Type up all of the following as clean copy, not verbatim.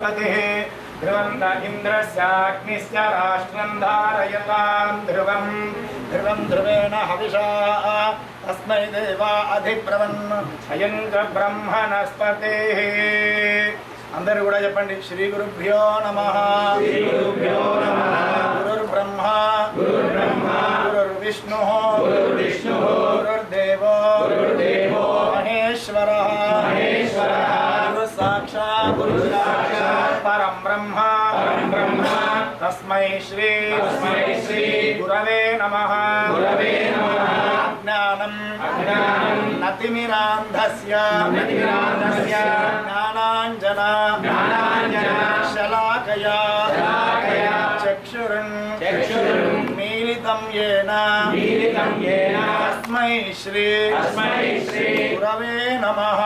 ध्रुवन्त इन्द्रस्याग्निश्च राष्ट्रं धारयतां ध्रुवं ध्रुवेण हविषा तस्मै देवा अधिब्रवन् अयं च ब्रह्मणस्पतिः అందరూ కూడా చెప్పండి శ్రీ గురుభ్యో నమః గురుర్బ్రహ్మా గురుర్విష్ణుః గురుర్దేవో మహేశ్వరః గురు సాక్షాత్ పరం బ్రహ్మ తస్మై శ్రీ గురవే నమః అజ్ఞానం నతిమిరాంధస్య జ్ఞానాంజన శలాకయా చక్షురున్ మీలితం యేన తస్మై శ్రీ గురవే నమః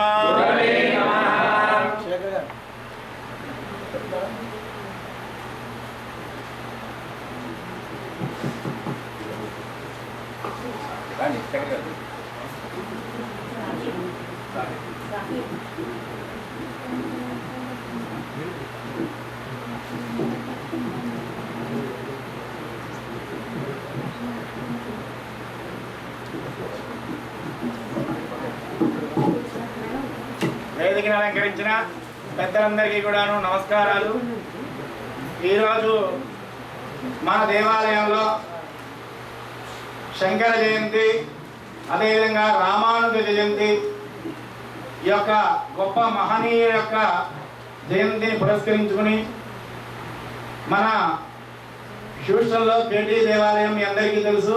వేదికను అలంకరించిన పెద్దలందరికీ కూడాను నమస్కారాలు. ఈరోజు మన దేవాలయంలో శంకర జయంతి, అదేవిధంగా రామానుజ జయంతి, ఈ యొక్క గొప్ప మహనీయుల యొక్క జయంతిని పురస్కరించుకుని మన హ్యూస్టన్లో కేటీ దేవాలయం మీ అందరికీ తెలుసు.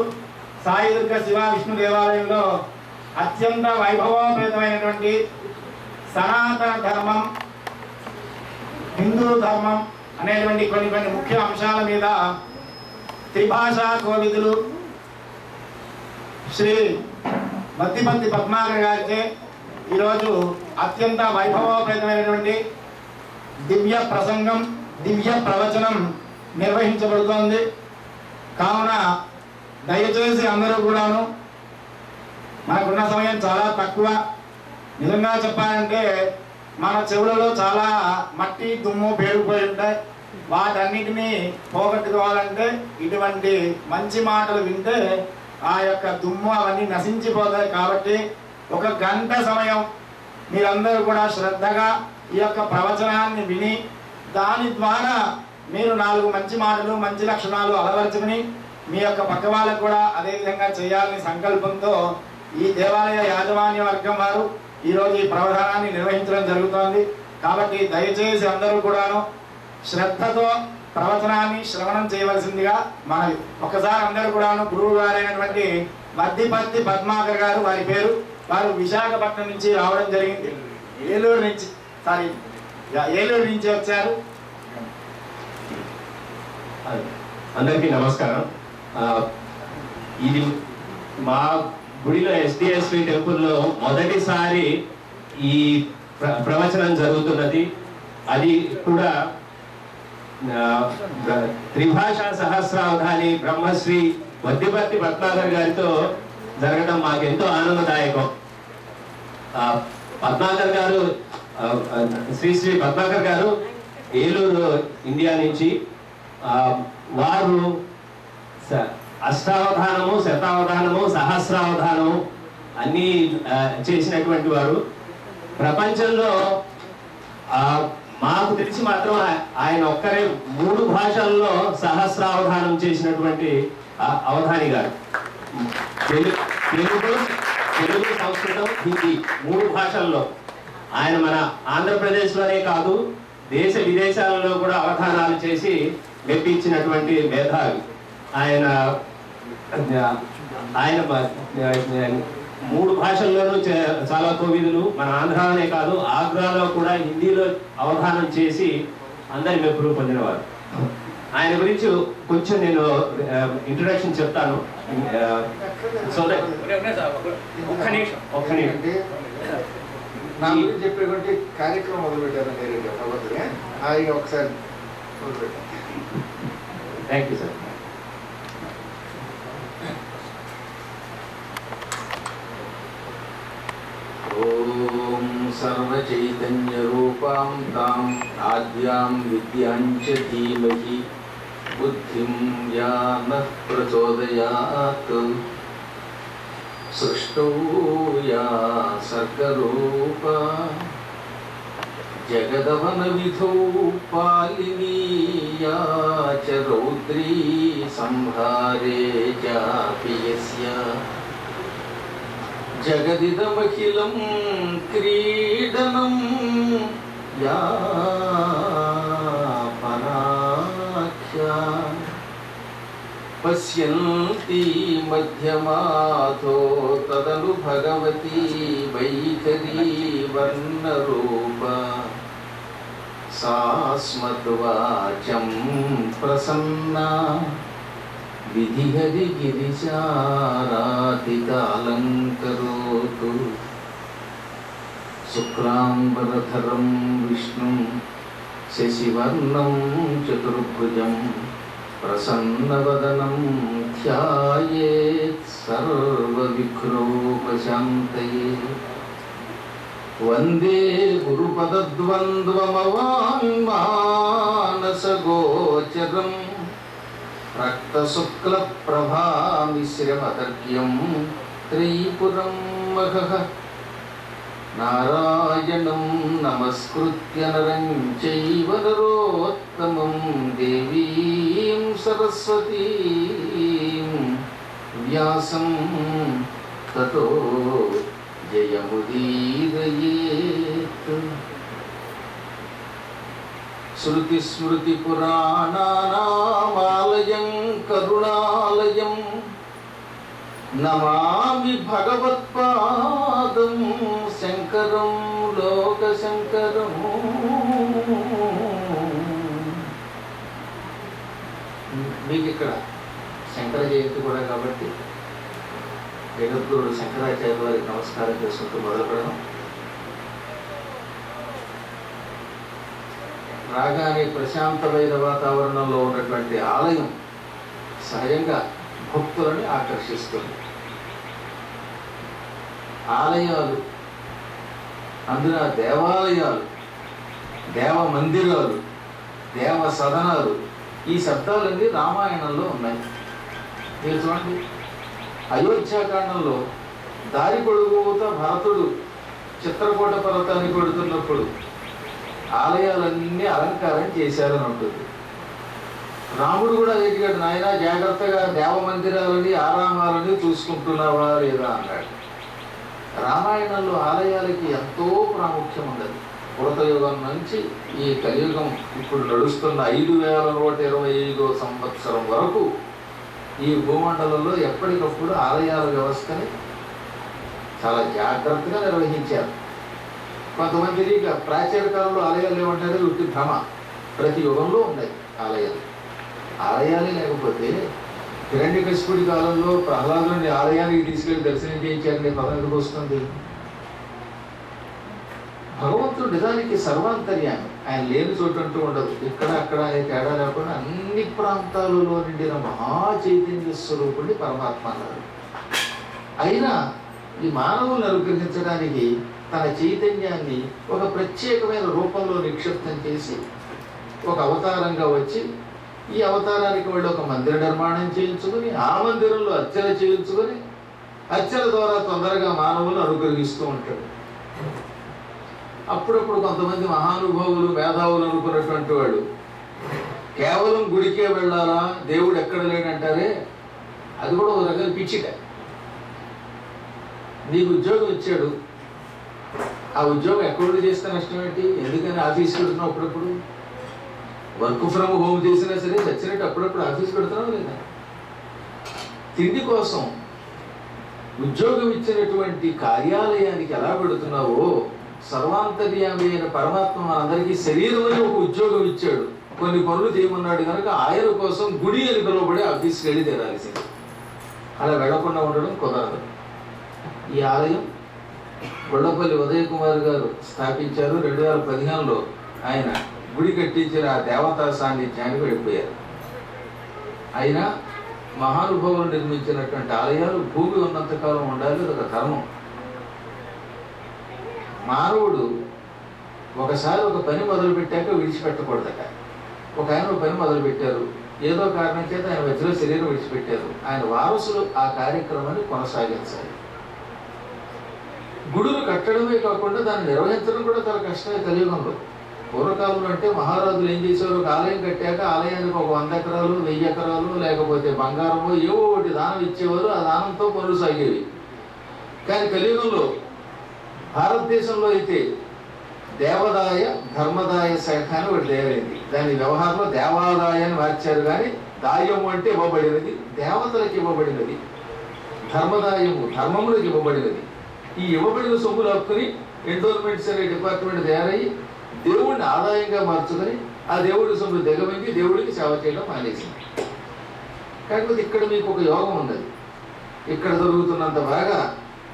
సాయి దుర్గ శివ విష్ణు దేవాలయంలో అత్యంత వైభవోపేతమైనటువంటి సనాతన ధర్మం, హిందూ ధర్మం అనేటువంటి కొన్ని ముఖ్య అంశాల మీద త్రిభాషా కోవిదులు శ్రీ మద్దిపత్తి పద్మాకర్ గారిచే ఈరోజు అత్యంత వైభవోపేతమైనటువంటి దివ్య ప్రసంగం, దివ్య ప్రవచనం నిర్వహించబడుతోంది. కావున దయచేసి అందరూ కూడాను, మనకున్న సమయం చాలా తక్కువ. నిజంగా చెప్పాలంటే మన చెవులలో చాలా మట్టి దుమ్ము పేరుకుపోయి ఉంటాయి. వాటన్నిటినీ పోగొట్టుకోవాలంటే ఇటువంటి మంచి మాటలు వింటే ఆ యొక్క దుమ్ము అవన్నీ నశించిపోతాయి. కాబట్టి ఒక గంట సమయం మీరందరూ కూడా శ్రద్ధగా ఈ యొక్క ప్రవచనాన్ని విని దాని ద్వారా మీరు 4 మంచి మాటలు, మంచి లక్షణాలు అలవరుచుకుని మీ యొక్క పక్క వాళ్ళకు కూడా అదేవిధంగా చేయాలని సంకల్పంతో ఈ దేవాలయ యాజమాన్య వర్గం వారు ఈరోజు ఈ ప్రవచనాన్ని నిర్వహించడం జరుగుతోంది. కాబట్టి దయచేసి అందరూ కూడాను శ్రద్ధతో ప్రవచనాన్ని శ్రవణం చేయవలసిందిగా మనవి. ఒకసారి అందరూ కూడాను గురువు గారైనటువంటి మద్దిపత్తి పద్మాకర్ గారు, వారి పేరు, వారు విశాఖపట్నం నుంచి రావడం జరిగింది. ఏలూరు నుంచి వచ్చారు. అందరికీ నమస్కారం. ఇది మా గుడిలో ఎస్డిఎస్వి టెంపుల్లో మొదటిసారి ఈ ప్రవచనం జరుగుతున్నది. అది కూడా త్రిభాషా సహస్రావధాని బ్రహ్మశ్రీ మద్దిపత్తి పద్మాకర్ గారితో జరగడం మాకెంతో ఆనందదాయకం. పద్మాకర్ గారు, శ్రీ పద్మాకర్ గారు ఏలూరు ఇండియా నుంచి, వారు అష్టావధానము, శతావధానము, సహస్రావధానము అన్నీ చేసినటువంటి వారు. ప్రపంచంలో మాకు తెలిసి మాత్రం ఆయన ఒక్కరే 3 భాషల్లో సహస్రావధానం చేసినటువంటి అవధాని గారు. తెలుగు, సంస్కృతం, హిందీ 3 భాషల్లో. ఆయన మన ఆంధ్రప్రదేశ్లోనే కాదు, దేశ విదేశాలలో కూడా అవధానాలు చేసి మెప్పించినటువంటి మేధావి ఆయన. 3 భాషల్లోనూ చాలా కోవిదులు, మన ఆంధ్రాలోనే కాదు ఆగ్రాలో కూడా హిందీలో అవధానం చేసి అందరి మెప్పులు పొందినవారు. ఆయన గురించి కొంచెం నేను ఇంట్రొడక్షన్ చెప్తాను. ఒక్క నిమిషం నా గురించి చెప్పేటువంటి కార్యక్రమం మొదలుపెట్టారు ఆయన ఒకసారి మొదలుపెట్టారు. Thank you sir. सर्वचैतन्यरूपां तां आद्यां विद्यां च धीमहि बुद्धिं या नः प्रचोदयात् सृष्टौ या सर्गरूपा जगदवनविधौ पालिनी या च रौद्री संहारे चापि यस्य जगदिदमखिलं क्रीडनं या पराख्या पश्यन्ति मध्यमाथो तदनु भगवती वैखरी वर्णरूपा सा स्मद्वाचं प्रसन्ना विधिहरिगिरिचारातिकालङ्करोतु शुक्लाम्बरधरं विष्णुं शशिवर्णं चतुर्भुजं प्रसन्नवदनं ध्यायेत् सर्वविघ्नोपशान्तये वन्दे गुरुपदद्वन्द्वमवाङ्मानसगोचरम् रक्तशुक्लप्रभामिश्रमतर्क्यं त्रयीपुरं महः नारायणं नमस्कृत्य नरं चैव नरोत्तमं देवीं सरस्वतीं व्यासं ततो जयमुदीरयेत्। श्रुतिस्मृतिपुराणानामालयं करुणालयं नमामि भगवत्पादं शङ्करं लोकशङ्करं। మీకు ఇక్కడ శంకర జయంతి కూడా కాబట్టి జగద్గురుడు శంకరాచార్య వారికి నమస్కారం చేసుకుంటూ మొదలు పెడదాం. రాగానే ప్రశాంతమైన వాతావరణంలో ఉన్నటువంటి ఆలయం సహజంగా భక్తులని ఆకర్షిస్తుంది. ఆలయాలు, అందున దేవాలయాలు, దేవ మందిరాలు, దేవ సదనాలు, ఈ శబ్దాలన్నీ రామాయణంలో ఉన్నాయి. మీరు చూడండి, అయోధ్యాకాండంలో దారి పొడుగుత భరతుడు చిత్రకూట పర్వతానికి వెళుతున్నప్పుడు ఆలయాలన్నీ అలంకారం చేశారని ఉంటుంది. రాముడు కూడా అడిగాడు, నాయన జాగ్రత్తగా దేవ మందిరాలని ఆరామాలని చూసుకుంటున్నావా లేదా అన్నాడు. రామాయణంలో ఆలయాలకి ఎంతో ప్రాముఖ్యం ఉన్నది. కృతయుగం నుంచి ఈ కలియుగం ఇప్పుడు నడుస్తున్న 5125వ సంవత్సరం వరకు ఈ భూమండలంలో ఎప్పటికప్పుడు ఆలయాల వ్యవస్థని చాలా జాగ్రత్తగా నిర్వహించారు. కొంతమంది ప్రాచీన కాలంలో ఆలయాలు ఏమంటారు, ఉట్టి భ్రమ. ప్రతి యుగంలో ఉన్నాయి ఆలయాలు. ఆలయాలే లేకపోతే హిరణ్యకశిపుడి కాలంలో ప్రహ్లాదుని ఆలయానికి తీసుకెళ్లి దర్శనం చేయించారనే పదం ఎందుకు వస్తుంది? భగవంతుడు నిజానికి సర్వాంతర్యాన్ని, ఆయన లేని చోటు అంటూ ఉండదు. ఇక్కడ అక్కడ అనే తేడా లేకుండా అన్ని ప్రాంతాలలో నిండిన మహా చైతన్య స్వరూపుడిని పరమాత్మ అన్నారు. అయినా ఈ మానవులను అనుగ్రహించడానికి తన చైతన్యాన్ని ఒక ప్రత్యేకమైన రూపంలో నిక్షిప్తం చేసి ఒక అవతారంగా వచ్చి ఈ అవతారానికి వాళ్ళు ఒక మందిర నిర్మాణం చేయించుకొని ఆ మందిరంలో అర్చన చేయించుకొని అర్చన ద్వారా తొందరగా మానవులను అనుగ్రహిస్తూ ఉంటాడు. అప్పుడప్పుడు కొంతమంది మహానుభావులు, మేధావులు అనుకున్నటువంటి వాడు కేవలం గుడికే వెళ్ళాలా, దేవుడు ఎక్కడ లేడంటారే, అది కూడా ఒక రకం పిచ్చిక. నీకు ఉద్యోగం ఇచ్చాడు, ఆ ఉద్యోగం ఎక్కడో చేస్తే నష్టం ఏంటి? ఎందుకని ఆఫీస్కి వెళ్తున్నావు? అప్పుడప్పుడు వర్క్ ఫ్రమ్ హోమ్ చేసినా సరే చచ్చినట్టు అప్పుడప్పుడు ఆఫీస్ పెడుతున్నావు లేదా? తిండి కోసం ఉద్యోగం ఇచ్చినటువంటి కార్యాలయానికి ఎలా పెడుతున్నావో సర్వాంతర్యామి అయిన పరమాత్మ మనందరికీ శరీరమని ఒక ఉద్యోగం ఇచ్చాడు, కొన్ని పనులు చేయమన్నాడు కనుక ఆయన కోసం గుడి అని పిలువబడి ఆఫీస్కి వెళ్ళి తీరాల్సింది. అలా వెళ్లకుండా ఉండడం కుదరదు. ఈ ఆలయం గొల్లపల్లి ఉదయ్ కుమార్ గారు స్థాపించారు. 2015లో ఆయన గుడి కట్టించిన ఆ దేవతా సాన్నిధ్యానికి వెళ్ళిపోయారు. అయినా మహానుభావులు నిర్మించినటువంటి ఆలయాలు భూమి ఉన్నంతకాలం ఉండాలి, అదొక ధర్మం. మానవుడు ఒకసారి ఒక పని మొదలు పెట్టాక విడిచిపెట్టకూడదట. ఒక ఆయన ఒక పని మొదలు పెట్టారు, ఏదో కారణం చేత ఆయన మధ్యలో శరీరం విడిచిపెట్టారు. ఆయన వారసులు ఆ కార్యక్రమాన్ని కొనసాగించాలి. గుడులు కట్టడమే కాకుండా దాన్ని నిర్వహించడం కూడా చాలా కష్టమే కలియుగంలో. పూర్వకాలంలో అంటే మహారాజులు ఏం చేశారు, ఒక ఆలయం కట్టాక ఆలయానికి ఒక 100 ఎకరాలు 1000 ఎకరాలు లేకపోతే బంగారమో ఏవో ఒకటి దానం ఇచ్చేవారు. ఆ దానంతో పనులు సాగేవి. కానీ కలియుగంలో భారతదేశంలో అయితే దేవదాయ ధర్మదాయ శాఖ అని ఒకటి తయారైంది. దాని వ్యవహారంలో దేవాదాయాన్ని మార్చారు. కానీ దాయము అంటే ఇవ్వబడినది, దేవతలకు ఇవ్వబడినది. ధర్మదాయము ధర్మములకు ఇవ్వబడినది. ఈ ఇవ్వబడిన సొమ్ములు హక్కుని ఎండోర్మెంట్స్ అనే డిపార్ట్మెంట్ తయారయ్యి దేవుడిని ఆదాయంగా మార్చుకొని ఆ దేవుడి సొమ్ము దిగమింగి దేవుడికి సేవ చేయడం మానేసింది. కాకపోతే ఇక్కడ మీకు ఒక యోగం ఉన్నది. ఇక్కడ జరుగుతున్నంత బాగా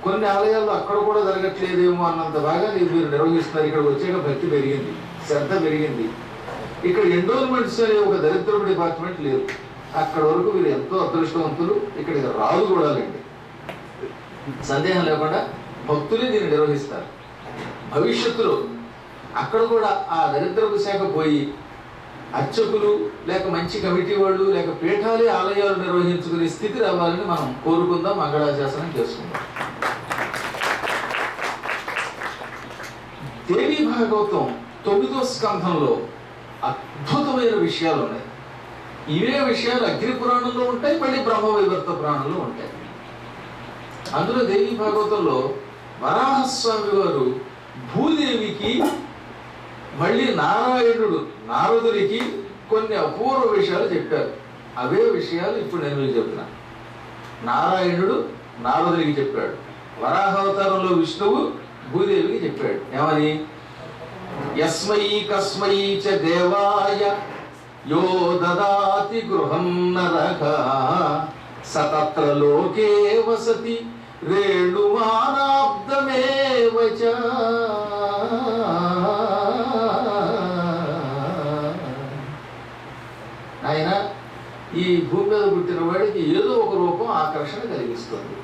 కొన్ని ఆలయాల్లో అక్కడ కూడా జరగట్లేదేమో అన్నంత బాగా మీరు నిర్వహిస్తున్నారు. ఇక్కడ వచ్చాక భక్తి పెరిగింది, శ్రద్ధ పెరిగింది. ఇక్కడ ఎండోర్మెంట్స్ అనే ఒక దరిద్రపు డిపార్ట్మెంట్ లేదు. అక్కడ వరకు మీరు ఎంతో అదృష్టవంతులు. ఇక్కడికి రాదు కూడా లేండి, సందేహం లేకుండా భక్తులే దీన్ని నిర్వహిస్తారు. భవిష్యత్తులో అక్కడ కూడా ఆ దరిద్రపు శాఖ పోయి అర్చకులు లేక మంచి కమిటీ వాళ్ళు లేక పీఠాలే ఆలయాలు నిర్వహించుకునే స్థితి రావాలని మనం కోరుకుందాం, మంగళాశాసనం చేసుకుందాం. దేవీ భాగవతం 9వ స్కంధంలో అద్భుతమైన విషయాలు ఉన్నాయి. ఇవే విషయాలు అగ్ని పురాణంలో ఉంటాయి, మళ్ళీ బ్రహ్మవైవర్త పురాణంలో ఉంటాయి. అందులో దేవీ భాగవతంలో వరాహస్వామి వారు భూదేవికి మళ్ళీ నారాయణుడు నారదునికి కొన్ని అపూర్వ విషయాలు చెప్పారు. అవే విషయాలు ఇప్పుడు నేను మీకు చెప్తున్నా. నారాయణుడు నారదునికి చెప్పాడు, వరాహావతారంలో విష్ణువు భూదేవికి చెప్పాడు. ఏమని? యస్మై కస్మై చ దేవాయ యో దదాతి గృహం నరక సతత్ర లోకే వసతి రేణుమానాబ్దమేవ చ. ఆయన ఈ భూమి మీద పుట్టిన వాడికి ఏదో ఒక రూపం ఆకర్షణ కలిగిస్తుంది.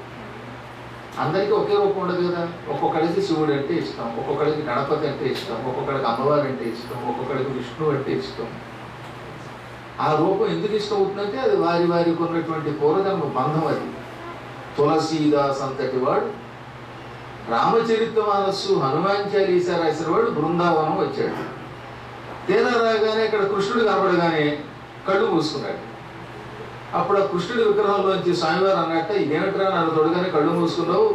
అందరికీ ఒకే రూపం ఉండదు కదా. ఒక్కొక్కడికి శివుడు అంటే ఇష్టం, ఒక్కొక్కడికి గణపతి అంటే ఇష్టం, ఒక్కొక్కడికి అమ్మవారు అంటే ఇష్టం, ఒక్కొక్కడికి విష్ణువు అంటే ఇష్టం. ఆ రూపం ఎందుకు ఇష్టం అవుతుందంటే అది వారి వారికి ఉన్నటువంటి పూర్వజన్మ బంధం. అది తులసీదాస్ అంతటి వాడు రామచరితమానస్సు హనుమాన్ చాలీసా రాసిన వాడు బృందావనం వచ్చాడు. తీరా రాగానే ఇక్కడ కృష్ణుడు కనబడగానే కళ్ళు మూసుకున్నాడు. అప్పుడు ఆ కృష్ణుడి విగ్రహంలోంచి స్వామివారు అన్నట్ట, ఇదేమిట్రా నన్ను తొడగానే కళ్ళు మూసుకున్నావు,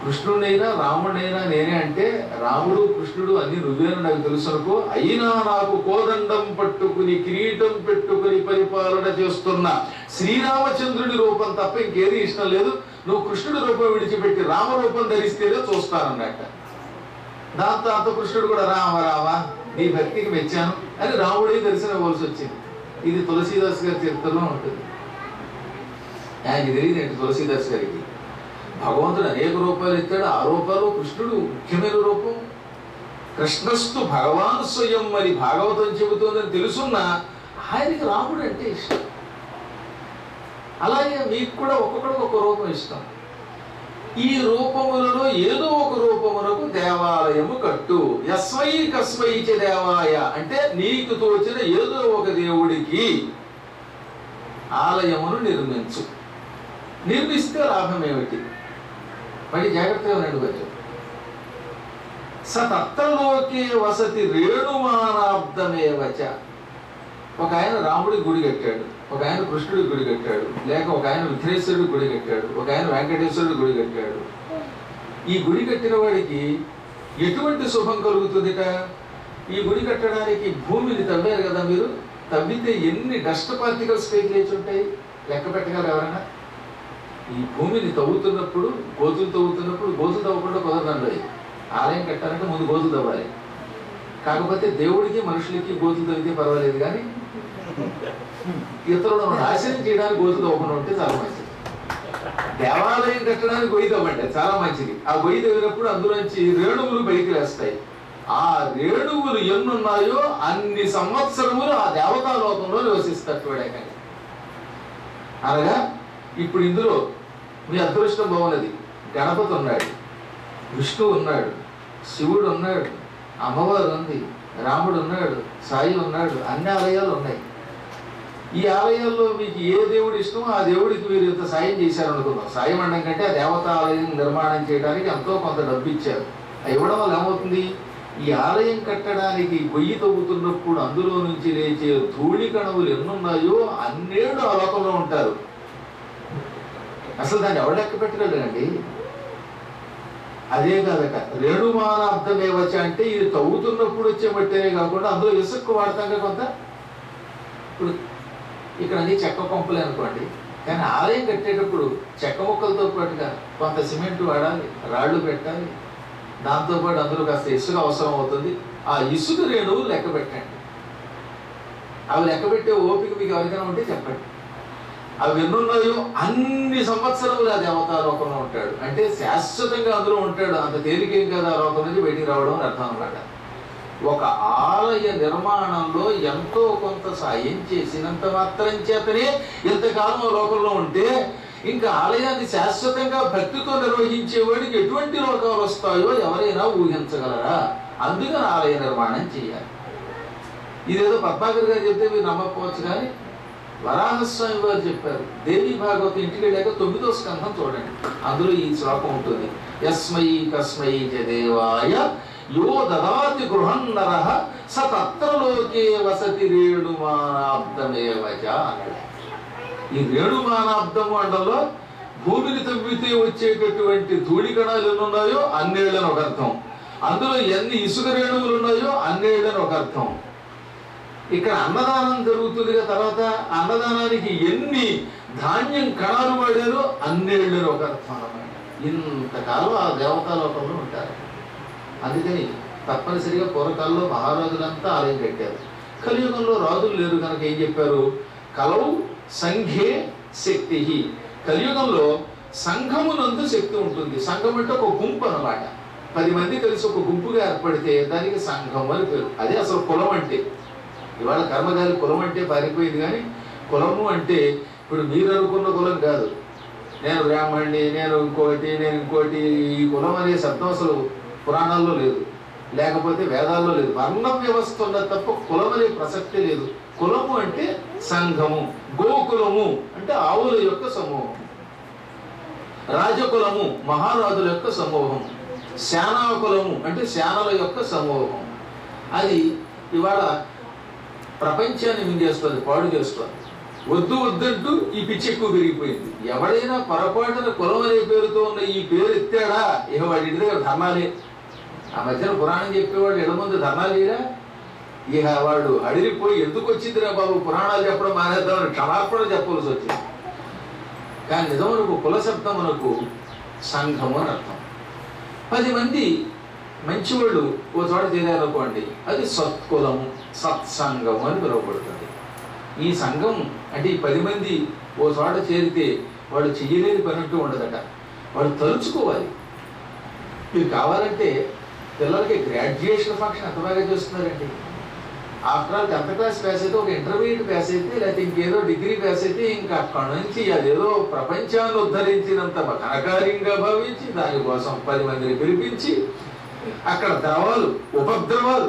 కృష్ణుడైనా రాముడైనా నేనే అంటే రాముడు కృష్ణుడు అన్ని నువ్వేనని నాకు తెలుసు అనుకో, అయినా నాకు కోదండం పట్టుకుని కిరీటం పెట్టుకుని పరిపాలన చేస్తున్న శ్రీరామచంద్రుడి రూపం తప్ప ఇంకేది ఇష్టం లేదు, నువ్వు కృష్ణుడి రూపం విడిచిపెట్టి రామరూపం ధరిస్తేనే చూస్తానన్నట్ట. దాంతో అంత కృష్ణుడు కూడా రామ రామ నీ భక్తికి మెచ్చాను అని రాముడే దర్శనం ఇవ్వాల్సి వచ్చింది. ఇది తులసీదాస్ గారి చరిత్రలో ఉంటుంది. ఆయనకి తెలియదండి తులసీదాస్ గారికి. భగవంతుడు అనేక రూపాలు ఎత్తాడు. ఆ రూపాలు కృష్ణుడు ముఖ్యమైన రూపం. కృష్ణస్తు భగవాన్ స్వయం మరి భాగవతం చెబుతోందని తెలుసున్నా ఆయనకి రాముడు అంటే ఇష్టం. అలాగే మీకు కూడా ఒక్కొక్కడికి ఒక రూపం ఇష్టం. ఈ రూపములలో ఏదో ఒక రూపమునకు దేవాలయము కట్టు. యస్మై కస్మై చ దేవాయ అంటే నీకు తోచిన ఏదో ఒక దేవుడికి ఆలయమును నిర్మించు. నిర్మిస్తే లాభం ఏమిటి? మరి జాగ్రత్తగా నడువచ్చు. సతత్రలోకే వసతి రేణుమానాబ్దమేవచ. ఒక ఆయన రాముడి గుడి కట్టాడు, ఒక ఆయన కృష్ణుడి గుడి కట్టాడు, లేక ఒక ఆయన విఘ్నేశ్వరుడి గుడి కట్టాడు, ఒక ఆయన వెంకటేశ్వరుడి గుడి కట్టాడు. ఈ గుడి కట్టిన వాడికి ఎటువంటి శుభం కలుగుతుందిట? ఈ గుడి కట్టడానికి భూమిని తవ్వారు కదా మీరు, తవ్వితే ఎన్ని డస్ట్ పార్టికల్స్ పైకి లేచి ఉంటాయి లెక్క పెట్టగలరు ఎవరైనా? ఈ భూమిని తవ్వుతున్నప్పుడు గోతులు తవ్వకుండా కుదరదండి. ఆలయం కట్టాలంటే ముందు గోతులు తవ్వాలి. కాకపోతే దేవుడికి మనుషులకి గోతులు తవ్వితే పర్వాలేదు, కానీ ఇతరులను నాశనం చేయడానికి గోతులు తవ్వకుండా ఉంటే చాలా మంచిది. దేవాలయం కట్టడానికి గొయ్యి తవ్వండి, చాలా మంచిది. ఆ గొయ్యి తవ్వినప్పుడు అందులోంచి రేణువులు పైకి వేస్తాయి. ఆ రేణువులు ఎన్నున్నాయో అన్ని సంవత్సరములు ఆ దేవతా లోకంలో నివసిస్తారు. అనగా ఇప్పుడు ఇందులో మీ అదృష్టం బాగున్నది. గణపతి ఉన్నాడు, విష్ణువు ఉన్నాడు, శివుడు ఉన్నాడు, అమ్మవారు ఉంది, రాముడు ఉన్నాడు, సాయి ఉన్నాడు, అన్ని ఆలయాలు ఉన్నాయి. ఈ ఆలయాల్లో మీకు ఏ దేవుడు ఇష్టమో ఆ దేవుడికి మీరు ఇంత సాయం చేశారనుకుందాం. సాయం అనడం కంటే ఆ దేవతాలయం నిర్మాణం చేయడానికి ఎంతో కొంత డబ్బు ఇచ్చారు. ఇవ్వడం వల్ల ఏమవుతుంది, ఈ ఆలయం కట్టడానికి గొయ్యి తవ్వుతున్నప్పుడు అందులో నుంచి లేచే ధూళి కణువులు ఎన్నున్నాయో అన్నేళ్ళు ఆ లోకంలో ఉంటారు. అసలు దాన్ని ఎవరు లెక్క పెట్టగలరండి? అదే కాదట, రేణుమానాబ్దమేవచ్చ అంటే ఇది తవ్వుతున్నప్పుడు వచ్చే మట్టినే కాకుండా అందులో ఇసుక్కు వాడతాం కొంత. ఇప్పుడు ఇక్కడ అన్ని చెక్క పంపులే అనుకోండి, కానీ ఆలయం కట్టేటప్పుడు చెక్క ముక్కలతో పాటుగా కొంత సిమెంట్ వాడాలి, రాళ్ళు పెట్టాలి, దాంతోపాటు అందులో కాస్త ఇసుక అవసరం అవుతుంది. ఆ ఇసుక రేణువులు లెక్క పెట్టండి. అవి లెక్క పెట్టే ఓపిక మీకు ఎవరికైనా ఉంటే చెప్పండి. అవి ఎన్నున్నాయో అన్ని సంవత్సరములు ఆ దేవతాలోకంలో ఉంటాడు. అంటే శాశ్వతంగా అందులో ఉంటాడు. అంత తేలికేం కదా ఆ లోకం నుంచి బయటికి రావడం అని అర్థం అన్నమాట. ఒక ఆలయ నిర్మాణంలో ఎంతో కొంత సాయం చేసినంత మాత్రం చేతనే ఇంతకాలం లోకంలో ఉంటే ఇంకా ఆలయాన్ని శాశ్వతంగా భక్తితో నిర్వహించేవాడికి ఎటువంటి లోకాలు వస్తాయో ఎవరైనా ఊహించగలరా? అందుకని ఆలయ నిర్మాణం చేయాలి. ఇదేదో పద్మాకర్ గారు చెప్తే మీరు నమ్మకపోవచ్చు, కానీ వరాహస్వామి వారు చెప్పారు. దేవీ భాగవతం ఇంటికి వెళ్ళాక 9వ స్కంధం చూడండి, అందులో ఈ శ్లోకం ఉంటుంది. యస్మై కస్మై చ దేవాయ యో దదాతి గృహన్నరః స తత్ర లోకే వసతి రేణుమానాబ్దమేవచ అన్నాడు. ఈ రేణుమానాబ్దము అండలో భూమిని తవ్వితే వచ్చేటటువంటి ధూళి కణాలు ఎన్ని ఉన్నాయో అన్నేళ్ళని ఒక అర్థం, అందులో ఎన్ని ఇసుక రేణువులు ఉన్నాయో అన్నేళ్ళని ఒక అర్థం. ఇక్కడ అన్నదానం జరుగుతుందిగా, తర్వాత అన్నదానానికి ఎన్ని ధాన్యం కణాలు వాడారో అన్నేళ్ళని ఒక అర్థం అన్నమాట. ఇంతకాలం ఆ దేవతాలోకంలో ఉంటారు. అందుకని తప్పనిసరిగా పూర్వకాలంలో మహారాజులంతా ఆలయం కట్టారు. కలియుగంలో రాజులు లేరు కనుక ఏం చెప్పారు, కలౌ సంఘే శక్తి. కలియుగంలో సంఘమునందు శక్తి ఉంటుంది. సంఘం అంటే ఒక గుంపు అన్నమాట. 10 మంది కలిసి ఒక గుంపుగా ఏర్పడితే దానికి సంఘం అని పేరు. అదే అసలు కులం అంటే. ఇవాళ కర్మగారి కులం అంటే పారిపోయింది, కానీ కులము అంటే ఇప్పుడు మీరు అనుకున్న కులం కాదు. నేను బ్రాహ్మణ్ణి, నేను ఇంకోటి. ఈ కులం అనే శబ్దం అసలు పురాణాల్లో లేదు, లేకపోతే వేదాల్లో లేదు. వర్ణ వ్యవస్థ ఉన్నది తప్ప కులం అనే ప్రసక్తి లేదు. కులము అంటే సంఘము. గోకులము అంటే ఆవుల యొక్క సమూహం. రాజకులము మహారాజుల యొక్క సమూహం. శానాకులము అంటే శానల యొక్క సమూహం. అది ఇవాళ ప్రపంచాన్ని మింగేస్తుంది, పాడు చేస్తుంది. వద్దంటూ ఈ పిచ్చి ఎక్కువ పెరిగిపోయింది. ఎవడైనా పొరపాటున కులం అనే పేరుతో ఉన్న ఈ పేరు ఎత్తాడా ఇక వాడి ఇంటి దగ్గర ధర్నాలే. ఆ మధ్యన పురాణం చెప్పేవాడు ఇళ్ళ ముందు ధర్నాలేరా, ఇక వాడు అడిగిపోయి ఎందుకు వచ్చిందిరా బాబు పురాణాలు చెప్పడం మానేద్దామని క్షమార్పణ చెప్పవలసి వచ్చింది. కానీ నిజమునకు కుల శబ్దమునకు సంఘము అని అర్థం. 10 మంది మంచివాళ్ళు ఓ చోట చేరారనుకోండి, అది సత్కులము, సత్సంగము అని పిలువబడుతుంది. ఈ సంఘం అంటే ఈ 10 మంది ఓ చోట చేరితే వాడు చెయ్యలేని పని అంటూ ఉండదట. వాడు తలుచుకోవాలి. మీరు కావాలంటే పిల్లలకి గ్రాడ్యుయేషన్ ఫంక్షన్ ఎంత బాగా చేస్తున్నారండి. After all 10th class pass అయితే, ఒక ఇంటర్మీడియట్ పాస్ అయితే, లేకపోతే ఇంకేదో డిగ్రీ పాస్ అయితే ఇంకా అక్కడి నుంచి అదేదో ప్రపంచాన్ని ఉద్ధరించినంత ఘనకార్యంగా భావించి దానికోసం 10 మందిని పిలిపించి అక్కడ ద్రవాలు ఉపద్రవాలు,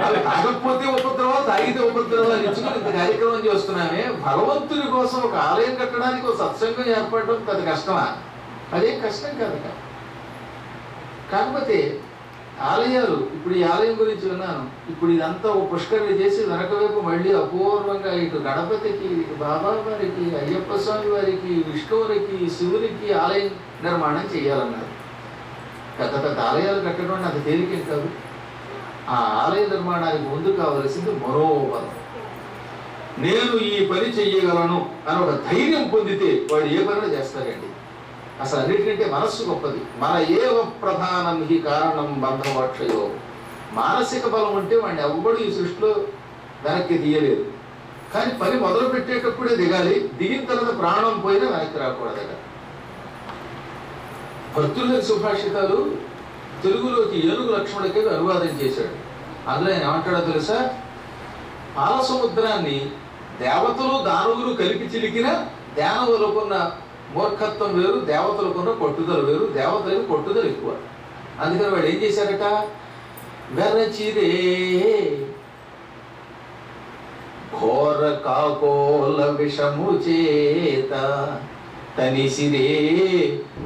అవి తాగకపోతే ఉపద్రవాలు, తాగితే ఉపద్రవాలు ఇచ్చుకుని ఇంత కార్యక్రమం చేస్తున్నామే. భగవంతుని కోసం ఒక ఆలయం కట్టడానికి ఒక సత్సంగం ఏర్పడడం పెద్ద కష్టమా? అదేం కష్టం కాదు. కాకపోతే ఆలయాలు, ఇప్పుడు ఈ ఆలయం గురించి విన్నాను. ఇప్పుడు ఇదంతా ఒక పుష్కరిణి చేసి వెనక వైపు మళ్ళీ అపూర్వంగా ఇటు గణపతికి, ఇటు బాబా వారికి, అయ్యప్ప స్వామి వారికి, విష్ణువునికి, శివునికి ఆలయం నిర్మాణం చేయాలన్నారు. పెద్ద పెద్ద ఆలయాలు కట్టడం అంత తేలికేం కాదు. ఆ ఆలయ నిర్మాణానికి ముందు కావలసింది మనోబలం. నేను ఈ పని చెయ్యగలను అని ఒక ధైర్యం పొందితే వాడు ఏ పని చేస్తారండి. అసలు అన్నిటికంటే మనస్సు గొప్పది. మన ఏవ ప్రధానం హి కారణం బంధమోక్షయో. మానసిక బలం ఉంటే వాడిని ఎవ్వడు ఈ సృష్టిలో వెనక్కి తీయలేదు. కానీ పని మొదలు పెట్టేటప్పుడే దిగాలి. దిగిన తర్వాత ప్రాణం పోయినా వెనక్కి రాకూడదు. భర్తృహరి సుభాషితాలు తెలుగులోకి ఏనుగు లక్ష్మణుడికి అనువాదం చేశాడు. అందులో ఆయన ఏమంటాడో తెలుసా, పాల సముద్రాన్ని దేవతలు దానవులు కలిపి చిలికిన దానవులకున్న మూర్ఖత్వం వేరు, దేవతలకున్న పట్టుదల వేరు. దేవతలకు పట్టుదల ఎక్కువ. అందుకని వాడు ఏం చేశారట, వెరచిరే ఘోర కాకోల విషము చేత తనిసిరే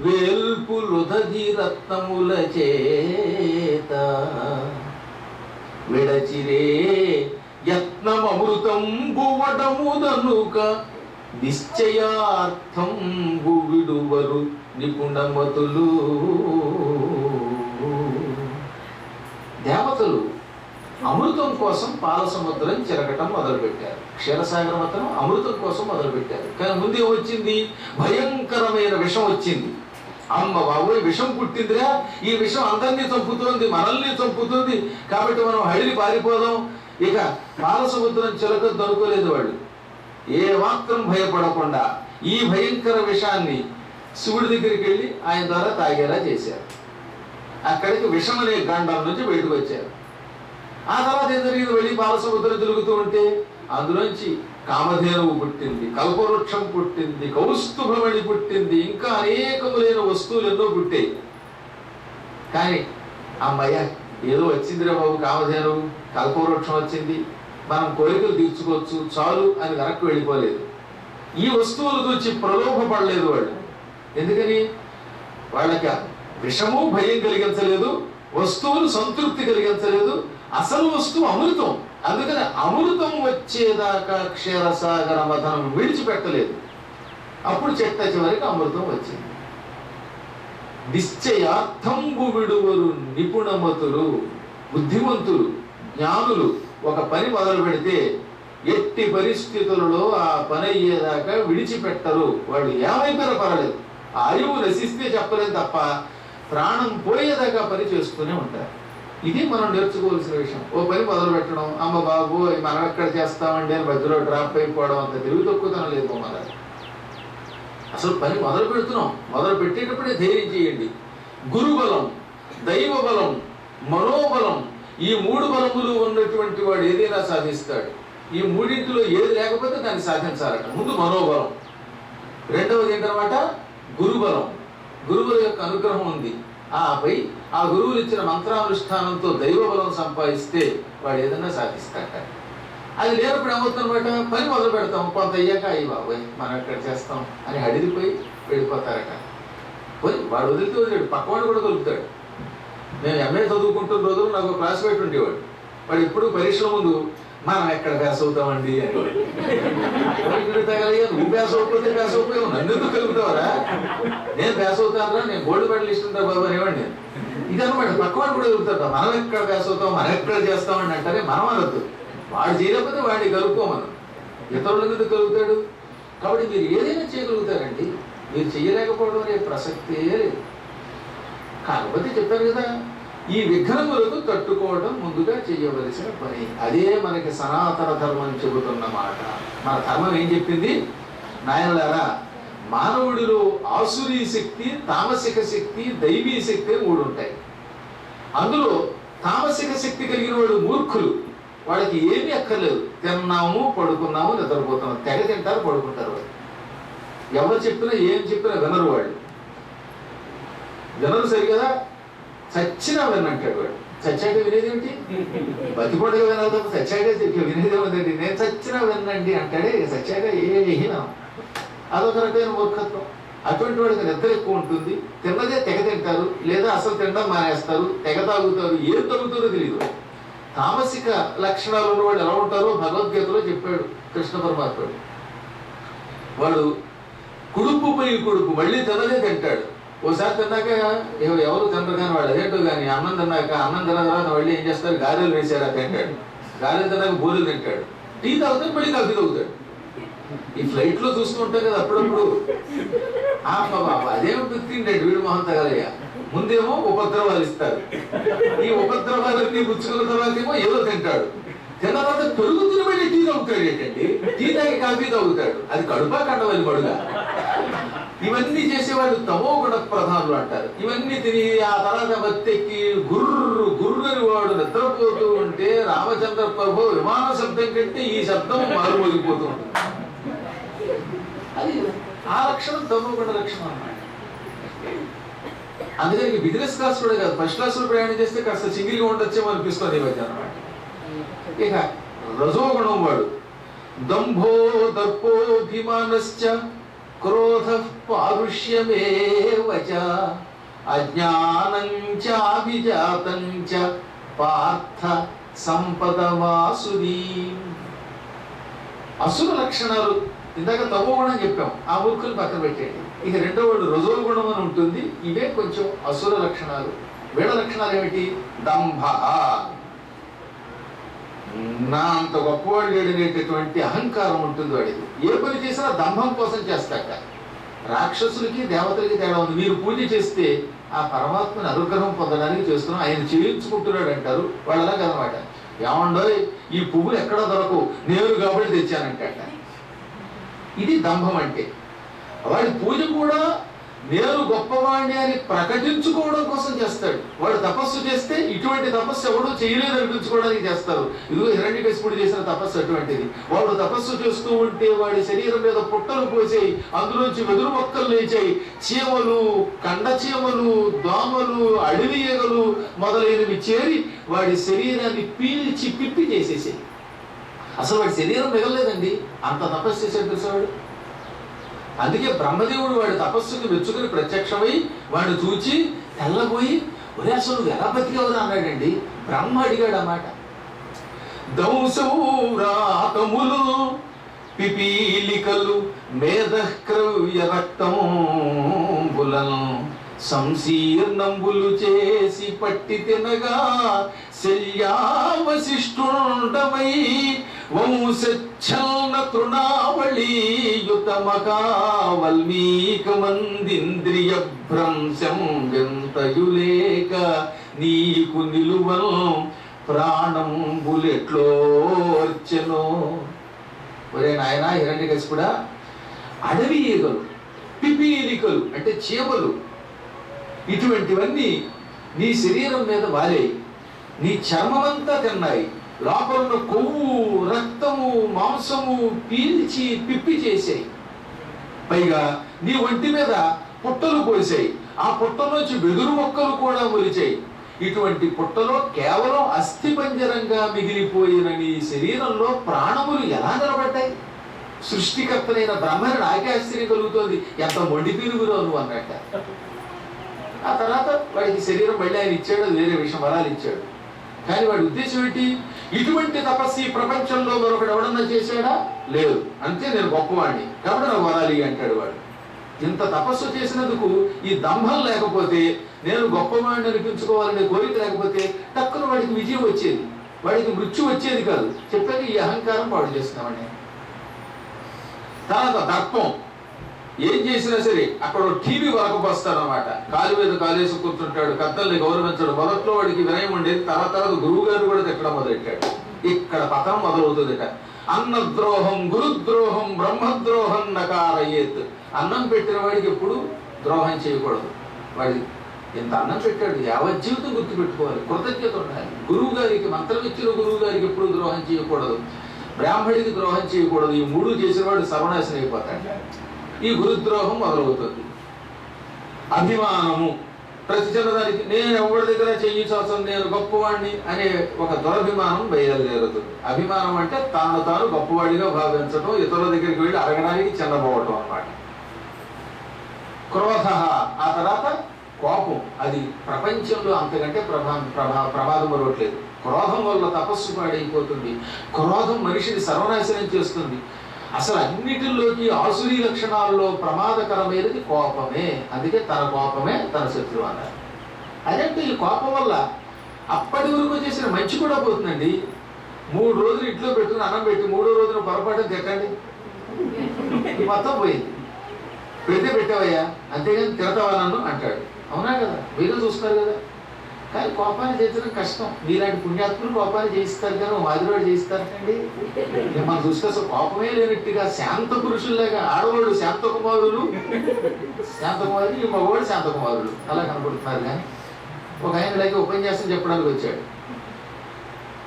వేల్పులుదగి రత్నముల చేత విడచిరే యత్నమృతంబు వడముదనుక నిశ్చయార్థంబు విడువరు నిపుణమతులు. దేవతలు అమృతం కోసం పాల సముద్రం చెరగటం మొదలుపెట్టారు. క్షీరసాగర మతనం అమృతం కోసం మొదలుపెట్టారు. కానీ ముందే వచ్చింది భయంకరమైన విషం వచ్చింది. అమ్మ బాబోయ్, విషం పుట్టిందిరా, ఈ విషం అందరినీ చంపుతోంది, మనల్ని చంపుతుంది, కాబట్టి మనం హడిలి పారిపోదాం. ఇక పాల సముద్రం చిలకద్దు అనుకోలేదు వాళ్ళు. ఏ మాత్రం భయపడకుండా ఈ భయంకర విషాన్ని శివుడి దగ్గరికి వెళ్ళి ఆయన ద్వారా తాగేలా చేశారు. అక్కడికి విషం అనే గండం నుంచి బయటకు వచ్చారు. ఆ తర్వాత ఏం జరిగింది, వెళ్ళి పాల సముద్రం తిరుగుతూ ఉంటే అందులోంచి కామధేనువు పుట్టింది, కల్పవృక్షం పుట్టింది, కౌస్తుభమణి పుట్టింది, ఇంకా అనేకములైన వస్తువులు ఎన్నో పుట్టాయి. కానీ అమ్మయ్య ఏదో వచ్చిందిరా బాబు, కామధేనువు కల్పవృక్షం వచ్చింది, మనం కోరికలు తీర్చుకోవచ్చు చాలు అని వెనక్కి వెళ్ళిపోలేదు. ఈ వస్తువుల గురించి ప్రలోభపడలేదు వాళ్ళు. ఎందుకని వాళ్ళకి విషము భయం కలిగించలేదు, వస్తువులు సంతృప్తి కలిగించలేదు, అసలు వస్తువు అమృతం. అందుకని అమృతం వచ్చేదాకా క్షీరసాగర మథనం విడిచిపెట్టలేదు. అప్పుడు చెట్ట చివరికి అమృతం వచ్చింది. నిశ్చయార్థంబు విడువరు నిపుణమతులు, బుద్ధిమంతులు, జ్ఞానులు ఒక పని మొదలు పెడితే ఎట్టి పరిస్థితులలో ఆ పని అయ్యేదాకా విడిచిపెట్టరు. వాళ్ళు ఏమైపోయినా పర్వాలేదు, ఆయువు నశిస్తే చెప్పలేదు తప్ప ప్రాణం పోయేదాకా పని చేస్తూనే ఉంటారు. ఇది మనం నేర్చుకోవాల్సిన విషయం. ఓ పని మొదలు పెట్టడం, అమ్మ బాబు మనం ఎక్కడ చేస్తామండి అని మధ్యలో డ్రాప్ అయిపోవడం, అంత తెలివి తక్కువతనం లేదు మన. అసలు పని మొదలు పెడుతున్నాం, మొదలు పెట్టేటప్పుడే ధైర్యం చేయండి. గురుబలం, దైవ బలం, మనోబలం, ఈ మూడు బలములు ఉన్నటువంటి వాడు ఏదైనా సాధిస్తాడు. ఈ మూడింటిలో ఏది లేకపోతే దాన్ని సాధించాలట. ముందు మనోబలం, రెండవది ఏంటన్నమాట గురుబలం. గురువుల యొక్క అనుగ్రహం ఉంది. ఆపై ఆ గురువులు ఇచ్చిన మంత్రానుష్ఠానంతో దైవబలం సంపాదిస్తే వాడు ఏదైనా సాధిస్తాడట. అది లేనప్పుడు ఏమవుతుందన్నమాట, పని మొదలు పెడతాం, కొంత అయ్యాక అయ్యి బాబోయ్ మనం ఎక్కడ చేస్తాం అని అడిగిపోయి వెళ్ళిపోతారట. పోయి వాడు వదిలితే వదిలేడు, పక్కవాడు కూడా కలుపుతాడు. నేను ఎంఏ చదువుకుంటున్న రోజులు నాకు క్లాస్మేట్ ఉండేవాడు. వాడు ఎప్పుడు పరీక్షల ముందు మనం ఎక్కడ ప్యాస్ అవుతామండి అని. నువ్వు ప్యాస్ అవుతుంది, ప్యాస్ అవుతావు, నన్ను ఎందుకు కలుగుతావరా, నేను ప్యాస్ అవుతానరా, నేను గోల్డ్ మెడల్ ఇస్తుంటా బాబు అనేవాడు నేను. ఇదన్నమాట పక్కవాడు కూడా కలుగుతాడు, మనం ఎక్కడ ప్యాస్ అవుతాం, మనం ఎక్కడ చేస్తామని అంటారే. మనం అనొద్దు, వాడు చేయలేకపోతే వాడిని కలుపుకోమను, ఇతరుల ఎందుకు కలుగుతాడు. కాబట్టి మీరు ఏదైనా చేయగలుగుతారండి, మీరు చేయలేకపోవడం అనే ప్రసక్తే లేదు. కాకపోతే చెప్పారు కదా, ఈ విఘ్నములకు తట్టుకోవడం ముందుగా చేయవలసిన పని. అదే మనకి సనాతన ధర్మం చెబుతున్న మాట. మన ధర్మం ఏం చెప్పింది, నాయనలారా, మానవుడిలో ఆసురీ శక్తి, తామసిక శక్తి, దైవీ శక్తి మూడు ఉంటాయి. అందులో తామసిక శక్తి కలిగిన వాడు మూర్ఖులు. వాళ్ళకి ఏమీ అక్కర్లేదు, తిన్నాము పడుకున్నాము నిద్రపోతాము, తెగ తింటారు పడుకుంటారు. వాళ్ళు ఎవరు చెప్పినా ఏం చెప్పినా వినరు. వాళ్ళు వినరు సరిగదా, చచ్చినా వినంటాడు వాడు. చచ్చాక వినేదేమిటి, బతిపడగా వినాలి తప్ప చచ్చాక వినేదేమిటండి. నేను చచ్చినా వినండి అంటాడే, చచ్చాక ఏనా. అదొక రకమైన మూర్ఖత్వం. అటువంటి వాడికి నిద్ర ఎక్కువ ఉంటుంది, తిన్నదే తెగ తింటారు, లేదా అసలు తినడం మానేస్తారు, తెగ తాగుతారు, ఏం తాగుతారో తెలియదు. తామసిక లక్షణాలు ఉన్నవాడు ఎలా ఉంటారో భగవద్గీతలో చెప్పాడు కృష్ణ పరమాత్ముడు. వాడు కుడుపుపై కుడుపు మళ్ళీ తినదే తింటాడు. ఓసారి తిన్నాక ఎవరు తినరు కానీ వాడు అదేంటో కానీ అన్నం తిన్నాక అన్నం తిన్న తర్వాత మళ్ళీ ఏం చేస్తారు, గారెలు వేసారా తింటాడు, గారెలు తిన్నాక బూరెలు తింటాడు, టీ తాగుతాడు, మళ్ళీ కాఫీ తాగుతాడు. ఈ ఫ్లైట్లో చూస్తూ ఉంటాం కదా అప్పుడప్పుడు, బాబా అదేమో తింటాడు వీడు మొహం తగలయ్యా. ముందేమో ఉపద్రవాలు ఇస్తారు, ఈ ఉపద్రవాలన్నీ పుచ్చుకున్న తర్వాత ఏమో ఏదో తింటాడు, తిన్న తర్వాత పెరుగు తిని మళ్ళీ టీ తాగుతాడు. ఏంటండి టీ తాగి కాఫీ తాగుతాడు, అది కడుపా కండవని మడుగా. ఇవన్నీ చేసేవాళ్ళు తమో గుణ ప్రధానులు అంటారు. ఇవన్నీ తిని ఆ తర్వాత బత్తెక్కి గుర్రు గుర్రుని వాడు నిద్రపోతూ ఉంటే రామచంద్ర ప్రభు విమాన శబ్దం కంటే ఈ శబ్దం మారుమోగిపోతూ ఉంటుంది. అది ఆ లక్షణం తమో గుణ లక్షణం అన్నమాట. అందుకని బిజినెస్ క్లాస్ కూడా కాదు, ఫస్ట్ క్లాస్ లో ప్రయాణం చేస్తే కాస్త సింగిల్గా ఉండొచ్చేమో అనిపిస్తుంది ఈ మధ్య అన్నమాట. ఇక రజోగుణం వాడు దంభో దర్పోభిమానశ్చ క్రోధ పారుష్యమేవచ అజ్ఞానం చాభిజాతం చ పార్థ సంపదమాసురీ. అసుర లక్షణాలు ఇందాక తమో గుణం చెప్పాం, ఆ మూర్ఖులు పక్కన పెట్టేయండి. ఇక రెండో వాడు రజో గుణం అని ఉంటుంది. ఇవే కొంచెం అసుర లక్షణాలు. వీళ్ళ లక్షణాలు ఏమిటి? దంభ, నా అంత గొప్పవాడు లేడనేటటువంటి అహంకారం ఉంటుంది వాడికి. ఏ పని చేసినా దంభం కోసం చేస్తాక. రాక్షసులకి దేవతలకి తేడా ఉంది. మీరు పూజ చేస్తే ఆ పరమాత్మని అనుగ్రహం పొందడానికి చేస్తున్నాం, ఆయన చేయించుకుంటున్నాడు అంటారు. వాళ్ళలా కదనమాట. ఏమండో ఈ పువ్వులు ఎక్కడా దొరకవు, నేను కాబట్టి తెచ్చానంట. ఇది దంభం అంటే. వాడి పూజ కూడా నేను గొప్పవాణ్ణి అని ప్రకటించుకోవడం కోసం చేస్తాడు. వాడు తపస్సు చేస్తే ఇటువంటి తపస్సు ఎవడో చేయలేదు అనిపించుకోవడానికి చేస్తారు. ఇదిగో హిరణ్యకశిపుడు చేసిన తపస్సు అటువంటిది. వాడు తపస్సు చేస్తూ ఉంటే వాడి శరీరం మీద పుట్టలు పోసాయి, అందులోంచి వెదురు మొక్కలు లేచాయి, చీమలు, కండ చీమలు, దోమలు, అడవి ఈగలు మొదలైనవి చేరి వాడి శరీరాన్ని పీల్చి పిప్పి చేసేసాయి. అసలు వాడి శరీరం మిగలలేదండి, అంత తపస్సు చేశాడు తెలుసాడు. అందుకే బ్రహ్మదేవుడు వాడి తపస్సుకి మెచ్చుకుని ప్రత్యక్షమై వాడిని చూచి తెల్లబోయి, ఒరే అసలు నువ్వు ఎలా బతికేవరా అన్నాడండి. బ్రహ్మ అడిగాడు అన్నమాట. దౌసౌరాతములు పిపీలికలు మేధక్రవ్య రక్తంబులను సంశీర్ణంబులు చేసి పట్టి తినగా శల్యావశిష్టుండమై వంశఛలన తృణావళీయుతమకా వల్మీకమందింద్రియ భ్రంశం వింతయులేక నీకు నిలువను ప్రాణంబులెట్లోర్చెనో. ఒరే నాయనా హిరణ్యకశిపుడా, అడవి ఈగలు, పిపీలికలు అంటే చీమలు, ఇటువంటివన్నీ నీ శరీరం మీద వాలేయి, నీ చర్మమంతా తిన్నాయి, లోపల ఉన్న కొవ్వు, రక్తము, మాంసము పీల్చి పిప్పి చేసాయి. పైగా నీ ఒంటి మీద పుట్టలు పోసాయి, ఆ పుట్టలోంచి వెదురు మొక్కలు కూడా మొలిచాయి. ఇటువంటి పుట్టలో కేవలం అస్థిపంజరంగా మిగిలిపోయిన నీ శరీరంలో ప్రాణములు ఎలా నిలబడ్డాయి? సృష్టికర్తనైన బ్రహ్మని నాకే ఆశ్చర్యం కలుగుతోంది, ఎంత మొండి పిరుగులో నువ్వు అన్నట్ట. ఆ తర్వాత వాడికి శరీరం మళ్ళీ ఆయన ఇచ్చాడు, అది వేరే విషయం, వరాలు ఇచ్చాడు. కానీ వాడి ఉద్దేశం ఏంటి? ఇటువంటి తపస్సు ఈ ప్రపంచంలో మరొకడు ఎవడన్నా చేశాడా? లేదు. అంతే, నేను గొప్పవాడిని కాబట్టి నాకు వరాలి అంటాడు వాడు. ఇంత తపస్సు చేసినందుకు ఈ దంభం లేకపోతే, నేను గొప్పవాడిని అనిపించుకోవాలనే కోరిక లేకపోతే తక్కువ వాడికి విజయం వచ్చేది, వాడికి మృత్యు వచ్చేది కాదు. చెప్పాక ఈ అహంకారం పాడు చేస్తున్నామండి. తర్వాత దర్పం. ఏం చేసినా సరే అక్కడ టీవీ వరకపోస్తారన్నమాట. కాలు మీద కాలేసి కూర్చుంటాడు, కత్తల్ని గౌరవించడు. మొదట్లో వాడికి వినయం ఉండేది, తర్వాత గురువు గారు కూడా తిట్టడం మొదలెట్టాడు. ఇక్కడ పతనం మొదలవుతుందిట. అన్నద్రోహం గురుద్రోహం బ్రహ్మద్రోహం నకారయేత్. అన్నం పెట్టిన వాడికి ఎప్పుడు ద్రోహం చేయకూడదు. వాడి ఇంత అన్నం పెట్టాడు, యావత్ జీవితం గుర్తుపెట్టుకోవాలి, కృతజ్ఞత ఉండాలి. గురువు గారికి, మంత్రం ఇచ్చిన గురువు గారికి ఎప్పుడు ద్రోహం చేయకూడదు, బ్రాహ్మడికి ద్రోహం చేయకూడదు. ఈ మూడు చేసిన వాడు సర్వనాశనం అయిపోతాడు. ఈ గురుద్రోహం మొదలవుతుంది. అభిమానము, ప్రతి చిన్నదానికి నేను ఎవరి దగ్గర చెయ్యవలసిన, నేను గొప్పవాడిని అనే ఒక దురభిమానం బయలుదేరుతుంది. అభిమానం అంటే తాను తాను గొప్పవాడిగా భావించడం, ఇతరుల దగ్గరికి వెళ్ళి అడగడానికి చిన్నపోవటం అన్నమాట. క్రోధ, ఆ తర్వాత కోపం. అది ప్రపంచంలో అంతకంటే ప్రమాదం మరొకట్లేదు. క్రోధం వల్ల తపస్సు పాడైపోతుంది. క్రోధం మనిషిని సర్వనాశనం చేస్తుంది. అసలు అన్నిటిలోకి ఆసురీ లక్షణాల్లో ప్రమాదకరమైనది కోపమే. అందుకే తన కోపమే తన శత్రువు అన్నారు. అదంటే ఈ కోపం వల్ల అప్పటి వరకు చేసిన మంచి కూడా పోతుందండి. 3 రోజులు ఇంట్లో పెట్టుకుని అన్నం పెట్టి 3వ రోజున పొరపాటు తిట్టండి, మొత్తం పోయింది. పెడితే పెట్టావయ్యా, అంతేగాని తిడతావా నన్ను అంటాడు. అవునా కదా, మీరు చూస్తారు కదా. కానీ కోపాన్ని చేయించడం కష్టం. మీలాంటి పుణ్యాత్ములు కోపాన్ని చేయిస్తారు కానీ మాదిరివాడు చేయిస్తారండి. మనం చూస్తే అసలు కోపమే లేనట్టుగా శాంత పురుషుల్లాగా, ఆడవాళ్ళు శాంతకుమారులు, ఈ మగవాడు శాంతకుమారులు అలా కనపడుతున్నారు. కానీ ఒక ఆయన ఇలాగే ఉపన్యాసం చెప్పడానికి వచ్చాడు.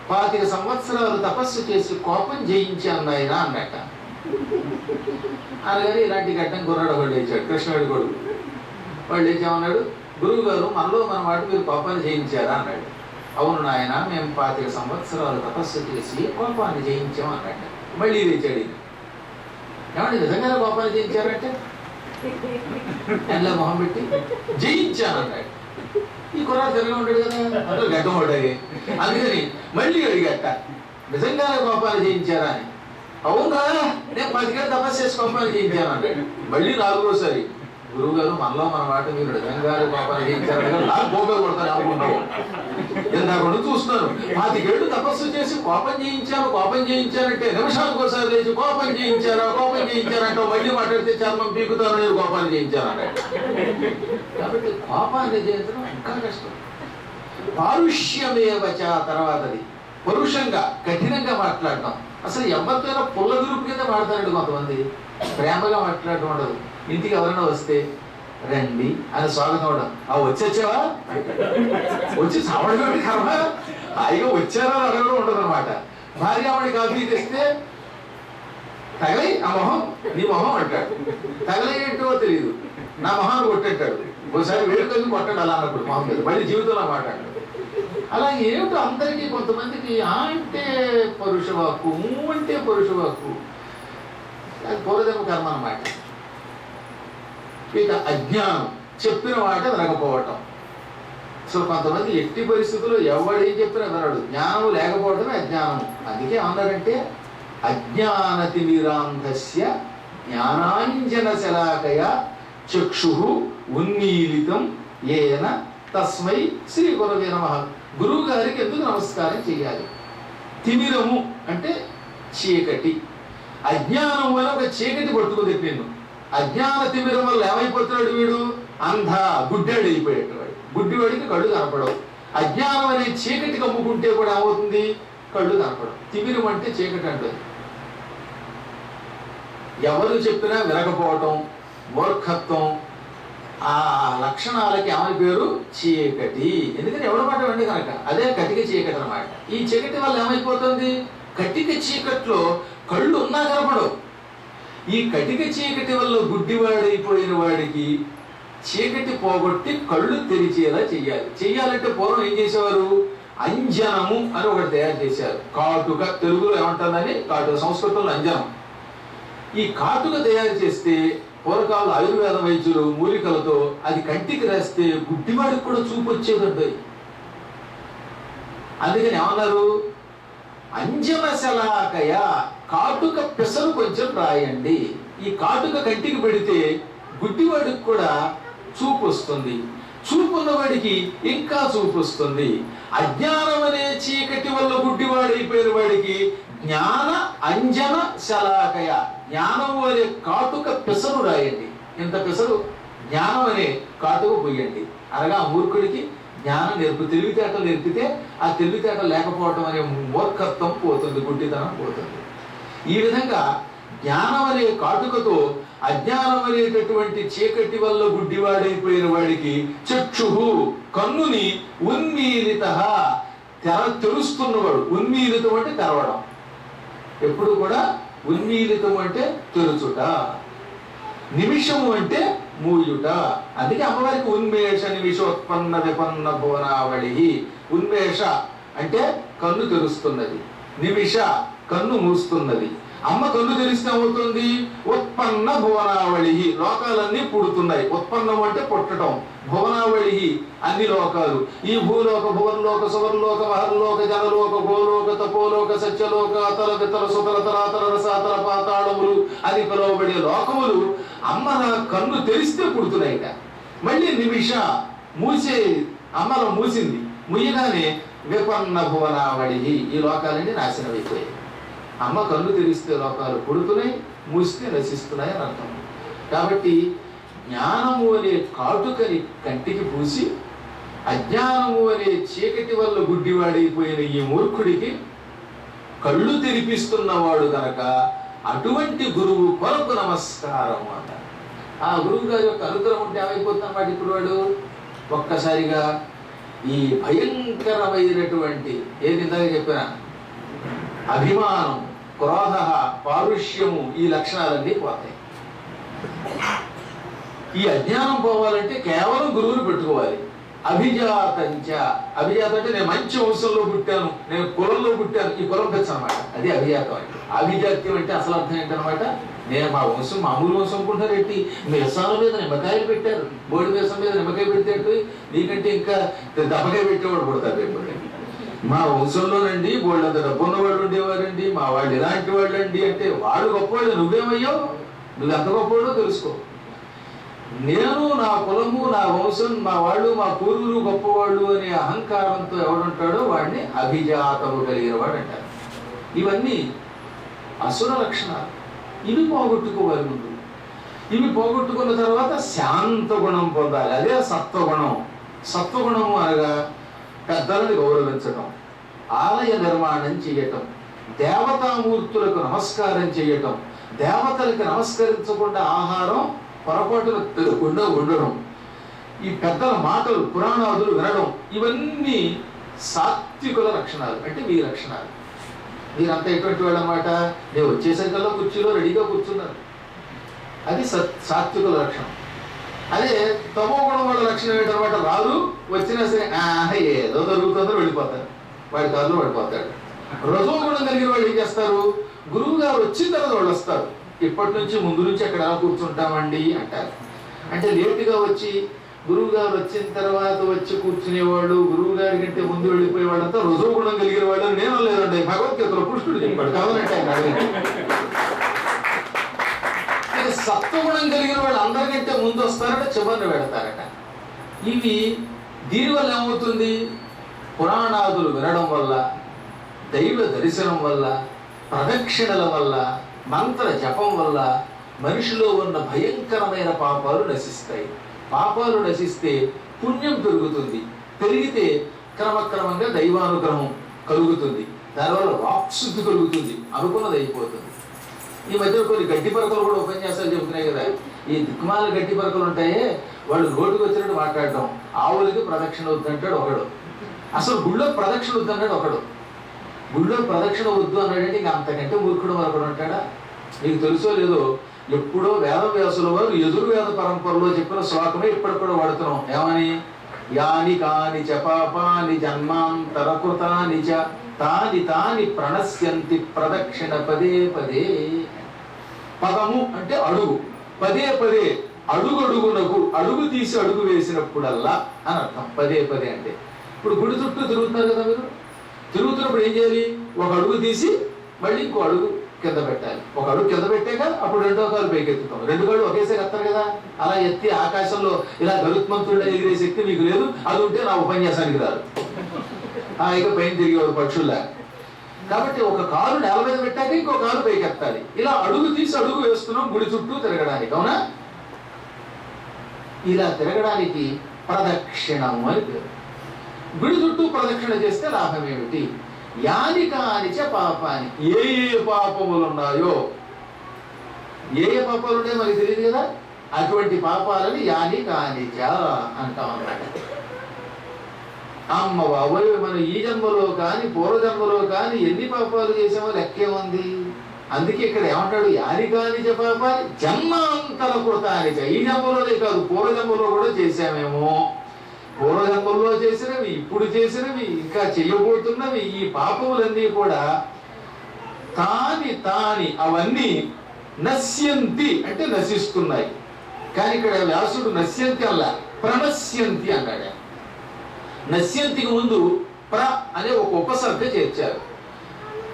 25 సంవత్సరాలు తపస్సు చేసి కోపం జయించాను ఆయన అన్నట్ట. అనగానే ఇలాంటి ఘట్టం కుర్రాడు ఒకడు లేచాడు, కృష్ణుడి కొడుకు. వాడు లేచామన్నాడు, గురువు గారు మనలో మన మాట మీరు కోపాన్ని జయించారా అన్నాడు. అవును నాయన, మేము 25 సంవత్సరాలు తపస్సు చేసి కోపాన్ని జయించాం అన్నాడు. మళ్ళీ లేచాడు ఈయన. ఏమంటే నిజంగానే కోపాన్ని జయించారంటే ఎలా మొహం పెట్టి జయించాను అన్నాడు. ఈ కుర్రాడు తిరగా ఉంటాడు కదా, అందులో గడ్డం పడ్డాయి. అందుకని మళ్ళీ అడిగట, నిజంగానే కోపాన్ని జయించారా అని. అవునా, నేను 10 ఏళ్ళు తపస్సు చేసి కోపాన్ని జయించాను అన్నాడు. మళ్ళీ 4వసారి, గురువు గారు మనలో మన మాట మీరు నిజంగానే కోపాన్ని జయించారు, నాకు పోగలు కొడతాను అనుకుంటావు. నేను చూస్తున్నాను 25 ఏళ్ళు తపస్సు చేసి కోపం చేయించానంటే నిమిషానికి ఒకసారి లేచి కోపం చేయించారంటే మళ్ళీ మాట్లాడితే చర్మం పీకుతాను, నేను కోపాన్ని చేయించాను అన్నాడు. కాబట్టి కోపాన్ని జయించడం ఇంకా కష్టం. పారుష్యమేవచ, తర్వాతది పరుషంగా కఠినంగా మాట్లాడటం. అసలు ఎవరితోనైనా పుల్ల గ్రూప్ కింద మాట్లాడాడు కొంతమంది, ప్రేమగా మాట్లాడటం ఉండదు. ఇంటికి ఎవరైనా వస్తే రండి అని స్వాగతం అవడం, వచ్చావా వచ్చి చావడం కర్మ, హాయిగా వచ్చారా అడగడం ఉండదు అనమాట. భార్యామణి కాఫీ తెస్తే తగలై ఆ మొహం నీ మొహం అంటాడు, తగలై ఏంటో తెలియదు, నా మొహాన్ని కొట్టేటాడు. ఒకసారి వేడుకని కొట్టాడు అలా అన్నప్పుడు మొహం మీద, మళ్ళీ జీవితంలో మాట్లాడాడు. అలా ఏమిటో అందరికీ కొంతమందికి అంటే పరుషవాక్కు, అంటే పరుషవాక్కు, అది పూర్వజన్మ కర్మ అన్నమాట. ఇక అజ్ఞానం, చెప్పిన మాట వినకపోవటం. సో కొంతమంది ఎట్టి పరిస్థితుల్లో ఎవడేం చెప్పినా వినడు. జ్ఞానము లేకపోవడమే అజ్ఞానము. అందుకే అన్నారంటే అజ్ఞానతిమిరాంధస్య జ్ఞానాంజన శలాకయ చక్షు ఉన్మీలితం ఏన తస్మై శ్రీ గురవే నమః. గురువు గారికి ఎందుకు నమస్కారం చేయాలి? తిమిరము అంటే చీకటి, అజ్ఞానం వల్ల ఒక చీకటి పట్టుకుంది నిన్ను. అజ్ఞాన తిమిరం వల్ల ఏమైపోతున్నాడు వీడు? అంధ, గుడ్డాడు అయిపోయాడు వాడు. గుడ్డివాడికి కళ్ళు కనపడవు. అజ్ఞానం అనే చీకటి కమ్ముకుంటే కూడా ఏమవుతుంది? కళ్ళు కనపడవు. తిమిరం అంటే చీకటి అంటుంది. ఎవరు చెప్పినా వినకపోవటం, మూర్ఖత్వం, ఆ లక్షణాలకి ఏమని పేరు? చీకటి. ఎందుకని ఎవరి మాట వండి కనుక అదే కటిక చీకటి అన్నమాట. ఈ చీకటి వల్ల ఏమైపోతుంది? కటిక చీకట్లో కళ్ళు ఉన్నా కనపడవు. ఈ కటిక చీకటి వల్ల గుడ్డివాడైపోయిన వాడికి చీకటి పోగొట్టి కళ్ళు తెరిచేలా చెయ్యాలంటే పూర్వం ఏం చేసేవారు? అంజనము అని ఒకటి తయారు చేశారు. కాటుక, తెలుగులో ఏమంటుందని కాటుక, సంస్కృతంలో అంజనం. ఈ కాటుక తయారు చేస్తే పూర్వకాలంలో ఆయుర్వేద వైద్యులు మూలికలతో అది కంటికి రాస్తే గుడ్డివాడికి కూడా చూపు వచ్చేదండి. అందుకని ఏమన్నారు? అంజన శలాకయ, కాటుక పెసరు కొంచెం రాయండి. ఈ కాటుక కంటికి పెడితే గుడ్డివాడికి కూడా చూపు వస్తుంది, చూపు ఉన్నవాడికి ఇంకా చూపు వస్తుంది. అజ్ఞానం అనే చీకటి వల్ల గుడ్డివాడైపోయిన వాడికి జ్ఞాన అంజన శలాకయ, జ్ఞానము అనే కాటుక పెసరు రాయండి. ఇంత పెసరు జ్ఞానం అనే కాటుక పోయండి. అనగా మూర్ఖుడికి జ్ఞానం తెలివితేటలు నేర్పితే ఆ తెలివితేటలు లేకపోవటం అనే మూర్ఖత్వం పోతుంది, గుడ్డితనం పోతుంది. ఈ విధంగా జ్ఞానం అనే కాటుకతో అజ్ఞానం అనేటటువంటి చీకటి వల్ల గుడ్డివాడైపోయిన వాడికి చక్షుహు, కన్నుని, ఉన్మీలిత, తెరుస్తున్నవాడు. ఉన్మీలితం అంటే తెరవడం. ఎప్పుడు కూడా ఉన్మీలితం అంటే తెరుచుట, నిమిషము అంటే మూయుట. అందుకే అమ్మవారికి ఉన్మేష నిమిషోత్పన్న విపన్న భువనావళి. ఉన్మేష అంటే కన్ను తెరుస్తున్నది, నిమిష కన్ను మూస్తున్నది. అమ్మ కన్ను తెరిస్తే అవుతుంది ఉత్పన్న భువనావళి, లోకాలన్నీ పుడుతున్నాయి. ఉత్పన్నం అంటే పుట్టడం, భువనావళి అన్ని లోకాలు. ఈ భూలోక, భువనలోక, సువర్లోక, మహర్లోక, జనలోక, గోలోక, తపోలోక, సత్యలోక, అతల వితల సుతల తరాతల రసాతల పాతాళములు అని పిలువబడే లోకములు అమ్మ నా కన్ను తెరిస్తే పుడుతున్నాయిట. మళ్ళీ నిమిష మూసే, అమ్మలో మూసింది, ముయ్యగానే విపన్న భువనావళి, ఈ లోకాలన్నీ నాశనం అయిపోయాయి. అమ్మ కన్ను తెరిస్తే లోకాలు పుడుతున్నాయి, మూస్తే నశిస్తున్నాయి అని అర్థం. కాబట్టి జ్ఞానము అనే కాటుకని కంటికి పూసి అజ్ఞానము అనే చీకటి వల్ల గుడ్డివాడైపోయిన ఈ మూర్ఖుడికి కళ్ళు తెరిపిస్తున్నవాడు కనుక అటువంటి గురువు కొరకు నమస్కారం అన్నారు. ఆ గురువు గారి యొక్క అనుగ్రహం ఉంటే ఏమైపోతున్నమాట? ఇప్పుడు వాడు ఒక్కసారిగా ఈ భయంకరమైనటువంటి ఏది ఇందాక చెప్పిన అభిమానం, క్రోధ, పారుష్యము, ఈ లక్షణాలన్నీ పోతాయి. ఈ అజ్ఞానం పోవాలంటే కేవలం గురువుని పెట్టుకోవాలి. అభిజాతంచ, అభిజాతం అంటే నేను మంచి వంశంలో పుట్టాను, నేను కులంలో పుట్టాను, ఈ కులం పెంచు అనమాట. అది అభిజాతం అంటే. అభిజాత్యం అంటే అసలు అర్థం ఏంటనమాట, నేను మా వంశం మామూలు వంశం అనుకుంటారు ఏంటి, మీసాల మీద నిమ్మకాయలు పెట్టారు, బోడి మీసం మీద నిమ్మకాయ పెడితే నీకంటే ఇంకా దెబ్బకాయ పెట్టేవాడు పుడతారు రేపు. మా వంశంలోనండి బోళ్ళంత డబ్బు ఉన్నవాళ్ళు ఉండేవారండి, మా వాళ్ళు ఇలాంటి వాళ్ళు అండి అంటే వాడు గొప్పవాళ్ళు, నువ్వేమయ్యావు, నువ్వు ఎంత గొప్పవాడో తెలుసుకో. నేను నా కులము నా వంశం మా వాళ్ళు మా పూర్వులు గొప్పవాళ్ళు అనే అహంకారంతో ఎవడుంటాడో వాడిని అభిజాతము కలిగిన వాడు అంటారు. ఇవన్నీ అసుర లక్షణాలు. ఇవి పోగొట్టుకోవాలి ముందు. ఇవి పోగొట్టుకున్న తర్వాత శాంత గుణం పొందాలి, అదే సత్వగుణం. సత్వగుణము అనగా పెద్దలను గౌరవించటం, ఆలయ నిర్మాణం చేయటం, దేవతామూర్తులకు నమస్కారం చేయటం, దేవతలకు నమస్కరించకుండా ఆహారం పొరపాటున తినకుండా ఉండడం, ఈ పెద్దల మాటలు పురాణాదులు వినడం, ఇవన్నీ సాత్వికుల లక్షణాలు. అంటే మీ లక్షణాలు. మీరంతా ఎటువంటి వాళ్ళు అన్నమాట, నేను వచ్చేసరికల్లా కుర్చీలో రెడీగా కూర్చున్నారు, అది సాత్వికుల లక్షణం. అదే తమో గుణం వాళ్ళ లక్షణం ఏంటన్నమాట, రాదు వచ్చినా సరే ఏదో జరుగుతుందో వెళ్ళిపోతారు, వాడి కాదులో పడిపోతాడు. రజో గుణం కలిగిన వాళ్ళు ఏం చేస్తారు, గురువు గారు వచ్చిన తర్వాత వాళ్ళు వస్తారు, ఇప్పటి నుంచి ముందు నుంచి అక్కడ ఎలా కూర్చుంటామండి అంటారు. అంటే లేటుగా వచ్చి గురువు గారు వచ్చిన తర్వాత వచ్చి కూర్చునేవాళ్ళు, గురువు గారి కంటే ముందు వెళ్ళిపోయే వాళ్ళంతా రుజువు గుణం కలిగిన వాళ్ళు. నేను లేదండి, భగవద్గీతలో కృష్ణుడు చెప్పాడు కావాలంటే. సత్వగుణం కలిగిన వాళ్ళు అందరికంటే ముందు వస్తారట, చివరిని పెడతారట. ఇవి దీనివల్ల ఏమవుతుంది, పురాణాదులు వినడం వల్ల, దైవ దర్శనం వల్ల, ప్రదక్షిణల వల్ల, మంత్ర జపం వల్ల మనిషిలో ఉన్న భయంకరమైన పాపాలు నశిస్తాయి. పాపాలు నశిస్తే పుణ్యం పెరుగుతుంది, పెరిగితే క్రమక్రమంగా దైవానుగ్రహం కలుగుతుంది, దానివల్ల వాక్శుద్ధి కలుగుతుంది, అనుకున్నది అయిపోతుంది. ఈ మధ్య కొన్ని గడ్డి పరకలు కూడా ఉపన్యాసాలు చెబుతున్నాయి కదా, ఈ దిక్మాల గడ్డి పరకలు ఉంటాయే, వాళ్ళు నోటికి వచ్చినట్టు మాట్లాడటం, ఆవులకి ప్రదక్షిణ వద్దంటాడు ఒకడు, అసలు గుళ్ళో ప్రదక్షిణ వద్దన్నాడు ఒకడు. గుళ్ళో ప్రదక్షిణ వద్దు అన్నాడంటే ఇంకా అంతకంటే మూర్ఖుడు మరొకడు ఉంటాడా? మీకు తెలుసో లేదో, ఎప్పుడో వేదవ్యాసుల వారు యజుర్వేద పరంపరలో చెప్పిన శ్లోకమే ఇప్పటికి కూడా వాడుతున్నాం. ఏమని, యాని కాని చ పాపాని జన్మాంతరకృతాని చ తాని తాని ప్రణశ్యంతి ప్రదక్షిణ పదే పదే. పదము అంటే అడుగు, పదే పదే అడుగడుగునకు, అడుగు తీసి అడుగు వేసినప్పుడల్లా అని అర్థం. పదే పదే అంటే ఇప్పుడు గుడి చుట్టూ తిరుగుతున్నారు కదా మీరు, తిరుగుతున్నప్పుడు ఏం చేయాలి, ఒక అడుగు తీసి మళ్ళీ ఇంకో అడుగు కింద పెట్టాలి. ఒక అడుగు కింద పెట్టాక అప్పుడు రెండో కాలు పైకి ఎత్తుతాం. రెండు కాళ్ళు ఒకేసారి ఎత్తారు కదా, అలా ఎత్తి ఆకాశంలో ఇలా గరుత్మంతుడిలో ఎగిరే శక్తి మీకు లేదు, అది ఉంటే నా ఉపన్యాసానికి రాదు. ఇక పైన తిరిగేవాడు పక్షుల్లా. కాబట్టి ఒక కాలు నేల మీద పెట్టాక ఇంకో కాలు పైకి ఎత్తాలి. ఇలా అడుగు తీసి అడుగు వేస్తున్నాం గుడి చుట్టూ తిరగడానికి, అవునా? ఇలా తిరగడానికి ప్రదక్షిణము అని పేరు. గుడి చుట్టూ ప్రదక్షిణ చేస్తే లాభం ఏమిటి? యాని కానిచ పాపాని, ఏ ఏ పాపములు ఉన్నాయో, ఏ ఏ పాపాలు ఉన్నాయో మనకి తెలియదు కదా, అటువంటి పాపాలని యాని కానిచ అంటాం అన్నమాట. అమ్మ బాబోయ్, మనం ఈ జన్మలో కానీ పూర్వజన్మలో కానీ ఎన్ని పాపాలు చేసామో లెక్కే ఉంది. అందుకే ఇక్కడ ఏమంటాడు, యాని కానిచ పాపాని జన్మాంతర కృతానిచ. ఈ జన్మలోనే కాదు, పూర్వజన్మలో కూడా చేశామేమో. పూర్వజన్మల్లో చేసినవి, ఇప్పుడు చేసినవి, ఇంకా చేయబోతున్నవి, ఈ పాపములన్నీ కూడా తాని తాని అవన్నీ నశ్యంతి అంటే నశిస్తున్నాయి. కానీ ఇక్కడ వ్యాసుడు నశ్యంతి అలా ప్రణశ్యంతి అన్నాడు. నశ్యంతికి ముందు ప్ర అనే ఒక ఉపసర్గ చేర్చారు.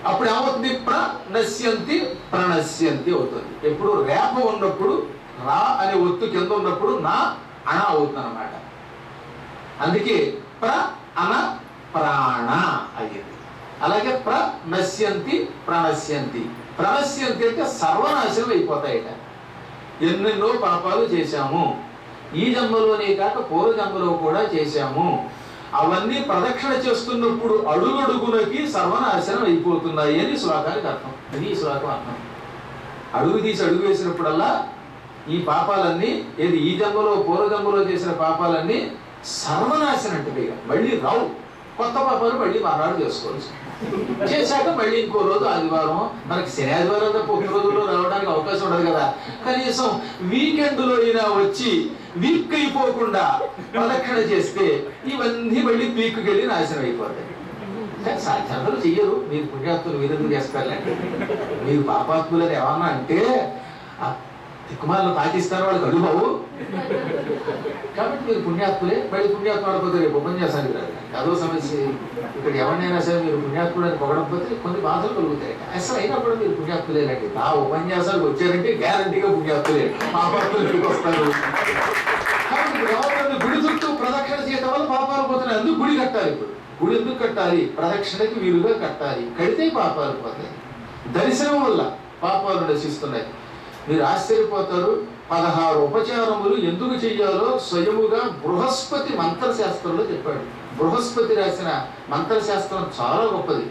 అప్పుడు ఏమవుతుంది, ప్రణశ్యంతి ప్రణశ్యంతి అవుతుంది. ఎప్పుడు రేప ఉన్నప్పుడు రా అనే ఒత్తు కింద ఉన్నప్పుడు నా అణ అవుతుంది అన్నమాట. అందుకే ప్ర అన ప్రాణ అయ్యింది. అలాగే ప్రణశ్యంతి ప్రణశ్యంతి. ప్రణశ్యంతి అంటే సర్వనాశనం అయిపోతాయట. ఎన్నెన్నో పాపాలు చేశాము, ఈ జన్మలోనే కాక పూర్వజన్మలో కూడా చేశాము. అవన్నీ ప్రదక్షిణ చేస్తున్నప్పుడు అడుగడుగునకి సర్వనాశనం అయిపోతున్నాయి అని శ్లోకానికి అర్థం. ఇది ఈ శ్లోకం అర్థం. అడుగు తీసి అడుగు వేసినప్పుడల్లా ఈ పాపాలన్నీ, ఏది ఈ జన్మలో పూర్వజన్మలో చేసిన పాపాలన్నీ సర్వనాశనం అంటే మళ్ళీ రావు. కొత్త పాపాలు మళ్ళీ మర్నాడు చేసుకోవచ్చు. చేశాక మళ్ళీ ఇంకో రోజు ఆదివారం, మనకి శని ఆదివారం తప్ప ఒక రోజుల్లో రావడానికి అవకాశం ఉండదు కదా. కనీసం వీకెండ్లో అయినా వచ్చి వీక్ అయిపోకుండా ప్రదక్షిణ చేస్తే ఇవన్నీ మళ్ళీ వీక్కి వెళ్ళి నాశనం అయిపోతాయి. కానీ సాధారణలు చెయ్యరు. మీరు పుణ్యాత్ములు మీరెందుకు చేస్తారులేండి. మీరు పాపాత్ములని ఏమన్నా అంటే దిక్కుమాలను పాటిస్తారు, వాళ్ళకి అనుభవం. కాబట్టి మీరు పుణ్యాత్ములే. మళ్ళీ పుణ్యాత్మ ఆడపోతే రేపు ఉపన్యాసానికి రాదు. అదో సమస్య. ఇక్కడ ఎవరినైనా సరే మీరు పుణ్యాత్ముడు అని పొగడకపోతే కొన్ని బాధలు కలుగుతాయి. అసలు అయినప్పుడు మీరు పుణ్యాత్ములేనండి. నా ఉపన్యాసాలకు వచ్చారంటే గ్యారంటీగా పుణ్యాత్ములే. పాపాత్ములు ఎందుకు వస్తారు? కాబట్టి ఎవరైనా గుడి చుట్టూ ప్రదక్షిణ చేయడం వల్ల పాపాలు పోతున్నాయి. అందుకు గుడి కట్టాలి. ఇప్పుడు గుడి ఎందుకు కట్టాలి? ప్రదక్షిణకి వీలుగా కట్టాలి. కడితే పాపాలు పోతాయి. దర్శనం వల్ల పాపాలు నశిస్తున్నాయి. మీరు ఆశ్చర్యపోతారు. 16 ఉపచారములు ఎందుకు చెయ్యాలో స్వయముగా బృహస్పతి మంత్రశాస్త్రంలో చెప్పాడు. బృహస్పతి రాసిన మంత్రశాస్త్రం చాలా గొప్పది.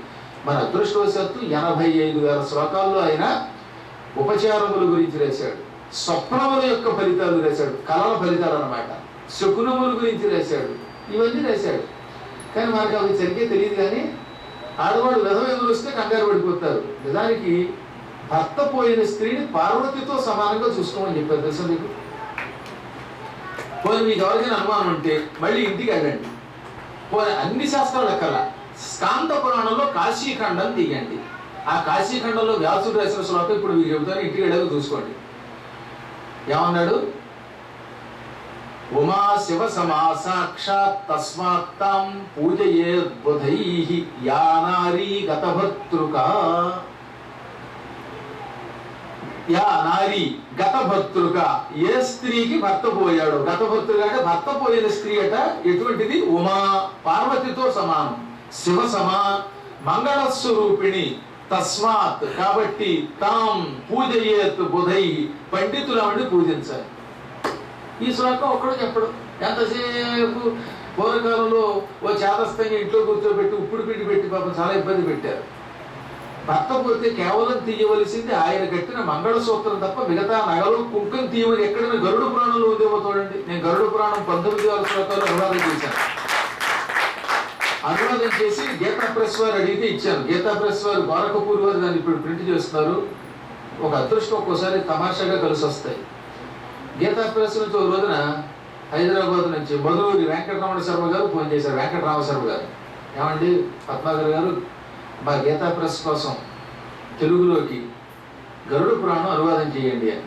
మన అదృష్టవశాత్తు 85,000 శ్లోకాల్లో ఆయన ఉపచారముల గురించి రాశాడు. స్వప్నముల యొక్క ఫలితాలు రాశాడు. కళల ఫలితాలు అన్నమాట. శకునముల గురించి రాశాడు. ఇవన్నీ రాశాడు. కానీ మనకు అవి సరిగ్గా తెలియదు. కానీ ఆడవాడు విధవ ఎదురు వస్తే కంగారు పడిపోతారు. నిజానికి భర్త పోయిన స్త్రీని పార్వతితో సమానంగా చూసుకోమని చెప్పారు. తెలుసా మీకు? పోనీ మీకు ఎవరికైనా అనుమానం ఉంటే మళ్ళీ ఇంటికి వెళ్ళండి. పోనీ అన్ని శాస్త్రాలు లెక్కల స్కాంద పురాణంలో కాశీఖండం తీయండి. ఆ కాశీఖండంలో వ్యాసుడు రాసిన శ్లోకం ఇప్పుడు మీకు చెబుతాను. ఇంటికి వెళ్ళాక చూసుకోండి. ఏమన్నాడు? ఉమా శివ సమా సాక్షాత్ తస్మాత్ తాం పూజయే బుధైః యా నారీ గతభర్తృకా. యా నారీ గతభర్తృగా. ఏ స్త్రీకి భర్త పోయాడు? గతభర్తృగా అంటే భర్త పోయిన స్త్రీ అట ఎటువంటిది? ఉమా, పార్వతితో సమానం. శివ సమా, మంగళస్వరూపిణి. తస్మాత్ కాబట్టి తాం పూజయేత్ బుధై, పండితులవండి పూజించాలి. ఈ శ్లోకం ఒక్కడు చెప్పడు. ఎంతసేపు పూర్వకాలంలో ఓ చేతస్థంగా ఇంట్లో కూర్చోబెట్టి ఉప్పుడు పిండి పెట్టి పాపం చాలా ఇబ్బంది పెట్టారు. భర్త పోతే కేవలం తీయవలసింది ఆయన కట్టిన మంగళసూత్రం తప్ప మిగతా నగలు కుంకుమ తీయమని ఎక్కడైనా గరుడ పురాణంలో ఉందేమో చూడండి. నేను గరుడ పురాణం 19,000 శ్లోకాలు అనువాదం చేశాను. అనువాదం చేసి గీతా ప్రెస్ వారు అడిగితే ఇచ్చాను. గీతా ప్రెస్ వారు ద్వారకపూర్ వారు దాన్ని ఇప్పుడు ప్రింట్ చేస్తున్నారు. ఒక అదృష్టం ఒక్కోసారి తమాషాగా కలిసి వస్తాయి. గీతా ప్రెస్ నుంచి ఒక రోజున హైదరాబాద్ నుంచి మధురూరి వెంకటరమణ శర్మ గారు ఫోన్ చేశారు. వెంకటరామ శర్మ గారు, ఏమండి పద్మాగర్ గారు మా గీతా ప్రెస్ కోసం తెలుగులోకి గరుడ పురాణం అనువాదం చేయండి అని.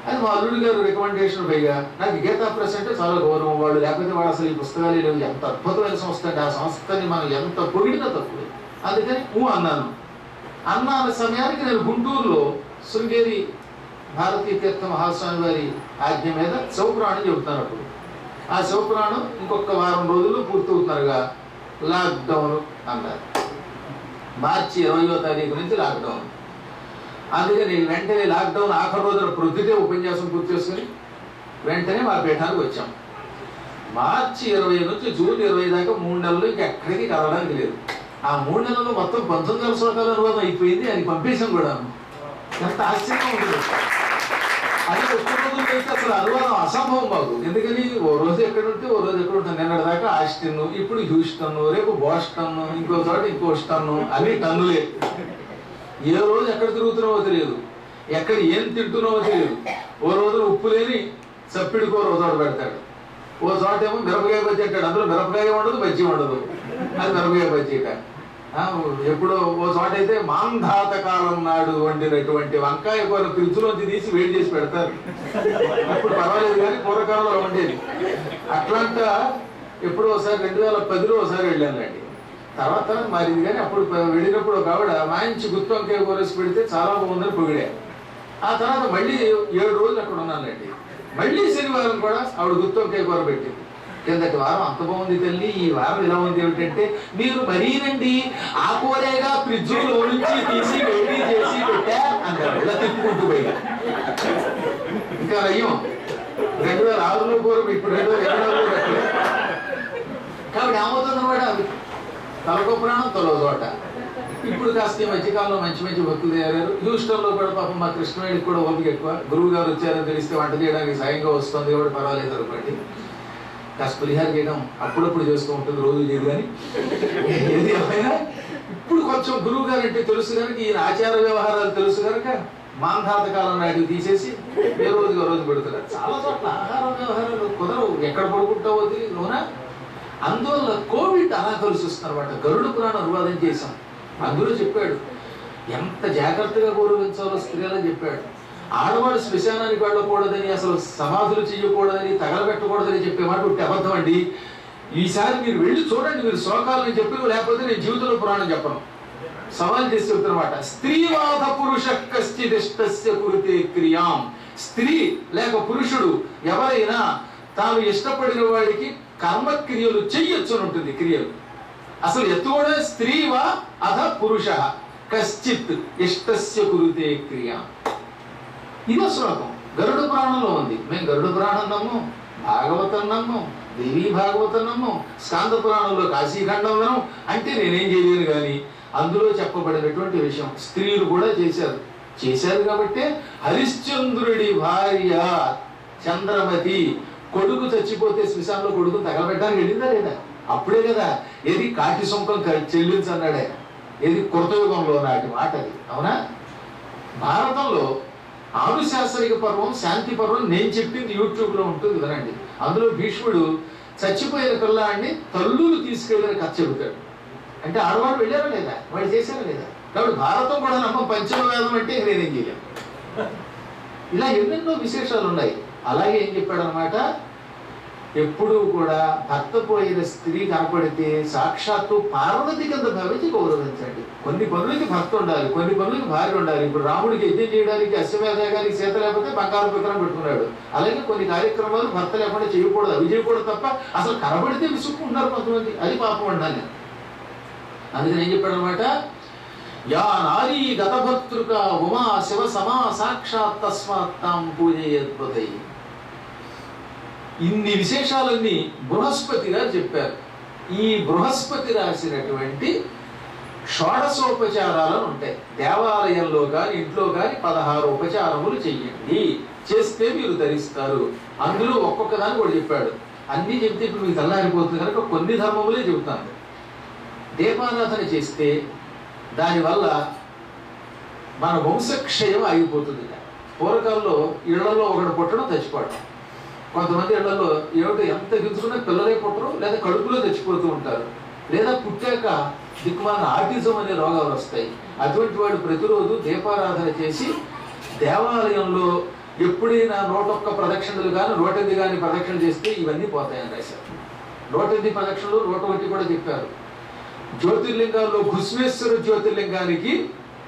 అది మా అల్లుడి గారు రికమెండేషన్. పైగా నాకు గీతా ప్రెస్ అంటే చాలా గౌరవం. వాళ్ళు లేకపోతే వాడు అసలు ఈ పుస్తకాలు లేవు. ఎంత అద్భుతమైన సంస్థ అంటే ఆ సంస్థని మనం ఎంత పొగిడినా తక్కువ. అందుకని అన్నాను. అన్న సమయానికి నేను గుంటూరులో శృంగేరి భారతీయ తీర్థ మహాస్వామి వారి ఆజ్ఞ మీద శివపురాణం చెబుతాను. అప్పుడు ఆ శివపురాణం ఇంకొక వారం రోజుల్లో పూర్తవుతున్నారుగా లాక్డౌన్ అన్నారు. మార్చి 20వ తారీఖు నుంచి లాక్డౌన్. అందుకని వెంటనే లాక్డౌన్ ఆఖరి రోజున ప్రొద్దుటే ఉపన్యాసం పూర్తి చేసుకుని వెంటనే మా పీఠానికి వచ్చాం. మార్చి 20 నుంచి జూన్ 20 దాకా 3 నెలలు ఇంకెక్కడికి కదలడానికి లేదు. ఆ 3 నెలల్లో మొత్తం 19,000 శ్లోకాల అనువాదం అయిపోయింది. అది పంపేశాం కూడా. ఎంత ఆశ్చర్యంగా ఉంటుంది. అది ఒక్క రోజుల్లో అయితే అసలు అనువాదం అసంభవం మాకు. ఎందుకని ఓ రోజు ఎక్కడ ఉంటే ఓ రోజు ఎక్కడ ఉంటుంది. నిన్నటి దాకా ఆస్టిన్, ఇప్పుడు హ్యూస్టన్, రేపు బోస్టన్, ఇంకో చోట ఇంకో స్టన్, అన్ని టన్నులే. ఏ రోజు ఎక్కడ తిరుగుతున్నావో తెలియదు, ఎక్కడ ఏం తింటున్నావో తెలియదు. ఓ రోజు ఉప్పు లేని చప్పిడి కూర ఓ చోట పెడతాడు, ఓ చోట ఏమో మిరపకాయ బజ్జీ అంటాడు. అందులో మిరపకాయ ఉండదు, బజ్జీ ఉండదు. అది మిరపకాయ బజ్జీ. ఎప్పుడో ఓ చోట అయితే మాంధాత కాలం నాడు వండినటువంటి వంకాయ కూర ఫ్రిడ్జ్లోంచి తీసి వేడి చేసి పెడతారు. అప్పుడు పర్వాలేదు కానీ పూర్వకాలంలో వండేది. అట్లాంట ఎప్పుడో ఒకసారి 2010లో ఒకసారి వెళ్ళానులేండి. తర్వాత మారింది. కానీ అప్పుడు వెళ్ళినప్పుడు ఒక ఆవిడ మంచి గుత్తి వంకాయ కూర వేసి పెడితే చాలా బాగుందని పొగిడే. ఆ తర్వాత మళ్ళీ 7 రోజులు అక్కడ ఉన్నానండి. మళ్ళీ శనివారం కూడా ఆవిడ గుత్తి వంకాయ కూర పెట్టింది. కిందటి వారం అంత బాగుంది తల్లి, ఈ వారం ఇలా ఉంది ఏమిటంటే, మీరు మరీనండి ఆ కూరేగా ఫ్రిడ్జ్లో నుంచి తీసి వేడి చేసి పెట్టా అన్నారు. ఇలా తిప్పుకుంటూ పోయి ఇంకా అయ్యం 2006లో కూర ఇప్పుడు 2020లో పెట్టలేదు. కాబట్టి ఏమవుతుంది అనమాట, తలకో ప్రాణం తలో చోట. ఇప్పుడు కాస్త ఈ మధ్యకాలంలో మంచి మంచి భక్తులు తయారారు. హ్యూస్టన్లో కూడా పాపం మా కృష్ణవేడికి కూడా ఓపిక ఎక్కువ. గురువు గారు వచ్చారని తెలిస్తే వంట చేయడానికి సాయంగా వస్తుంది కాబట్టి పర్వాలేదు అనుకోండి. కాస్త పులిహార చేయడం అప్పుడప్పుడు చేస్తూ ఉంటుంది, రోజు చేయదు. కానీ ఏది ఏమైనా ఇప్పుడు కొంచెం గురువు గారు అంటే తెలుసు కనుక, ఈయన ఆచార వ్యవహారాలు తెలుసు కనుక మాంధాత కాలం నాటికి తీసేసి ఏ రోజుగా రోజు పెడుతున్నారు. చాలా చోట్ల ఆహార వ్యవహారాలు కుదరవు, ఎక్కడ పడుకుంటావో తెలియదునా. అందువల్ల కోవిడ్ అలా కలిసి వస్తుందన్నమాట. గరుడ పురాణం అనువాదం చేశాం, అందులో చెప్పాడు ఎంత జాగ్రత్తగా గౌరవించాలో స్త్రీలని చెప్పాడు. ఆడవాడు శ్మశానానికి వెళ్ళకూడదని, అసలు సమాధులు చేయకూడదని, తగలబెట్టకూడదని చెప్పేమాట ఒకటి అబద్ధం అండి. ఈసారి మీరు వెళ్ళి చూడండి, మీరు శ్లోకాలను చెప్పి, లేకపోతే నేను జీవితంలో పురాణం చెప్పను. సవాల్ చేసి చెప్తున్నమాట. స్త్రీవాద పురుష కశ్చిదిష్టస్య కురుతే క్రియాం. స్త్రీ లేక పురుషుడు ఎవరైనా తాను ఇష్టపడిన వాడికి కర్మక్రియలు చెయ్యొచ్చు అని ఉంటుంది. క్రియలు అసలు ఎత్తు కూడా స్త్రీవా అథ పురుష కశ్చిత్ ఇష్టస్య కురుతే క్రియాం. ఇదో శ్లోకం గరుడ పురాణంలో ఉంది. మేము గరుడ పురాణం నమ్ము, భాగవతం నమ్ము, దేవీ భాగవతం నమ్ము, స్కాంద పురాణంలో కాశీఖండం వినం. అంటే నేనేం చేయలేను కానీ అందులో చెప్పబడినటువంటి విషయం స్త్రీలు కూడా చేశారు కాబట్టి హరిశ్చంద్రుడి భార్య చంద్రమతి కొడుకు చచ్చిపోతే శ్మశానంలో కొడుకుని తగలబెట్టడానికి వెళ్ళిందా లేదా? అప్పుడే కదా ఏది కాటి సొంకం చెల్లించన్నాడే, ఏది కృతయుగంలో నాటి మాట అది. అవునా? భారతంలో ఆనుశాసనిక పర్వం, శాంతి పర్వం నేను చెప్పింది యూట్యూబ్లో ఉంటుంది వినండి. అందులో భీష్ముడు చచ్చిపోయిన పిల్లాడిని తల్లులు తీసుకెళ్ళిన కథ చెబుతాడు. అంటే ఆడవాళ్ళు వెళ్ళారా లేదా, వాళ్ళు చేశారా లేదా? కాబట్టి భారతం కూడా నమ్మం, పంచమ వేదం అంటే నేనేం చేయలేను. ఇలా ఎన్నెన్నో విశేషాలు ఉన్నాయి. అలాగే ఏం చెప్పాడు అనమాట, ఎప్పుడూ కూడా భర్త పోయిన స్త్రీ కనపడితే సాక్షాత్తు పార్వతి కింద భావించి గౌరవించండి. కొన్ని పనులకి భర్త ఉండాలి, కొన్ని పనులకి భార్య ఉండాలి. ఇప్పుడు రాముడికి యజ్ఞం చేయడానికి అశ్వమేధయాగానికి సీత లేకపోతే బంగారు విగ్రహం పెట్టుకున్నాడు. అలాగే కొన్ని కార్యక్రమాలు భర్త లేకుండా చేయకూడదు, అవి చేయకూడదు తప్ప అసలు కనబడితే విసుక్కుంటున్నారు కొంతమంది, అది పాపం ఉండాలి. అందుకని ఏం చెప్పాడు అనమాట, యా నారీ గతభర్తృక ఉమా శివ సమా సాక్షాత్ తస్మాత్ తాం పూజయద్భుతై. ఇన్ని విశేషాలన్నీ బృహస్పతి గారు చెప్పారు. ఈ బృహస్పతి రాసినటువంటి షోడశోపచారాలను ఉంటాయి. దేవాలయంలో కానీ ఇంట్లో కానీ 16 ఉపచారములు చెయ్యండి, చేస్తే మీరు ధరిస్తారు. అందులో ఒక్కొక్క దాన్ని కూడా చెప్పాడు. అన్నీ చెప్తే ఇప్పుడు మీకు తెల్లారిపోతుంది కనుక కొన్ని ధర్మములే చెబుతాను. దీపారాధన చేస్తే దానివల్ల మన వంశక్షయం ఆగిపోతుంది. పూర్వకాలంలో ఇళ్లలో ఒకడు పుట్టడం చచ్చిపోవడం. కొంతమంది ఇళ్లలో ఏమిటో ఎంత గించుకున్నా పిల్లలే పుట్టరు, లేదా కడుపులో చచ్చిపోతూ ఉంటారు, లేదా పుట్టాక దిక్కుమాల ఆటిజం అనే రోగాలు వస్తాయి. అటువంటి వాడు ప్రతిరోజు దీపారాధన చేసి దేవాలయంలో ఎప్పుడైనా 101 ప్రదక్షిణలు కానీ 108 కానీ ప్రదక్షిణ చేస్తే ఇవన్నీ పోతాయని రాశారు. 108 ప్రదక్షిణలు 101 కూడా చెప్పారు. జ్యోతిర్లింగాల్లో భుస్మేశ్వర జ్యోతిర్లింగానికి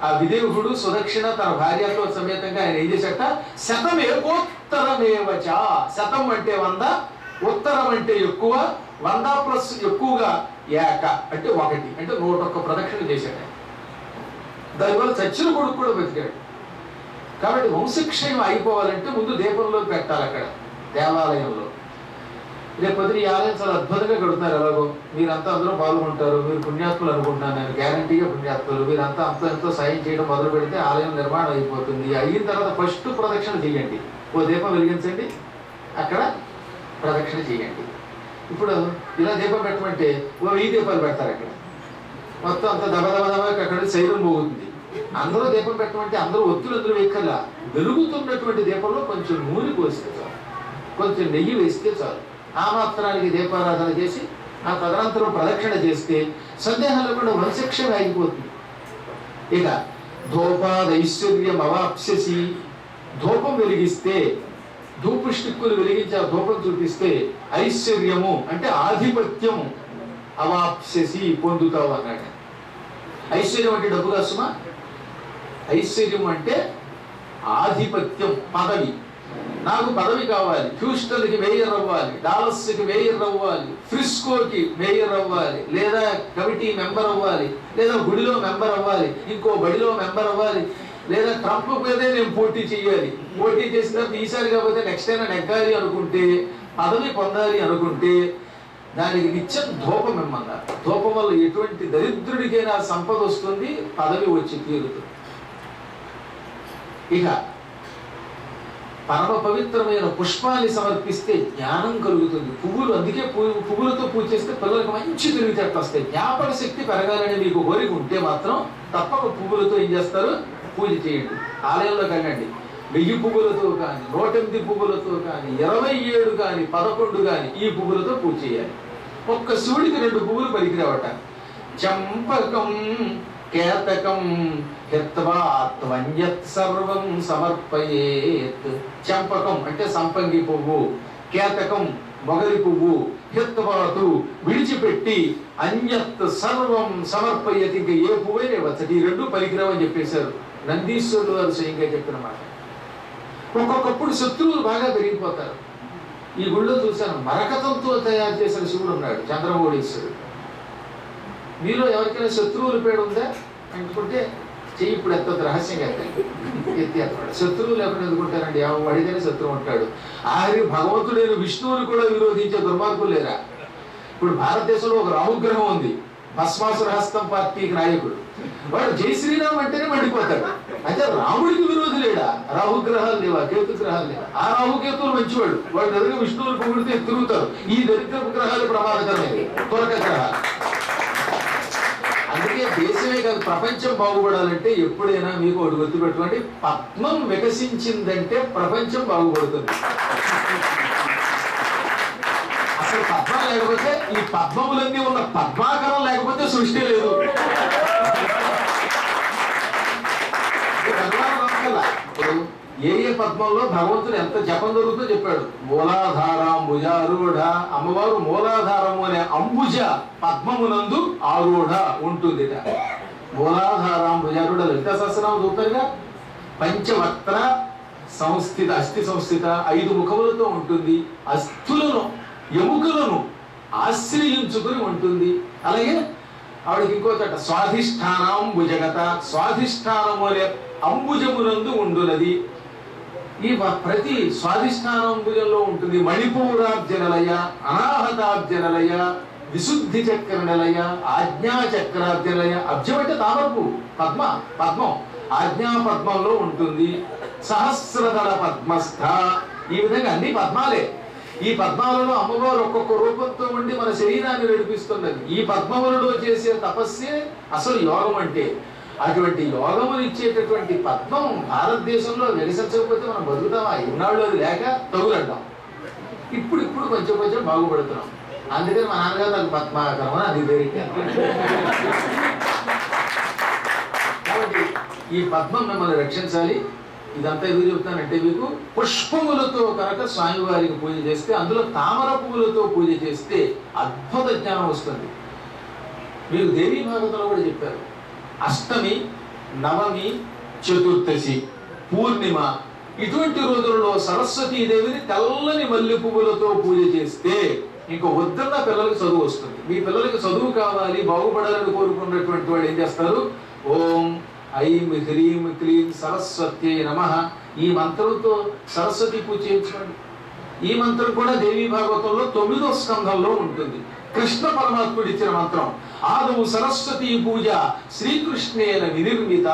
ఆ విదేవుడు సుదక్షిణ తన భార్యతో సమేతంగా ఆయన ఏం చేశాట, శతమేకోత్తరమేవచ. శతం అంటే 100, ఉత్తరం అంటే ఎక్కువ, 100 ప్లస్ ఎక్కువగా ఏక అంటే 1 అంటే 101 ప్రదక్షిణ చేశాడు. దానివల్ల చచ్చిన కొడుకు కూడా బతికాడు. కాబట్టి వంశక్షయం అయిపోవాలంటే ముందు దీపంలో పెట్టాలి అక్కడ దేవాలయంలో. లేకపోతే ఈ ఆలయం చాలా అద్భుతంగా కడుతున్నారు. ఎలాగో మీరంతా అందులో పాల్గొంటారు, మీరు పుణ్యాత్ములు అనుకుంటున్నాను నేను, గ్యారంటీగా పుణ్యాత్ములు. మీరంతా ఎంతో సాయం చేయడం మొదలు పెడితే ఆలయం నిర్మాణం అయిపోతుంది. అయిన తర్వాత ఫస్ట్ ప్రదక్షిణ చేయండి, ఓ దీపం వెలిగించండి, అక్కడ ప్రదక్షిణ చేయండి. ఇప్పుడు ఇలా దీపం పెట్టమంటే ఓ 1000 దీపాలు పెడతారు అక్కడ, మొత్తం అంత దబదబ అక్కడ శైలం పోతుంది. అందరూ దీపం పెట్టమంటే అందరూ ఒత్తులు అందులో వేయక్కర్లా, వెలుగుతున్నటువంటి దీపంలో కొంచెం నూనె పోస్తే చాలు, కొంచెం నెయ్యి వేస్తే చాలు. ఆ మాత్రానికి దీపారాధన చేసి ఆ తదనంతరం ప్రదక్షిణ చేస్తే సందేహం లేకుండా వంశక్షయం ఆగిపోతుంది. ఇక ధూపాదైశ్వర్యం అవాప్స్యసి. ధూపం వెలిగిస్తే, ధూపు స్టిక్కులు వెలిగించి ఆ ధూపం చూపిస్తే ఐశ్వర్యము అంటే ఆధిపత్యము అవాప్స్యసి పొందుతావు అన్నాడు. ఐశ్వర్యం అంటే డబ్బు కాదు సుమా. ఐశ్వర్యం అంటే ఆధిపత్యం, పదవి. నాకు పదవి కావాలి, హ్యూస్టన్కి మేయర్ అవ్వాలి, డాలస్కి మేయర్ అవ్వాలి, ఫ్రిస్కోకి మేయర్ అవ్వాలి, లేదా కమిటీ మెంబర్ అవ్వాలి, లేదా గుడిలో మెంబర్ అవ్వాలి, ఇంకో బడిలో మెంబర్ అవ్వాలి, లేదా ట్రంప్ మీదే నేను పోటీ చేయాలి. పోటీ చేసిన ఈసారి కాకపోతే నెక్స్ట్ అయినా నెగ్గాలి అనుకుంటే, పదవి పొందాలి అనుకుంటే దానికి నిత్యం ధూపం ఇమ్మన్నారు. ధూపం వల్ల ఎటువంటి దరిద్రుడికైనా సంపద వస్తుంది, పదవి వచ్చి తీరుతుంది. ఇక పరమ పవిత్రమైన పుష్పాన్ని సమర్పిస్తే జ్ఞానం కలుగుతుంది. పువ్వులు, అందుకే పువ్వులతో పూజ చేస్తే పిల్లలకు మంచి తెలివితేటలు వస్తాయి. జ్ఞాపక శక్తి పెరగాలని మీకు కోరిక ఉంటే మాత్రం తప్పక పువ్వులతో ఏం చేస్తారు, పూజ చేయండి. ఆలయంలోకి వెళ్ళండి, 1000 పువ్వులతో కానీ, 108 పువ్వులతో కానీ, 27 కానీ, 11 కానీ ఈ పువ్వులతో పూజ చేయాలి. ఒక్క శివుడికి 2 పువ్వులు పలికిరావట. చంపకం కేతకం హిత్వా త్వన్యత్ సర్వం సమర్పయేత్. చంపకం అంటే సంపంగి పువ్వు, కేతకం మొగలి పువ్వు, హిత్వాతు విడిచిపెట్టి, అన్యత్ సర్వం సమర్పయేత్ ఇంకా ఏ పువ్వైనా వచ్చటి. ఈ 2 పలికిరావని చెప్పేశారు నందీశ్వరుడు వారు స్వయంగా చెప్పిన మాట. ఒక్కొక్కప్పుడు శత్రువులు బాగా పెరిగిపోతారు. ఈ గుళ్ళో చూశాను, మరకతంతో తయారు చేసిన శివుడు ఉన్నాడు, చంద్రమౌళీశ్వరుడు. మీలో ఎవరికైనా శత్రువుల పేరు ఉందా అనుకుంటే చెయ్యి ఇప్పుడు ఎంత రహస్యంగా ఎత్తి అన్నాడు. శత్రువులు లేకుండా ఎందుకుంటారండి? వాడికైనా శత్రువు ఉంటాడు. ఆఖరి భగవంతుడైన విష్ణువుని కూడా విరోధించే దుర్మార్గులు లేరా? ఇప్పుడు భారతదేశంలో ఒక రాహుగ్రహం ఉంది, భస్మాసుర హస్తం పార్టీకి నాయకుడు. వాడు జై శ్రీరామ్ అంటేనే మండిపోతాడు. అయితే రాముడికి విరోధి లేడా? రాహుగ్రహాలు లేవా, కేతు గ్రహాలు లేవా? ఆ రాహుకేతువులు మంచివాడు, వాడు ఎదురుగా విష్ణువుని పొగిడితే తిరుగుతారు. ఈ దరిద్ర గ్రహాలు ప్రమాదకరమైనవి, త్వరక గ్రహాలు. అందుకే దేశమే కాదు ప్రపంచం బాగుపడాలంటే ఎప్పుడైనా మీకు ఒకటి గుర్తుపెట్టుకోండి, పద్మం వికసించిందంటే ప్రపంచం బాగుపడుతుంది. అసలు పద్మం లేకపోతే, ఈ పద్మములన్నీ ఉన్న పద్మాకరం లేకపోతే సృష్టి లేదు. ఇప్పుడు ఏ పద్మంలో భగవంతుడు ఎంత జపం జరుగుతుందో చెప్పాడు. మూలాధారం భుజారూఢ, అమ్మవారు మూలాధారము అనే అంబుజ పద్మమునందు ఆరూఢ ఉంటుంది. మూలాధారం భుజారూఢ లలిత సహస్రనామం చూస్తారుగా. పంచవక్త్ర సంస్థిత, అస్థి సంస్థిత, 5 ముఖములతో ఉంటుంది. అస్థులను, ఎముకలను ఆశ్రయించుకుని ఉంటుంది. అలాగే ఆవిడకి ఇంకో చోట స్వాధిష్టానం భుజగత, స్వాధిష్టానము అనే అంబుజమునందు ఉండునది. ఈ ప్రతి స్వాధిష్టానంబుజంలో ఉంటుంది. మణిపూరాబ్జనలయ, అనాహతాబ్జనలయ, విశుద్ధి చక్ర నిలయ, ఆజ్ఞా చక్రాబ్జనలయ. అబ్జం అంటే తామరపు, పద్మ, పద్మం ఆజ్ఞా పద్మంలో ఉంటుంది. సహస్రదళ పద్మస్థ. ఈ విధంగా అన్ని పద్మాలే. ఈ పద్మాలలో అమ్మవారు ఒక్కొక్క రూపంతో ఉండి మన శరీరాన్ని నడిపిస్తున్నది. ఈ పద్మములలో చేసే తపస్సే అసలు యోగం అంటే. అటువంటి యోగములు ఇచ్చేటటువంటి పద్మం భారతదేశంలో వికసించకపోతే మనం బతుకుతామా? ఇన్నాళ్ళు అది లేక తగులంటాం. ఇప్పుడు కొంచెం కొంచెం బాగుపడుతున్నాం. అందుకని మా నాన్నగారు నాకు పద్మాకరం అని అది పేరు. కాబట్టి ఈ పద్మం మిమ్మల్ని రక్షించాలి. ఇదంతా ఎందుకు చెప్తానంటే, మీకు పుష్పములతో కనుక స్వామివారికి పూజ చేస్తే, అందులో తామర పువ్వులతో పూజ చేస్తే అద్భుత జ్ఞానం వస్తుంది. మీరు దేవీ భాగవతంలో కూడా చెప్పారు. అష్టమి, నవమి, చతుర్దశి, పూర్ణిమ ఇటువంటి రోజుల్లో సరస్వతీదేవిని తెల్లని మల్లె పువ్వులతో పూజ చేస్తే ఇంకో వద్దన్న పిల్లలకి చదువు వస్తుంది. మీ పిల్లలకి చదువు కావాలి, బాగుపడాలని కోరుకున్నటువంటి వాళ్ళు ఏం చేస్తారు? ఓం ఐం హ్రీం క్లీం సరస్వత్యై నమః ఈ మంత్రంతో సరస్వతి పూజ చేయించుకోండి. ఈ మంత్రం కూడా దేవీ భాగవతంలో 9వ స్కంధంలో ఉంటుంది. కృష్ణ పరమాత్ముడు ఇచ్చిన మంత్రం. ఆదౌ సరస్వతీ పూజ శ్రీకృష్ణేన వినిర్మిత.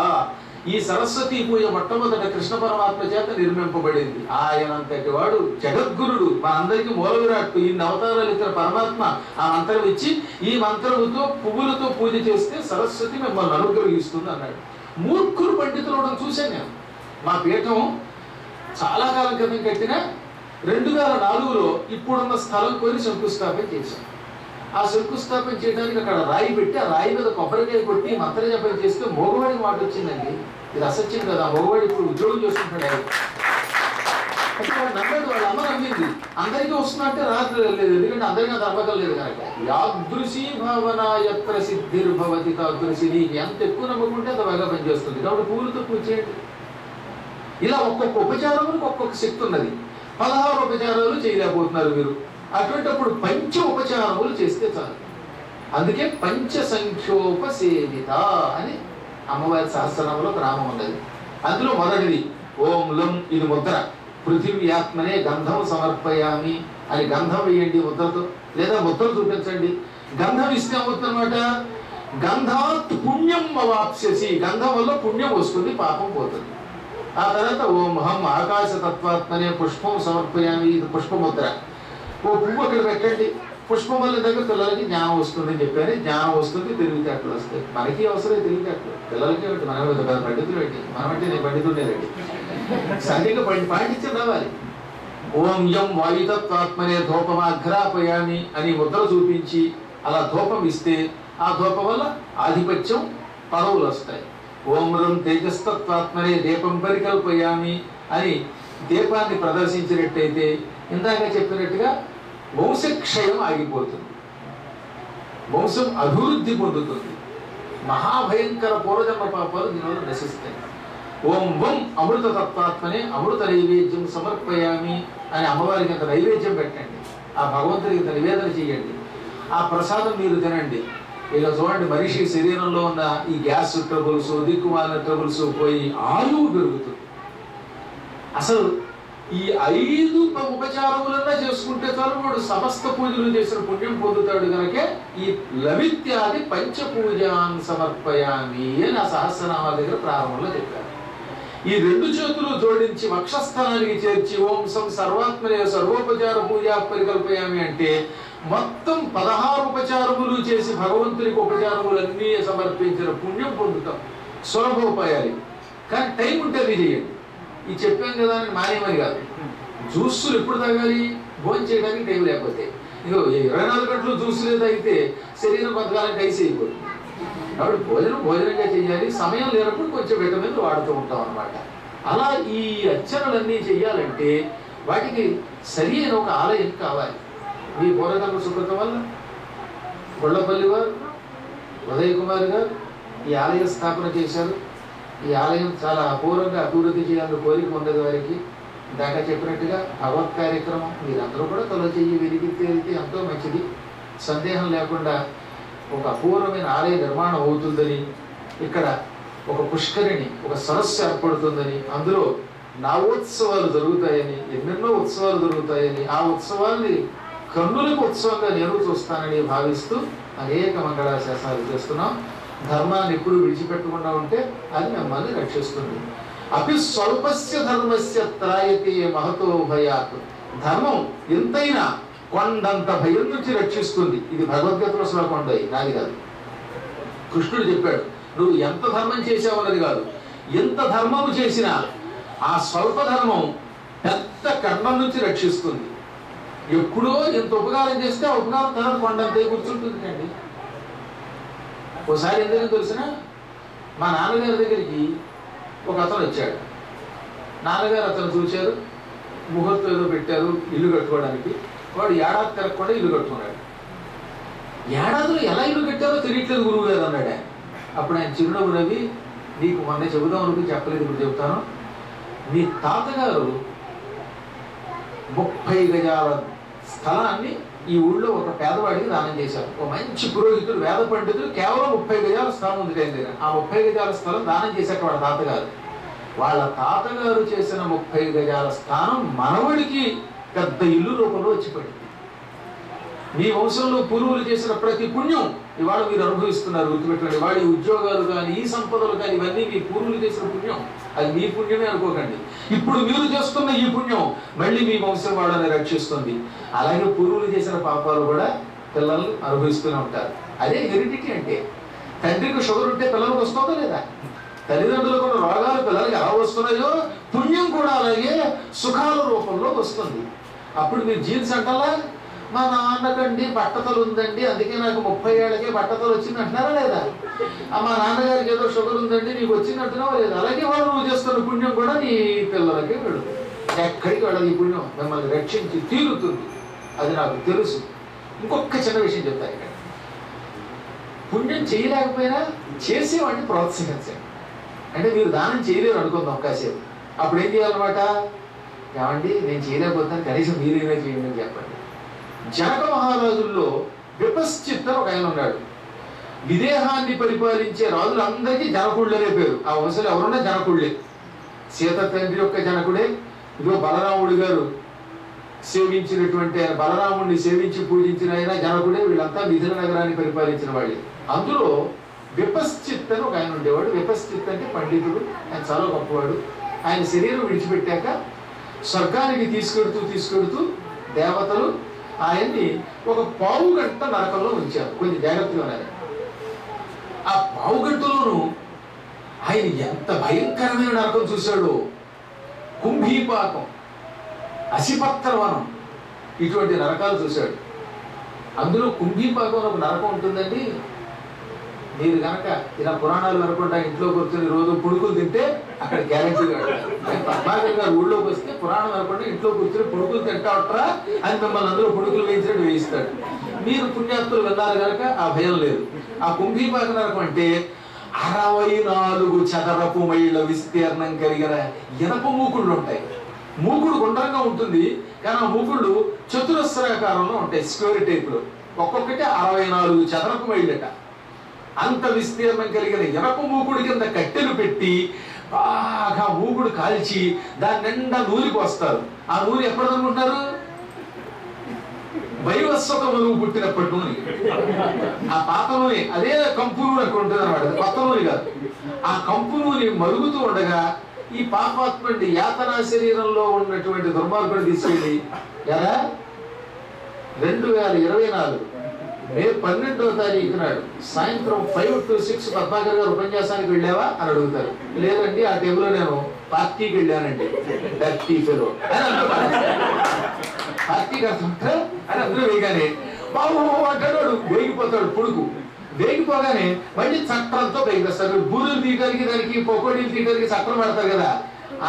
ఈ సరస్వతీ పూజ మొట్టమొదట కృష్ణ పరమాత్మ చేత నిర్మింపబడింది. ఆయనంతటి వాడు జగద్గురుడు, మనందరికీ మూల విరాట్టు. ఈ అవతారాలు ఇచ్చిన పరమాత్మ ఆ మంత్రం ఇచ్చి, ఈ మంత్రముతో పువ్వులతో పూజ చేస్తే సరస్వతి మిమ్మల్ని అనుగ్రహిస్తుంది అన్నాడు. మూర్ఖులు పండితులు చూశాను నేను. మా పీఠం చాలా కాలం క్రితం కట్టిన 2004లో ఇప్పుడున్న స్థలం కొని శంకుస్థాపన చేశాం. ఆ శంకుస్థాపన చేయడానికి అక్కడ రాయి పెట్టి, ఆ రాయి మీద కొబ్బరికాయ కొట్టి మంత్ర జపం చేస్తే మగవాడి మాట వచ్చిందండి. ఇది అసత్యం కదా. మగవాడు ఇప్పుడు ఉద్యోగం చేసుకుంటాడు. అంటే వాడు నమ్మేది, వాళ్ళ అమ్మ నమ్మింది. అందరికీ వస్తున్నట్టే రాత్రి లేదు, ఎందుకంటే అందరికీ అది నమ్మకం లేదు కనుక. యాదృశీ భావన యత్ర సిద్ధిర్భవతి తాదృశి. నీకు ఎంత ఎక్కువ నమ్మకుంటే అంత బాగా పనిచేస్తుంది. కాబట్టి పూలతో పూజ చేయండి. ఇలా ఒక్కొక్క ఉపచారములకు ఒక్కొక్క శక్తి ఉన్నది. 16 ఉపచారాలు చేయలేకపోతున్నారు మీరు. అటువంటిప్పుడు పంచ ఉపచారములు చేస్తే చాలు. అందుకే పంచసంఖ్యోపసేవిత అని అమ్మవారి సహస్రనామంలో నామం ఉన్నది. అందులో మొదటిది ఓం లం, ఇది ముద్ర. పృథివ్యాత్మనే గంధం సమర్పయామి అని గంధం వేయండి ముద్రతో, లేదా ముద్రలు చూపించండి. గంధం ఇస్తే అవుతుందన్నమాట. గంధాత్ పుణ్యం అవాప్స్యసి. గంధం వల్ల పుణ్యం వస్తుంది, పాపం పోతుంది. ఆ తర్వాత ఓం హం ఆకాశ తత్వాత్మనే పుష్పం సమర్పయామి, ఇది పుష్పముద్ర. ఓ పువ్వు అక్కడ పెట్టండి. పుష్పమల్లి దగ్గర పిల్లలకి జ్ఞానం వస్తుందని చెప్పాను. జ్ఞానం వస్తుంది, తెలివితేటలు వస్తాయి. మనకి అవసరం తెలివితేటలు, పిల్లలకి ఏమిటి, మనం పండితులు ఏంటి, మనమంటే నేను పండితుడేనండి. సరిగ్గా పాటించి రావాలి. ఓం యం వాయుతత్వాత్మనే ధూపమాఘ్రాపయామి అని ముద్ర చూపించి అలా ధూపం ఇస్తే ఆ ధూపం వల్ల ఆధిపత్యం, పదవులు వస్తాయి. ఓం రం తేజస్తత్వాత్మనే దీపం పరికల్పయామి అని దీపాన్ని ప్రదర్శించినట్టయితే ఇందాక చెప్పినట్టుగా వంశక్షయం ఆగిపోతుంది, వంశం అభివృద్ధి పొందుతుంది, మహాభయంకర పూర్వజన్మ పాపాలు దీనివల్ల నశిస్తాయి. ఓం వం అమృత తత్వాత్మనే అమృత నైవేద్యం సమర్పయామి అని అమ్మవారికి అంత నైవేద్యం పెట్టండి, ఆ భగవంతుడికి ఇంత నివేదన చేయండి, ఆ ప్రసాదం మీరు తినండి. ఇక చూడండి, మనిషి శరీరంలో ఉన్న ఈ గ్యాస్ ట్రబుల్స్, దిక్కుమాలిన ట్రబుల్స్ పోయి ఆయువు పెరుగుతుంది. అసలు ఈ 5 ఉపచారములన్నా చేసుకుంటే చాలు వాడు సమస్త పూజలు చేసిన పుణ్యం పొందుతాడు. కనుక ఈ లవిత్యాది పంచపూజాన్ సమర్పయామి అని ఆ సహస్రనామాల దగ్గర ప్రారంభంలో చెప్పారు. ఈ 2 చేతులు జోడించి వక్షస్థానానికి చేర్చి ఓం సం సర్వాత్మనే సర్వోపచార పూజా పరికల్పయామి అంటే మొత్తం 16 ఉపచారములు చేసి భగవంతునికి ఉపచారములన్నీ సమర్పించిన పుణ్యం పొందుతాం. సులభోపాయాలు, కానీ టైం ఉంటే అది చేయండి. ఈ చెప్పాను కదా అని మానేమని కాదు. జ్యూసులు ఎప్పుడు తాగాలి, భోజనం చేయడానికి టైం లేకపోతే. ఇక 24 గంటలు జ్యూసులే తాగితే శరీరం కొంతకాలం ఐస్ అయిపోతుంది. కాబట్టి భోజనంగా చేయాలి. సమయం లేనప్పుడు కొంచెం విటమిన్లు వాడుతూ ఉంటాం అన్నమాట. అలా ఈ అర్చనలన్నీ చెయ్యాలంటే వాటికి సరి అయిన ఒక ఆలయం కావాలి. మీ పూర్వజన్మ సుకృతం వల్ల గొల్లపల్లి వారు, ఉదయ్ కుమార్ గారు ఈ ఆలయ స్థాపన చేశారు. ఈ ఆలయం చాలా అపూర్వంగా అభివృద్ధి చేయాలని కోరిక ఉండేది వారికి. ఇందాక చెప్పినట్టుగా భగవత్ కార్యక్రమం మీరందరూ కూడా తల చెయ్యి వెలిగితే ఎంతో మంచిది. సందేహం లేకుండా ఒక అపూర్వమైన ఆలయ నిర్మాణం అవుతుందని, ఇక్కడ ఒక పుష్కరిణి, ఒక సరస్సు ఏర్పడుతుందని, అందులో నవోత్సవాలు జరుగుతాయని, ఎన్నెన్నో ఉత్సవాలు జరుగుతాయని, ఆ ఉత్సవాల్ని కన్నులకు ఉత్సవంగా నేను చూస్తానని భావిస్తూ అనేక మంగళాశాసనాలు చేస్తున్నాం. ధర్మాన్ని ఎప్పుడు విడిచిపెట్టకుండా ఉంటే అది మిమ్మల్ని రక్షిస్తుంది. అపి స్వల్పస్య ధర్మస్య త్రాయతే మహతో భయాత్. ధర్మం ఎంతైనా కొండంత భయం నుంచి రక్షిస్తుంది. ఇది భగవద్గీతలో శ్లోకం ఉండదు, నాది కాదు. కృష్ణుడు చెప్పాడు, నువ్వు ఎంత ధర్మం చేసావు అన్నది కాదు, ఎంత ధర్మము చేసినా ఆ స్వల్ప ధర్మం పెద్ద ఖండం నుంచి రక్షిస్తుంది. ఎప్పుడో ఎంత ఉపకారం చేస్తే ఆ ఉపకారం తర్వాత కొండంత కూర్చుంటుంది అండి. ఒకసారి ఎందుకు తెలిసిన, మా నాన్నగారి దగ్గరికి ఒక అతను వచ్చాడు. నాన్నగారు అతను చూశారు, ముహూర్తం ఏదో పెట్టారు ఇల్లు కట్టుకోవడానికి. వాడు ఏడాది తిరగకుండా ఇల్లు కట్టుకున్నాడు. ఏడాదిలో ఎలా ఇల్లు కట్టారో తెలియట్లేదు గురువు గారు అన్నాడు ఆయన. అప్పుడు ఆయన చిరునవ్వు నవ్వి, నీకు మొన్న చెబుదాం అనుకుని చెప్పలేదు, ఇప్పుడు చెబుతాను. మీ తాతగారు 30 గజాల స్థలాన్ని ఈ ఊళ్ళో ఒక పేదవాడికి దానం చేశారు. ఒక మంచి పురోహితుడు, వేద పండితుడు, కేవలం 30 గజాల స్థలం ఉంది దగ్గర. ఆ 30 గజాల స్థలం దానం చేశాక వాళ్ళ తాతగారు. వాళ్ళ తాతగారు చేసిన 30 గజాల స్థానం మనవడికి పెద్ద ఇల్లు రూపంలో వచ్చి పడింది. మీ వంశంలో పూర్వులు చేసిన ప్రతి పుణ్యం ఇవాళ మీరు అనుభవిస్తున్నారు. గుర్తుపెట్టండి, వాడి ఉద్యోగాలు కానీ, ఈ సంపదలు కానీ, ఇవన్నీ మీ పూర్వులు చేసిన పుణ్యం. అది మీ పుణ్యమే అనుకోకండి. ఇప్పుడు మీరు చేస్తున్న ఈ పుణ్యం మళ్ళీ మీ వంశం వాళ్ళని రక్షిస్తుంది. అలాగే పూర్వులు చేసిన పాపాలు కూడా పిల్లలు అనుభవిస్తూనే ఉంటారు. అదే హెరిడిటీ అంటే. తండ్రికి షుగర్ ఉంటే పిల్లలకు వస్తుందో లేదా? తల్లిదండ్రులకు కూడా రోగాలు పిల్లలకి ఎలా వస్తున్నాయో పుణ్యం కూడా అలాగే సుఖాల రూపంలో వస్తుంది. అప్పుడు మీరు జీన్స్ అంటారా, మా నాన్నకండి బట్టతలు ఉందండి అందుకే నాకు 30 ఏళ్ళకే బట్టతలు వచ్చింది అంటున్నారా లేదా? మా నాన్నగారికి ఏదో షుగర్ ఉందండి నీకు వచ్చింది అంటున్నావా లేదా? అలాగే వాళ్ళు నువ్వు చేస్తున్న పుణ్యం కూడా నీ పిల్లలకి వెళుతుంది. ఎక్కడికి వెళ్ళదు ఈ పుణ్యం, మిమ్మల్ని రక్షించి తీరుతుంది. అది నాకు తెలుసు. ఇంకొక చిన్న విషయం చెప్తాను ఇక్కడ. పుణ్యం చేయలేకపోయినా చేసేవాడిని ప్రోత్సహించండి. అంటే మీరు దానం చేయలేరు అనుకుందాం కాసేపు. అప్పుడు ఏం చేయాలన్నమాట, ఏమండి నేను చేయలేకపోతాను కనీసం మీరేనా చేయండి అని చెప్పండి. జనక మహారాజుల్లో విపశ్చిత్ ఒక ఆయన ఉన్నాడు. విదేహాన్ని పరిపాలించే రాజులందరికీ జనకుళ్ళనే పేరు. ఆ వంశంలో ఎవరున్నా జనకుళ్ళే. సీత తండ్రి యొక్క జనకుడే. ఇదిగో బలరాముడు గారు సేవించినటువంటి ఆయన, బలరాముడిని సేవించి పూజించిన ఆయన జనకుడే. వీళ్ళంతా మిథిల నగరాన్ని పరిపాలించిన వాళ్ళే. అందులో విపశ్చిత్ అని ఒక ఆయన ఉండేవాడు. విపశ్చిత్ అంటే పండితుడు, ఆయన చాలా గొప్పవాడు. ఆయన శరీరం విడిచిపెట్టాక స్వర్గానికి తీసుకెడుతూ దేవతలు ఆయన్ని ఒక పావు గంట నరకంలో ఉంచారు. కొంచెం జాగ్రత్తగా ఉన్నారు. ఆ పావు గంటలోనూ ఆయన ఎంత భయంకరమైన నరకం చూశాడో. కుంభీపాకం, అసిపత్రవనం, ఇటువంటి నరకాలు చూశాడు. అందులో కుంభీపాకం ఒక నరకం ఉంటుందండి. మీరు కనుక ఇలా పురాణాలు అనుకుంటా ఇంట్లో కూర్చొని రోజు పుణుకులు తింటే అక్కడ గ్యారెంటీగా పద్మాకర్ గారు ఊళ్ళోకి వస్తే పురాణం అనుకుంటే ఇంట్లో కూర్చొని పుణుకులు తింటా ఉంటారా అని మిమ్మల్ని అందరూ పుణుకులు వేయించినట్టు వేయిస్తాడు. మీరు పుణ్యాత్తులు విన్నారు కనుక ఆ భయం లేదు. ఆ కుంభీపాక నరకం అంటే 64 చదరపు మైళ్ళ విస్తీర్ణం కలిగిన ఇనప మూకుళ్ళు ఉంటాయి. మూకుడు గుండ్రంగా ఉంటుంది కానీ ఆ మూకుళ్ళు చతురస్రాకారంలో ఉంటాయి, స్క్వేర్ టైప్లో. ఒక్కొక్కటి 64 చదరపు మైళ్ళట. అంత విస్తీర్ణం కలిగిన ఇనప మూకుడు కింద కట్టెలు పెట్టి బాగా మూకుడు కాల్చి దాని నిండా నూనె పోస్తారు. ఆ నూనె ఎప్పటిదనుకుంటారు? వైవస్వత మనువు పుట్టినప్పటి నూనె. ఆ పాత నూనె అదే కంపు నూనె అక్కడ ఉంటుంది అనమాట, కొత్త నూనె కాదు. ఆ కంపు నూనె మరుగుతూ ఉండగా ఈ పాపాత్ముడి యాతనా శరీరంలో ఉన్నటువంటి దుర్మార్గుడు తీసుకెళ్ళి, ఎలా 2024 మే 12వ తారీఖు నాడు సాయంత్రం 5 to 6 పద్మాకర్ గారు ఉపన్యాసానికి వెళ్ళావా అని అడుగుతారు. లేదండి, ఆ టైంలో నేను పార్టీకి వెళ్ళానండి. డర్టీ ఫెలో అని పార్టీకి అర్థంటే అని అందరూ వేయగానే బాబు అంటాడు. వేగిపోతాడు పుడుకు. వేగిపోగానే మళ్ళీ చట్రంతో పైకి తెస్తారు. బూరులు తీయడానికి, దానికి పకోడీలు తీయడానికి చట్రం పెడతారు కదా,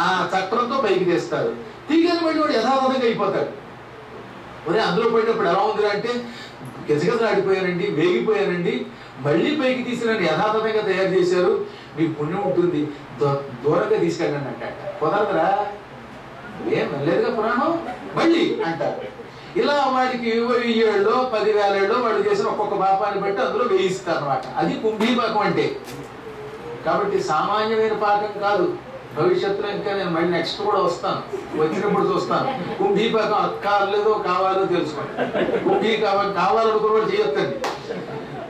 ఆ చట్రంతో పైకి తెస్తారు. తీయగానే మళ్ళీ వాడు యథాతథంగా అయిపోతాడు. ఒరే అందులో పోయినప్పుడు ఎలా ఉందిరా అంటే, గజగజలాడిపోయానండి, వేగిపోయానండి, మళ్ళీ పైకి తీసి నన్ను యథాతథంగా తయారు చేశారు, మీకు పుణ్యం ఉంటుంది, దూరంగా తీసుకెళ్ళండి అంట. కుదరదురా, ఏం లేదుగా పురాణం మళ్ళీ అంటారు. ఇలా వాడికి 1000 ఏళ్ళలో 10,000 ఏళ్ళలో వాడు చేసిన ఒక్కొక్క పాపాన్ని బట్టి అందులో వేయిస్తారు అనమాట. అది కుంభీపాకం అంటే. కాబట్టి సామాన్యమైన పాకం కాదు. భవిష్యత్తులో ఇంకా నేను మళ్ళీ నెక్స్ట్ కూడా వస్తాను, వచ్చినప్పుడు చూస్తాను. కుంభీపాకం అక్కర్లేదో కావాలో తెలుసుకోండి. కుంభీపాకం కావాలనుకున్న వాడు చేయొద్దండి.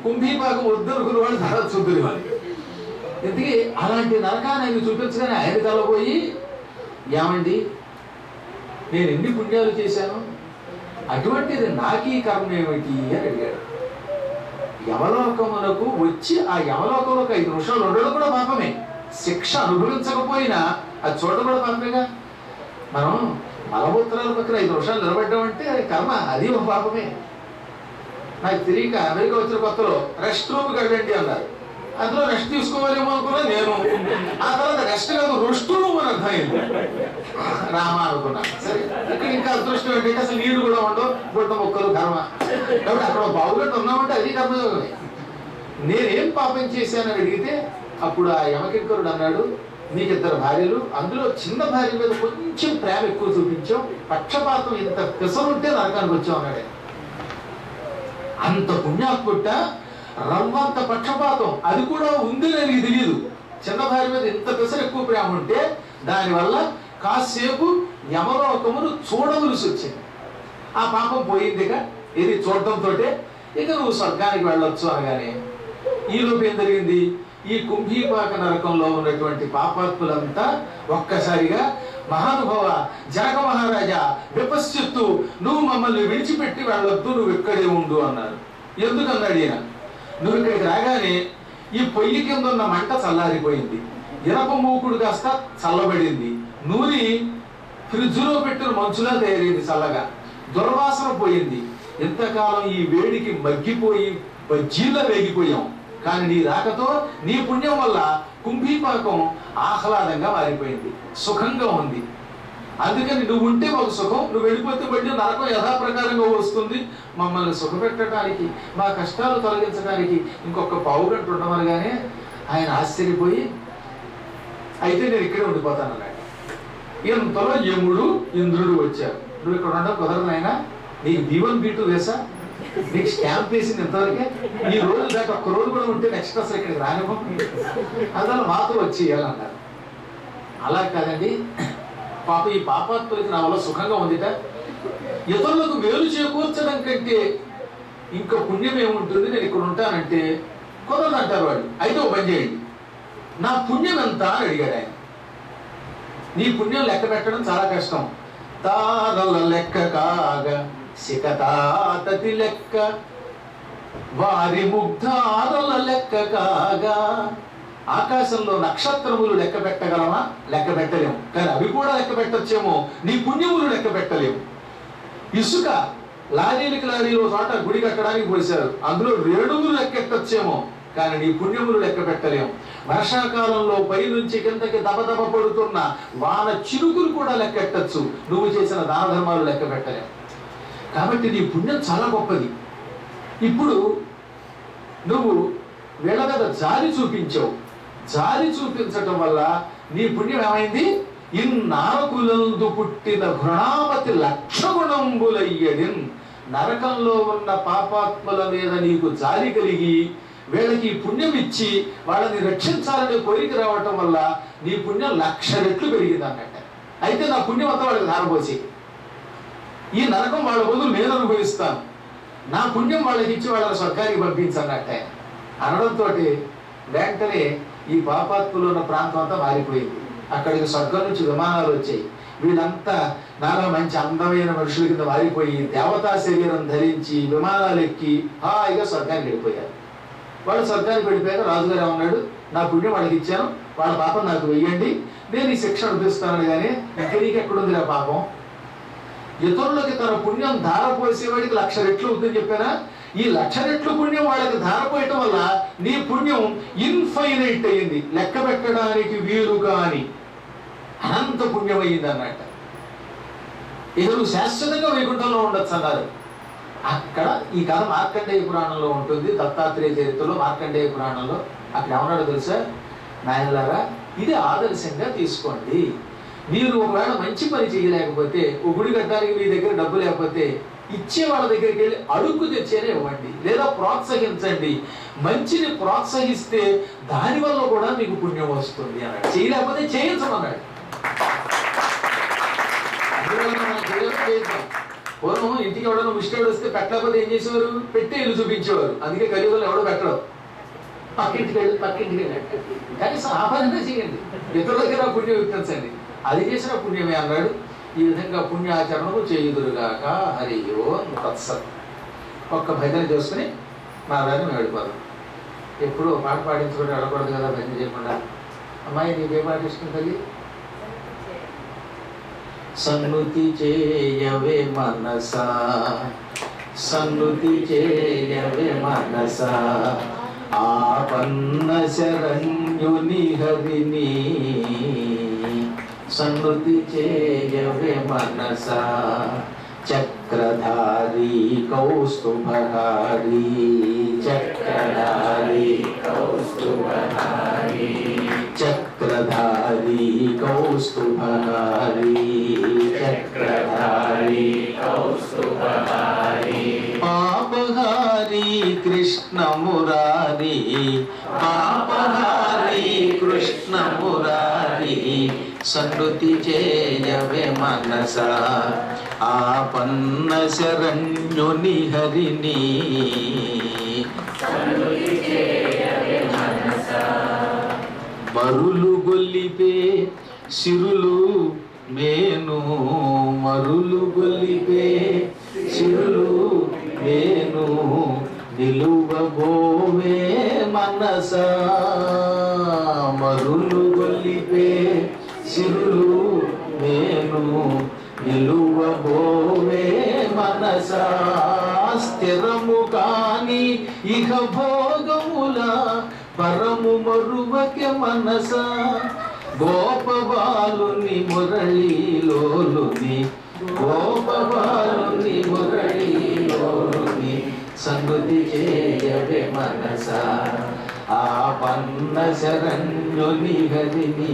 కుంభీపాకం వద్దనుకున్న వాడు ధర చూద్దురు వాళ్ళు. ఎందుకే అలాంటి నరకాన్ని ఆయన చూపించగానే ఆయన తలపోయి, ఏమండి నేను ఎన్ని పుణ్యాలు చేశాను, అటువంటిది నాకీ కర్మ ఏమిటి అని అడిగాడు. యమలోకమునకు వచ్చి ఆ యమలోకంలో 5 నిమిషాలు ఉండడం కూడా పాపమే. శిక్ష అనుభవించకపోయినా అది చూడడం కూడా పాపమేగా. మనం మలమూత్రాల పక్కన 5 నిమిషాలు నిలబడ్డామంటే కర్మ, అది ఒక పాపమే. నాకు తెలియక అమెరికా వచ్చిన కొత్తలో రెస్ట్ రూమ్కి వెళ్ళండి అన్నారు. అందులో రెస్ట్ తీసుకోవాలేమో అనుకున్నా నేను. ఆ తర్వాత రెస్ట్ కాదు, రెస్ట్ రూమ్ అని అర్థమైంది. రామా అనుకున్నా. సరే, ఇక్కడ ఇంకా అదృష్టం ఏంటంటే అసలు నీళ్లు కూడా ఉండవు, గుడ్డ మొక్కలు కర్మ. కాబట్టి అక్కడ బావుగట్టు ఉన్నామంటే అది కర్మయోగమే. నేనేం పాపం చేశానని అడిగితే అప్పుడు ఆ యమకింకరుడు అన్నాడు, నీకు 2 భార్యలు, అందులో చిన్న భార్య మీద కొంచెం ప్రేమ ఎక్కువ చూపించాం, పక్షపాతం ఇంత పెసరుంటే నరకానికి వచ్చాం అన్నాడే. అంత పుణ్యాత్ముట్ట, రవ్వంత పక్షపాతం అది కూడా ఉంది నాకు తెలియదు. చిన్న భార్య మీద ఇంత పెసరు ఎక్కువ ప్రేమ ఉంటే దానివల్ల కాసేపు యమలోకమును చూడవలసి వచ్చింది. ఆ పాపం పోయిందిగా, ఇది చూడటంతో ఇక నువ్వు స్వర్గానికి వెళ్ళొచ్చు అనగానే ఈలోపు ఏం జరిగింది? ఈ కుంభీపాక నరకంలో ఉన్నటువంటి పాపాత్ములంతా ఒక్కసారిగా, మహానుభావ జనక మహారాజా విపశ్చిత్తు, నువ్వు మమ్మల్ని విడిచిపెట్టి వెళ్ళొద్దు, నువ్వు ఇక్కడే ఉండు అన్నారు. ఎందుకన్నాడు ఈయన? నువ్వు ఇక్కడికి రాగానే ఈ పొయ్యి కింద ఉన్న మంట చల్లారిపోయింది, ఇనప మూకుడు కాస్త చల్లబడింది, నూనె ఫ్రిడ్జ్లో పెట్టిన మంచులా తయారైంది చల్లగా, దుర్వాసన పోయింది. ఇంతకాలం ఈ వేడికి మగ్గిపోయి బజ్జీల్లో వేగిపోయాం. కానీ నీ రాకతో, నీ పుణ్యం వల్ల కుంభీపాకం ఆహ్లాదంగా మారిపోయింది, సుఖంగా ఉంది. అందుకని నువ్వు ఉంటే మాకు సుఖం, నువ్వు వెళ్ళిపోతే మళ్ళీ నరకం యథాప్రకారంగా వస్తుంది. మమ్మల్ని సుఖపెట్టడానికి, మా కష్టాలు తొలగించడానికి ఇంకొక పావు గంట ఉండమనగానే ఆయన ఆశ్చర్యపోయి, అయితే నేను ఇక్కడే ఉండిపోతాను అన్నాడు. ఇంతలో యముడు ఇంద్రుడు వచ్చారు. నువ్వు ఇక్కడ ఉండడం కుదరదు ఆయన, నీకు B1 B2 వేసా, నీకు స్టాంప్ వేసింది ఇంతవరకే, ఈ రోజు దాకా ఒక్క రోజు కూడా ఉంటే నెక్స్ట్ అసలు ఇక్కడికి రానివ్వం, అందువల్ల మాతో వచ్చి ఇవ్వాలన్నారు. అలా కాదండి, పాప ఈ పాపాత్మకి నా వల్ల సుఖంగా ఉందిట, ఇతరులకు మేలు చేకూర్చడం కంటే ఇంకా పుణ్యం ఏముంటుంది, నేను ఇక్కడ ఉంటానంటే కుదరదు అంటారు వాళ్ళు. అయితే ఓ పని చేయండి, నా పుణ్యం ఎంత అని అడిగాడు ఆయన. నీ పుణ్యం లెక్క పెట్టడం చాలా కష్టం. తారల లెక్క కాగా సికతాతతి లెక్క వారి ముగ్ధారల లెక్క కాగా. ఆకాశంలో నక్షత్రములు లెక్క పెట్టగలమా? లెక్క పెట్టలేము. కానీ అవి కూడా లెక్క పెట్టొచ్చేమో, నీ పుణ్యములు లెక్క పెట్టలేము. ఇసుక లారీలు చోట గుడి కట్టడానికి పోశారు, అందులో రేణువులు లెక్కెట్టొచ్చేమో, కానీ నీ పుణ్యములు లెక్క పెట్టలేము. వర్షాకాలంలో పైనుంచి కిందకి దబదబ పడుతున్న వాన చిరుకులు కూడా లెక్కెట్టచ్చు, నువ్వు చేసిన దాన ధర్మాలు లెక్క పెట్టలేము. కాబట్టి నీ పుణ్యం చాలా గొప్పది. ఇప్పుడు నువ్వు వీళ్ళ మీద జాలి చూపించావు. జాలి చూపించటం వల్ల నీ పుణ్యం ఏమైంది? ఇన్నారకులందు పుట్టిన ఘృణామతి లక్ష గుణంబులయ్యడిన్. నరకంలో ఉన్న పాపాత్ముల మీద నీకు జాలి కలిగి వీళ్ళకి పుణ్యం ఇచ్చి వాళ్ళని రక్షించాలనే కోరిక రావటం వల్ల నీ పుణ్యం 1,00,000 రెట్లు పెరిగింది అన్నట్ట. అయితే నా పుణ్యం అంతా వాళ్ళకి ధారపోసి, ఈ నరకం వాళ్ళ బదులు నేను అనుభవిస్తాను, నా పుణ్యం వాళ్ళకి ఇచ్చి వాళ్ళని స్వర్గానికి పంపించన్నట్టే అనడంతో వెంటనే ఈ పాపాత్ములు ఉన్న ప్రాంతం అంతా మారిపోయింది. అక్కడికి స్వర్గం నుంచి విమానాలు వచ్చాయి. వీళ్ళంతా నాలా మంచి అందమైన మనుషుల కింద మారిపోయి దేవతా శరీరం ధరించి విమానాలు ఎక్కి హాయిగా స్వర్గానికి వెళ్ళిపోయారు. వాళ్ళు స్వర్గానికి వెళ్ళిపోయాక రాజుగారు ఏమన్నాడు, నా పుణ్యం వాళ్ళకి ఇచ్చాను, వాళ్ళ పాపం నాకు వెయ్యండి, నేను ఈ శిక్ష అనిపిస్తాను. కానీ ఇంకా నీకు ఎక్కడుంది ఆ పాపం? ఇతరులకి తన పుణ్యం ధారపోసేవాడికి 1,00,000 రెట్లు అవుతుందని చెప్పానా? ఈ 1,00,000 రెట్లు పుణ్యం వాళ్ళకి ధారపోయటం వల్ల నీ పుణ్యం ఇన్ఫైనైట్ అయ్యింది, లెక్క పెట్టడానికి వీలుగా అని అనంత పుణ్యం అయ్యింది అన్నట్ట. ఇక నువ్వు శాశ్వతంగా వైకుంఠంలో ఉండొచ్చు అన్నారు. అక్కడ ఈ కథ మార్కండేయ పురాణంలో ఉంటుంది, దత్తాత్రేయ చరిత్రలో మార్కండేయ పురాణంలో. అక్కడ ఏమన్నాడు తెలుసా? నాయనలారా, ఇది ఆదర్శంగా తీసుకోండి. మీరు ఒకవేళ మంచి పని చేయలేకపోతే, ఒక గుడి కట్టడానికి మీ దగ్గర డబ్బు లేకపోతే ఇచ్చే వాళ్ళ దగ్గరికి వెళ్ళి అడుగు తెచ్చేనే ఇవ్వండి, లేదా ప్రోత్సహించండి. మంచిని ప్రోత్సహిస్తే దానివల్ల కూడా మీకు పుణ్యం వస్తుంది అన్నాడు. చేయలేకపోతే చేయించమన్నాడు. పూర్వం ఇంటికి ఎవడన్నా ముష్టాడు వస్తే పెట్టలేకపోతే ఏం చేసేవారు? పెట్టి ఇల్లు చూపించేవారు. అందుకే కలియుగంలో ఎవడో పెట్టడం, పక్కింటికి వెళ్ళి కనీసం ఆపదనే చేయండి, ఇతరుల దగ్గర పుణ్యం విప్పించండి, అది చేసిన పుణ్యమే అన్నాడు. ఈ విధంగా పుణ్యాచరణము చేయుదురుగాక. హరియో తత్సత్. ఒక్క భజన చేసుకుని మా దాన్ని మేము వెళ్ళిపోదాం. ఎప్పుడు పాట పాడించుకుంటే వెళ్ళకూడదు కదా భజన చేయకుండా. అమ్మాయి నీకే పాట ఇష్టం తల్లి? సన్నుతి చేయవే మనసా, సన్నుతి చేయవే మనసా, ఆపన్న శరణ్యుని హరిని. సన్నుతి చేయవే మనసా, చక్రధారి కౌస్తుభహారి, చక్రధారి కౌస్తుభహారి, చక్రధారి కౌస్తుభహారి, చక్రధారి కౌస్తుభహారి, పాపహారి కృష్ణ మురారి, పాపహారి కృష్ణ మురారి. సన్నుతి చేయవే మనసా, ఆపన్న శరణ్యుని హరిని. మరులు గొల్లిపే సిరులు మేను, మరులు గొల్లిపే సిరులు మేను, నిలువబోవే మనసా. మరులు గొల్లిపే సిరులు మేను, నిలువబోవే మనసా. స్థిరము కాని ఇహ భోగముల పరము మరువకే మనసా. గోపబాలుని మురళీలోలుని, గోపబాలుని మురళీలోలుని. సన్నుతి చేయవే మనసా, ఆపన్న శరణ్యుని హరిని.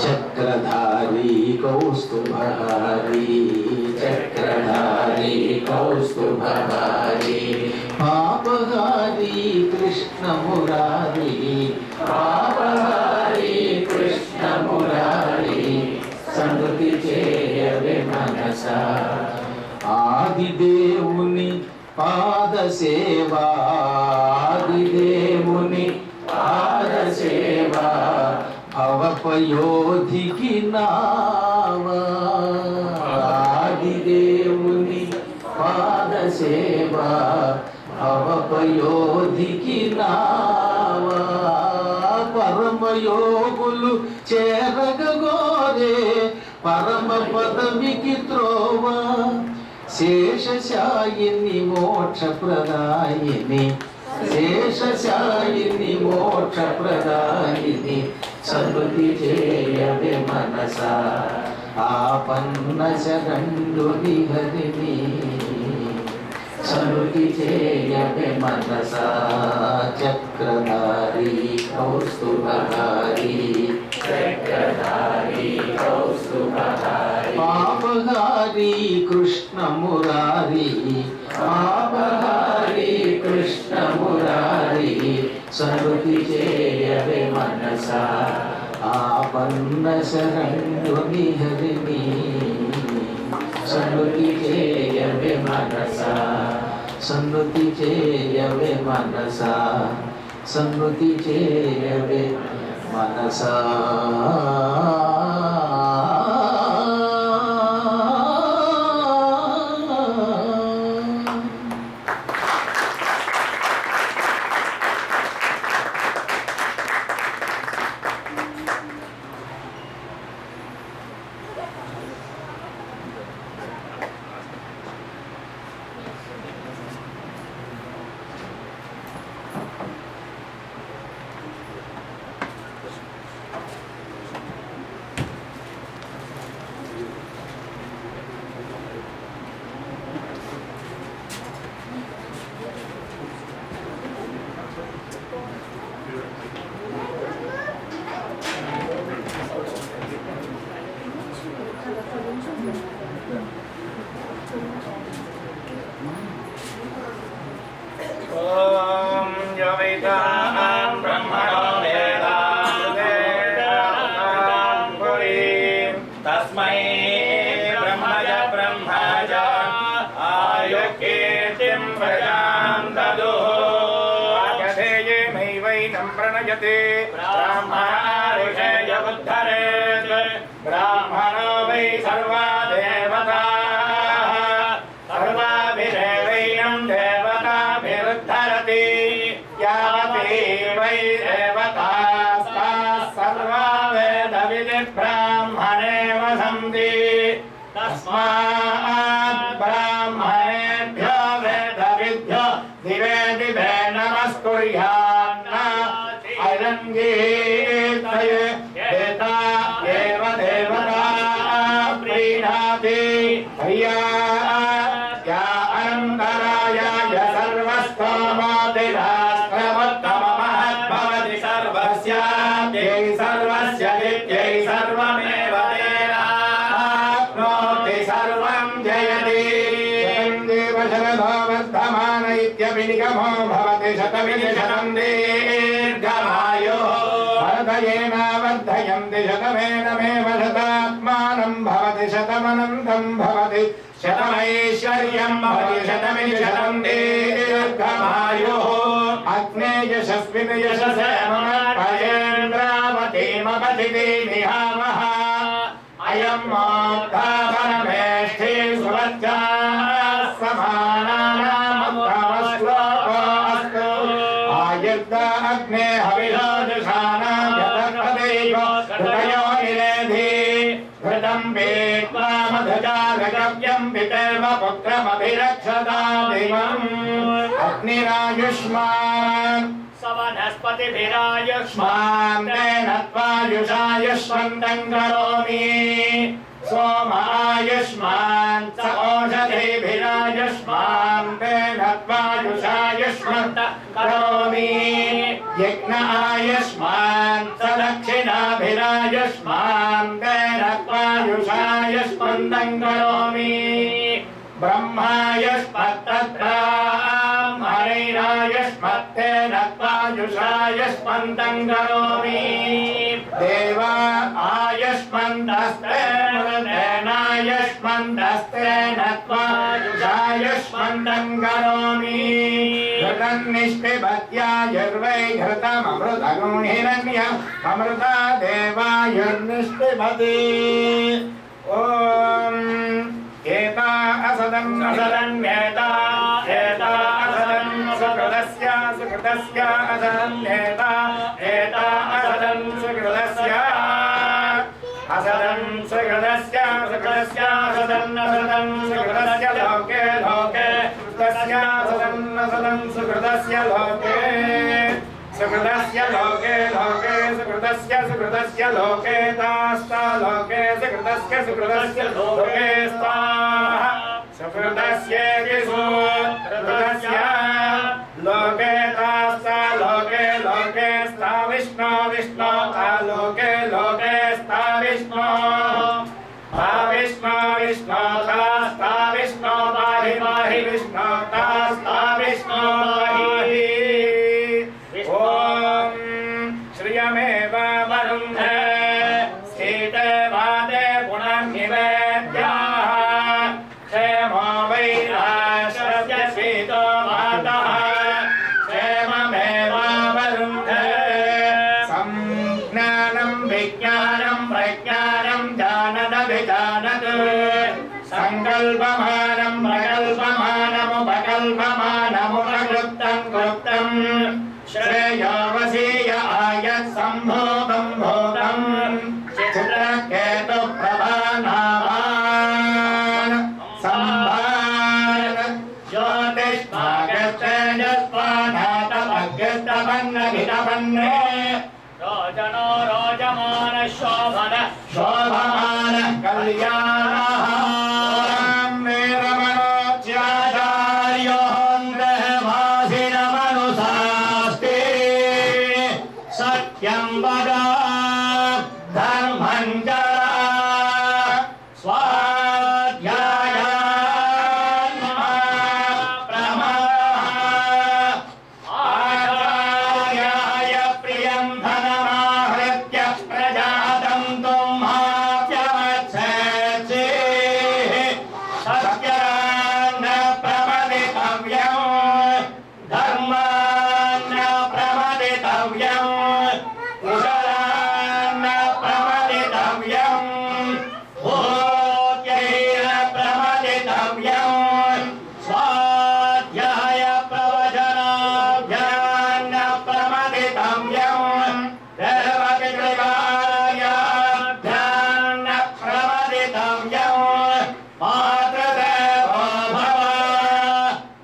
చక్రధారి కౌస్తుభహారి, చక్రధారి కౌస్తుభహారి, పాపహారి కృష్ణ మురారి, పాపహారి కృష్ణ మురారి. సన్నుతి చేయవే మనసా, ఆదిదేవుని పాద సేవా, ఆదిదేవుని పాద సేవా, భవపయోధికి నావా ఆదిదేవుని పాదసేవ భవపయోధికి నావా పరమయోగులు చేరగోరే పరమ పదవికి త్రోవ శేషశాయిని మోక్ష ప్రదాయిని శేషశాయిని మోక్ష ప్రదాయిని సన్నుతి చేయవే మనస ఆపన్న శరణుని హరిని సన్నుతి చేయవే మనస చక్రధారి కౌస్తుభధారి చక్రధారి కౌస్తుభధారి పాపహారి కృష్ణ మురారి పాపహారి కృష్ణ మురారి సన్నుతి చేయవే మనస ఆపన్న శరణుని హరిని సన్నుతి చేయవే మనస సన్నుతి చేయవే మనస సన్నుతి చేయవే మనస ब्राह्मणो वै सर्वा देवताः सर्वाभिरेवैनं देवताभिरुद्धरति यावती वै देवतास्ताः सर्वा वेदविधिब्राह्मणे वसन्ति तस्मात् ब्राह्मणेभ्यो वेदविद्भ्यो दिवे दिवे नमस्कुर्यान्न अरङ्गीर्तये एता एव देवता प्रीणाति भय्या या अनन्तरायाय सर्वस्तोमोतिराष्ट्रमुत्तममहद्भवति सर्वस्याद्यै सर्वस्य नित्यै सर्वमेव तेनाप्नोति सर्वं जयति देव शरदो वर्धमान इत्यभिनिगमो भवति शतमिति शतं दीर्घमायुः वर्धयेनावर्धयन्ति शतमेनमेव शतात्मानं भवति शतमनन्तं भवति शतमैश्वर्यं भवति शतमिति शतं दीर्घमायुः अग्ने यशस्विन् यशसेन्द्रावतीमपचितिमिहामः अयं मोक्ताफलमेष्ठे सुवच्चा समानानामस्तमश्लोको आयुर्द अग्ने हविषोजुषाणाभ्यतर्पदैव हृदयो निरेधि घृतं पीत्वा मधुजागव्यं पितेव पुत्रमभिरक्षता दिवम् अग्निरायुष्मान् सवनस्पतिभिरायुष्मान् तेन त्वायुषायुष्मन्तं करोमि सोमायुष्मान् स ओषधिभिरायुष्मान् तेन त्वायुषायुष्मन्तं करोमि यज्ञ आयुष्मान् स दक्षिणाभिरायुष्मान् तेन त्वायुषायुष्मन्तं करोमि ब्रह्मायुष्मत्तद्ब्राह्मणैरायुष्मत्तेन त्वायुषायुष्मन्तं करोमि देवा आयुष्मन्तस्तेनायुष्मन्तस्तेन त्वायुषायुष्मन्तं करोमि निष्पिबत्यायुर्वै घृतममृतगं हिरण्यम् अमृता देवायुर्निष्पिबति ॐ एता असदं असदन्येता एता असदं सुकृतस्य सुकृतस्य असदन्येता एता असदं सुकृतस्य असदं सुकृतस्य सुकृतस्य असदं असदं सुकृतस्य लोके लोके तस्य असदं असदं सुकृतस्य लोके सुकृतस्य लोके लोके सुकृतस्य सुकृतस्य लोके तास्ता लोके सुकृतस्य सुकृतस्य लोके स्ताः सुकृतस्य सुकृतस्य लोके तास्ता लोके लोके स्ता विष्णु विष्णु ता लोके लोके स्ता विष्णु ता विष्णु विष्णु तास्ता विष्णु पाहि पाहि विष्णु तास्ता विष्णु पाहि ॐ श्रियमेव वरुन्धे सीते वादे गुणनिवेद्याः क्षेमो वैराश्रस्य सीतो मातः क्षेममेव वरुन्धे संज्ञानं विज्ञानं प्रज्ञानं जानदभिजानत् संकल्पमानं प्रकल्पमानमुपकल्पमानमुपकृतं कृतं श्रेयोवसीय आयत् सम्भोगं भोगं चित्रकेतु प्रभानावान् सम्भान ज्योतिष्मागच्छेजस्वाधातमग्रस्तपन्नभितपन्ने रोजनो रोजमान शोभन शोभमान कल्याणः सत्यं वद धर्मं चर स्वाध्यायान् प्रमाः आचार्याय प्रियं धनमाहृत्य प्रजातं तुम्हाप्यवत्सेत्सि सत्यान्न प्रमदितव्यं धर्मान्न प्रमदितव्यं कुशलान्न प्रमदितव्यं भूत्यैर प्रमदितव्यं स्वाध्याय प्रवचनाभ्यान्न प्रमदितव्यं देवपितृकार्याभ्यान्न प्रमदितव्यं मातृदेवो भव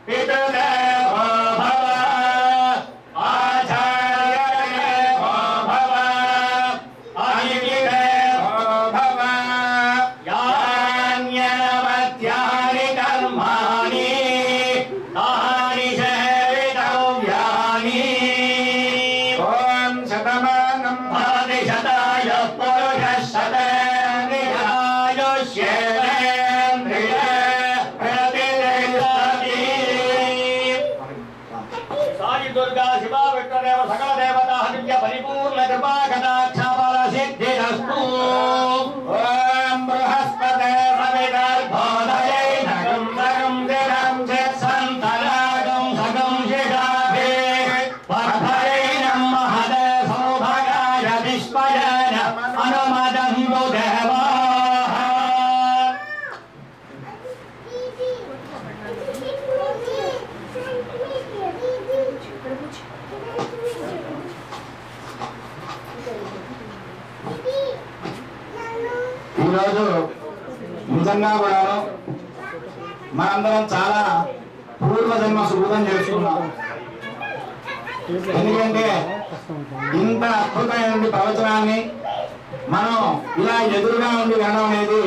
पितृदेवो भव आचार्यदेवो भव अतिथिदेवो भव यान्यनवद्यानि कर्माणि तानि सेवितव्यानि ॐ शतमानं भवति शताय पुरुषः शतेन्द्रियायुष्येवेन्द्रिये प्रतिष्ठति साई दुर्गा शिवा विष्णुदेव सकल देवता दिव्य परिपूर्ण कृपा कटाक्ष बल सिद्धिरस्तु ओम बृहस्पते सवितर्भोदये नगं नगं दिनं चित्सन्तरागं सगं शिखाभे वर्धये नमः महदे सौभागाय विश्वजन अनुमदन्तु देवाः ఈరోజు నిజంగా కూడా మనందరం చాలా పూర్వజన్మ సుకృతం చేసుకున్నాం. ఎందుకంటే ఇంత అద్భుతమైన ప్రవచనాన్ని మనం ఇలా ఎదురుగా ఉండి వినడం అనేది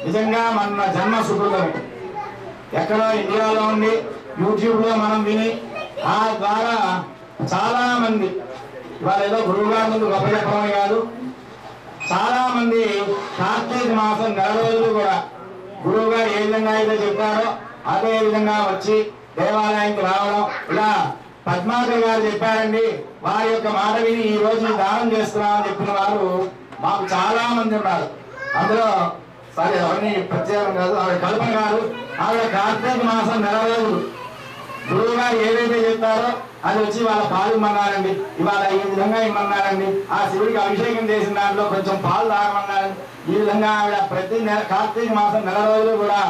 నిజంగా మన జన్మ సుకృతం. ఎక్కడో ఇండియాలో ఉండి యూట్యూబ్లో మనం విని ఆ ద్వారా చాలా మంది ఇవాళ ఏదో గురువు గారి ముందు గొప్ప చెప్పడమే కాదు, చాలా మంది కార్తీక మాసం నెల రోజులు కూడా గురువు గారు ఏ విధంగా అయితే చెప్పారో అదే విధంగా వచ్చి దేవాలయానికి రావడం. ఇలా పద్మాకర్ గారు చెప్పారండి, వారి యొక్క మాట విని ఈ రోజు దానం చేస్తున్నామని చెప్పిన వారు మాకు చాలా మంది ఉన్నారు. అందులో సరే అవన్నీ ప్రత్యేకం కాదు, ఆవిడ కల్పన గారు. ఆవిడ కార్తీక మాసం నెల రోజులు గురువు గారు ఏదైతే చెప్తారో అది వచ్చి వాళ్ళ పాలు ఇమ్మన్నారండి, ఇవాళ ఈ విధంగా ఇమ్మన్నారండి, ఆ శివుడికి అభిషేకం చేసిన దాంట్లో కొంచెం పాలు తాగమన్నారండి. ఈ విధంగా ఆవిడ ప్రతి నెల కార్తీక మాసం నెల రోజులు కూడా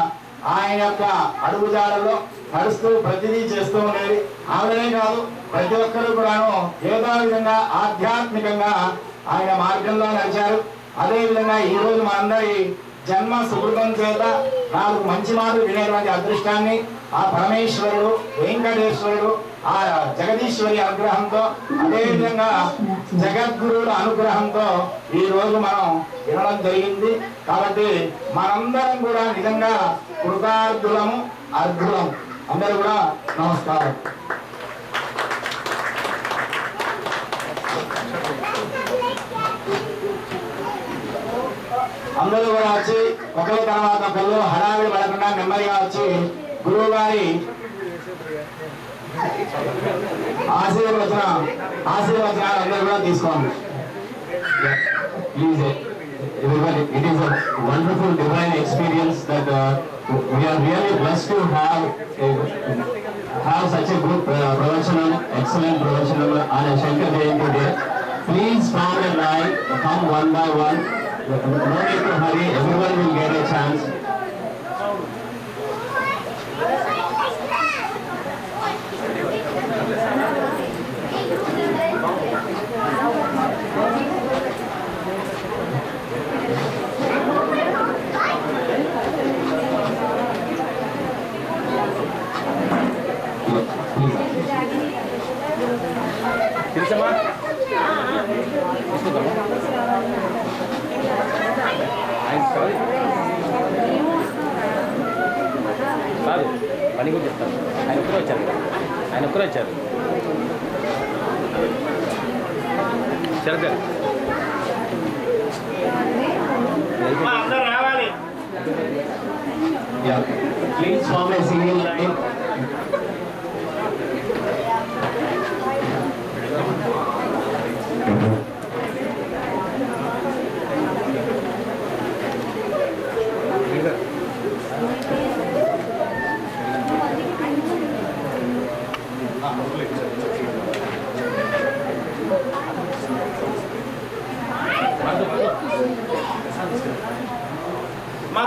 ఆయన యొక్క అడుగుజాడల్లో నడుస్తూ ప్రతిదీ చేస్తూ ఉండేది. ఆవిడనే కాదు ప్రతి ఒక్కరు కూడాను ఏదో విధంగా ఆధ్యాత్మికంగా ఆయన మార్గంలో నడిచారు. అదే విధంగా ఈ రోజు మనందరి జన్మ సుకృతం చేత 4 మంచి మాటలు వినేటువంటి అదృష్టాన్ని ఆ పరమేశ్వరుడు, వెంకటేశ్వరుడు, ఆ జగదీశ్వరి అనుగ్రహంతో, అదేవిధంగా జగద్గురువుల అనుగ్రహంతో ఈ రోజు మనం వినడం జరిగింది. కాబట్టి మనందరం కూడా నిజంగా కృతార్థులము, అర్ధులము. అందరూ కూడా నమస్కారం. అందరూ కూడా వచ్చి ఒకరి తర్వాత ఒకరు హడావిడి పడకుండా నెమ్మదిగా వచ్చి గురువు గారి ఆశీర్వచనాలు అందరూ కూడా తీసుకోండి. Please, everybody, it is a wonderful divine experience that we are really blessed to have such a good pravachanam, excellent pravachanam on a Shankar Jayanti day. Please form a line, come one by one. No need to hurry, everyone will get a chance. కాదు పని కూడా చెప్తాను. ఆయన ఒక్కరు వచ్చారు శరత్ గారు. అందరూ రావాలి. Yeah, please form a single line.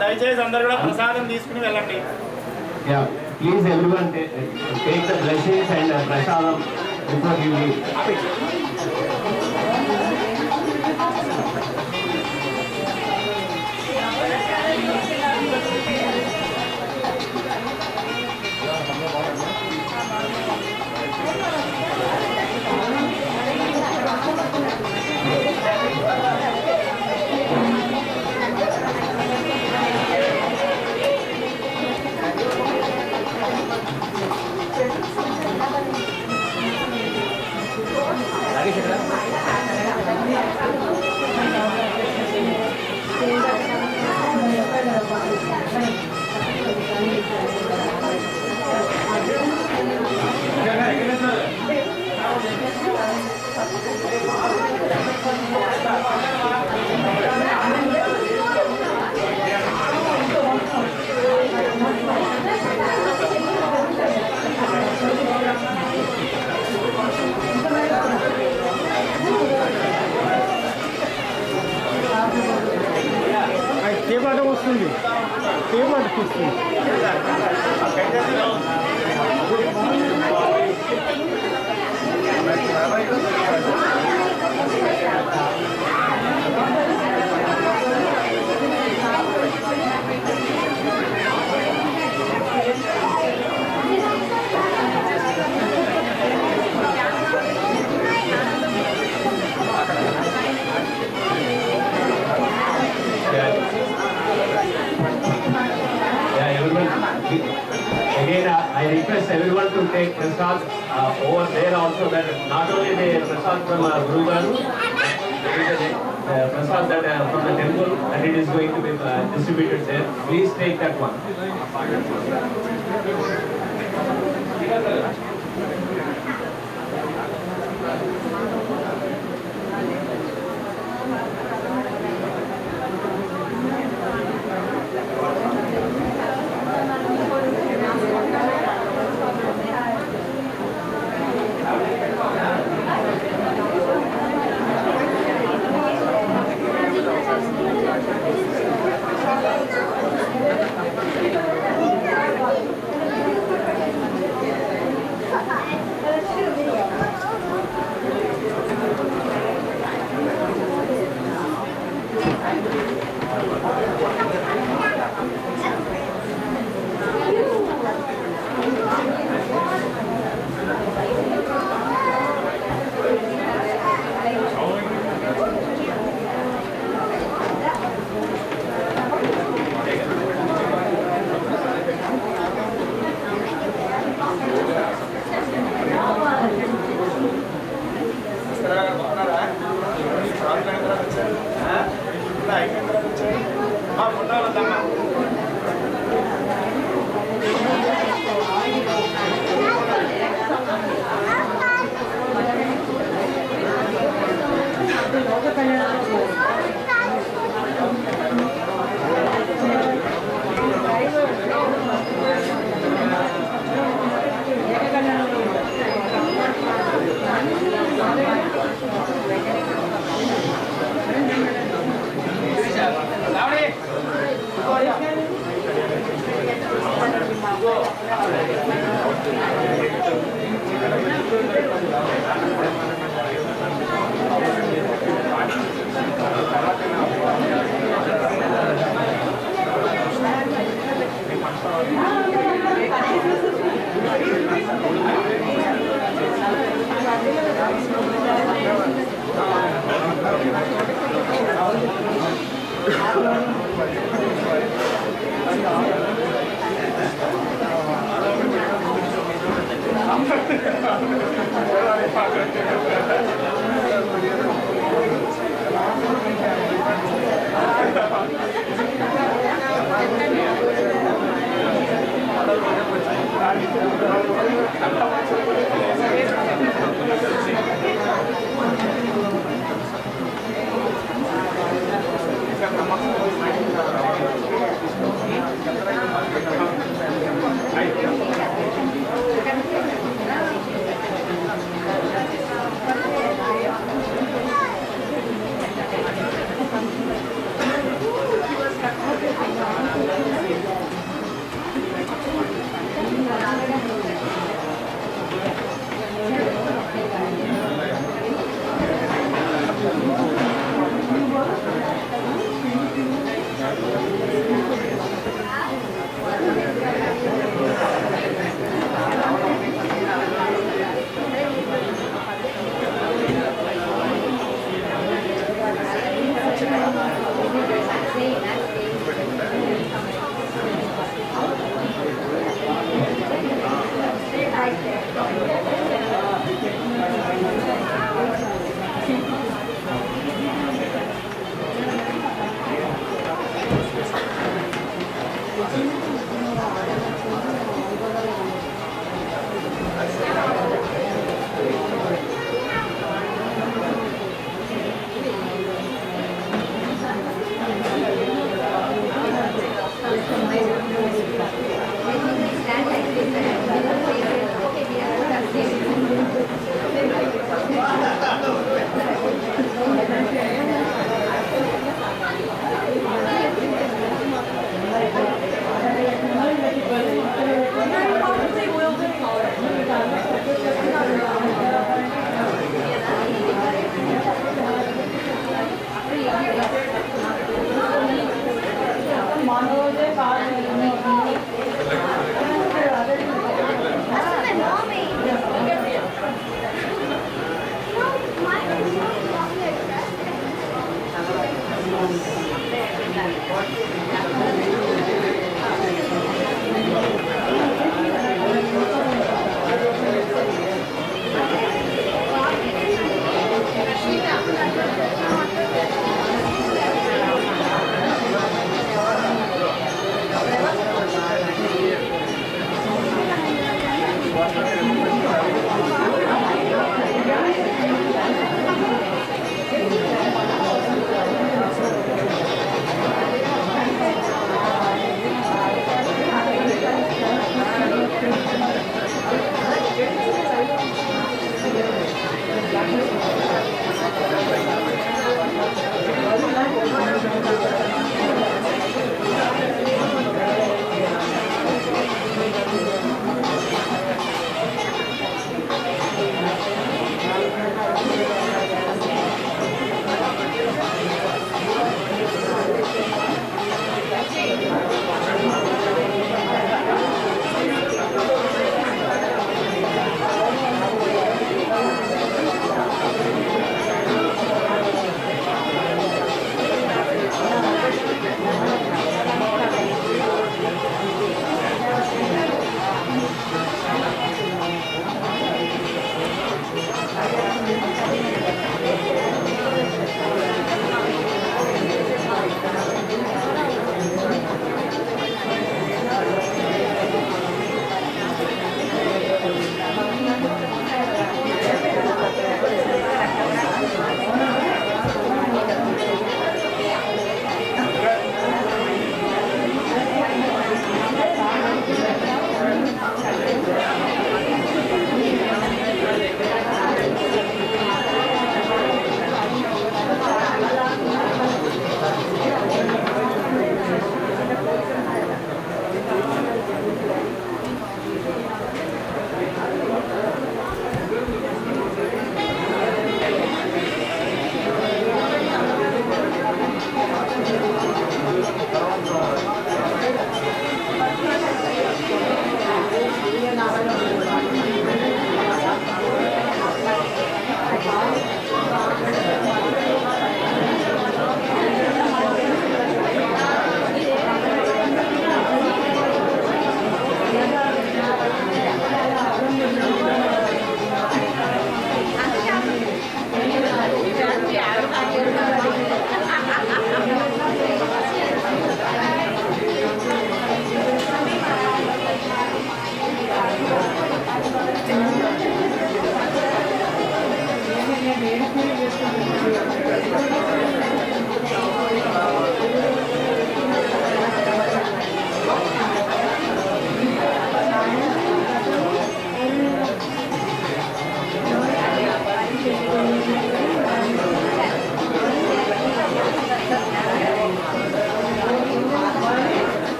దయచేసి అందరూ కూడా ప్రసాదం తీసుకుని వెళ్ళండి. Yeah, please everyone take the blessings and prasadam before you leave. తీపాట వస్తుంది. Again, I request everyone to take prasad over there also, that not only the prasad from Guru Garu, prasad that from the temple, and it is going to be distributed there. Please take that one.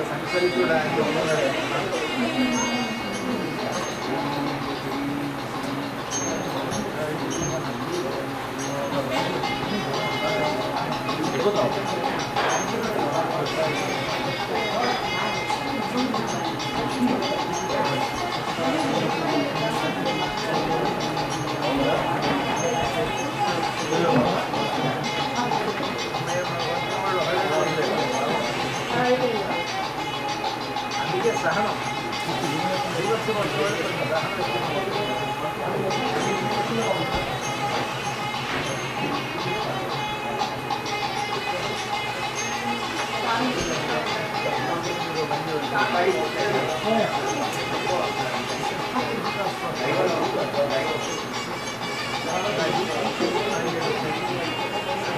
సంఖ్యలు కూడా అందుకే సహనం సహనం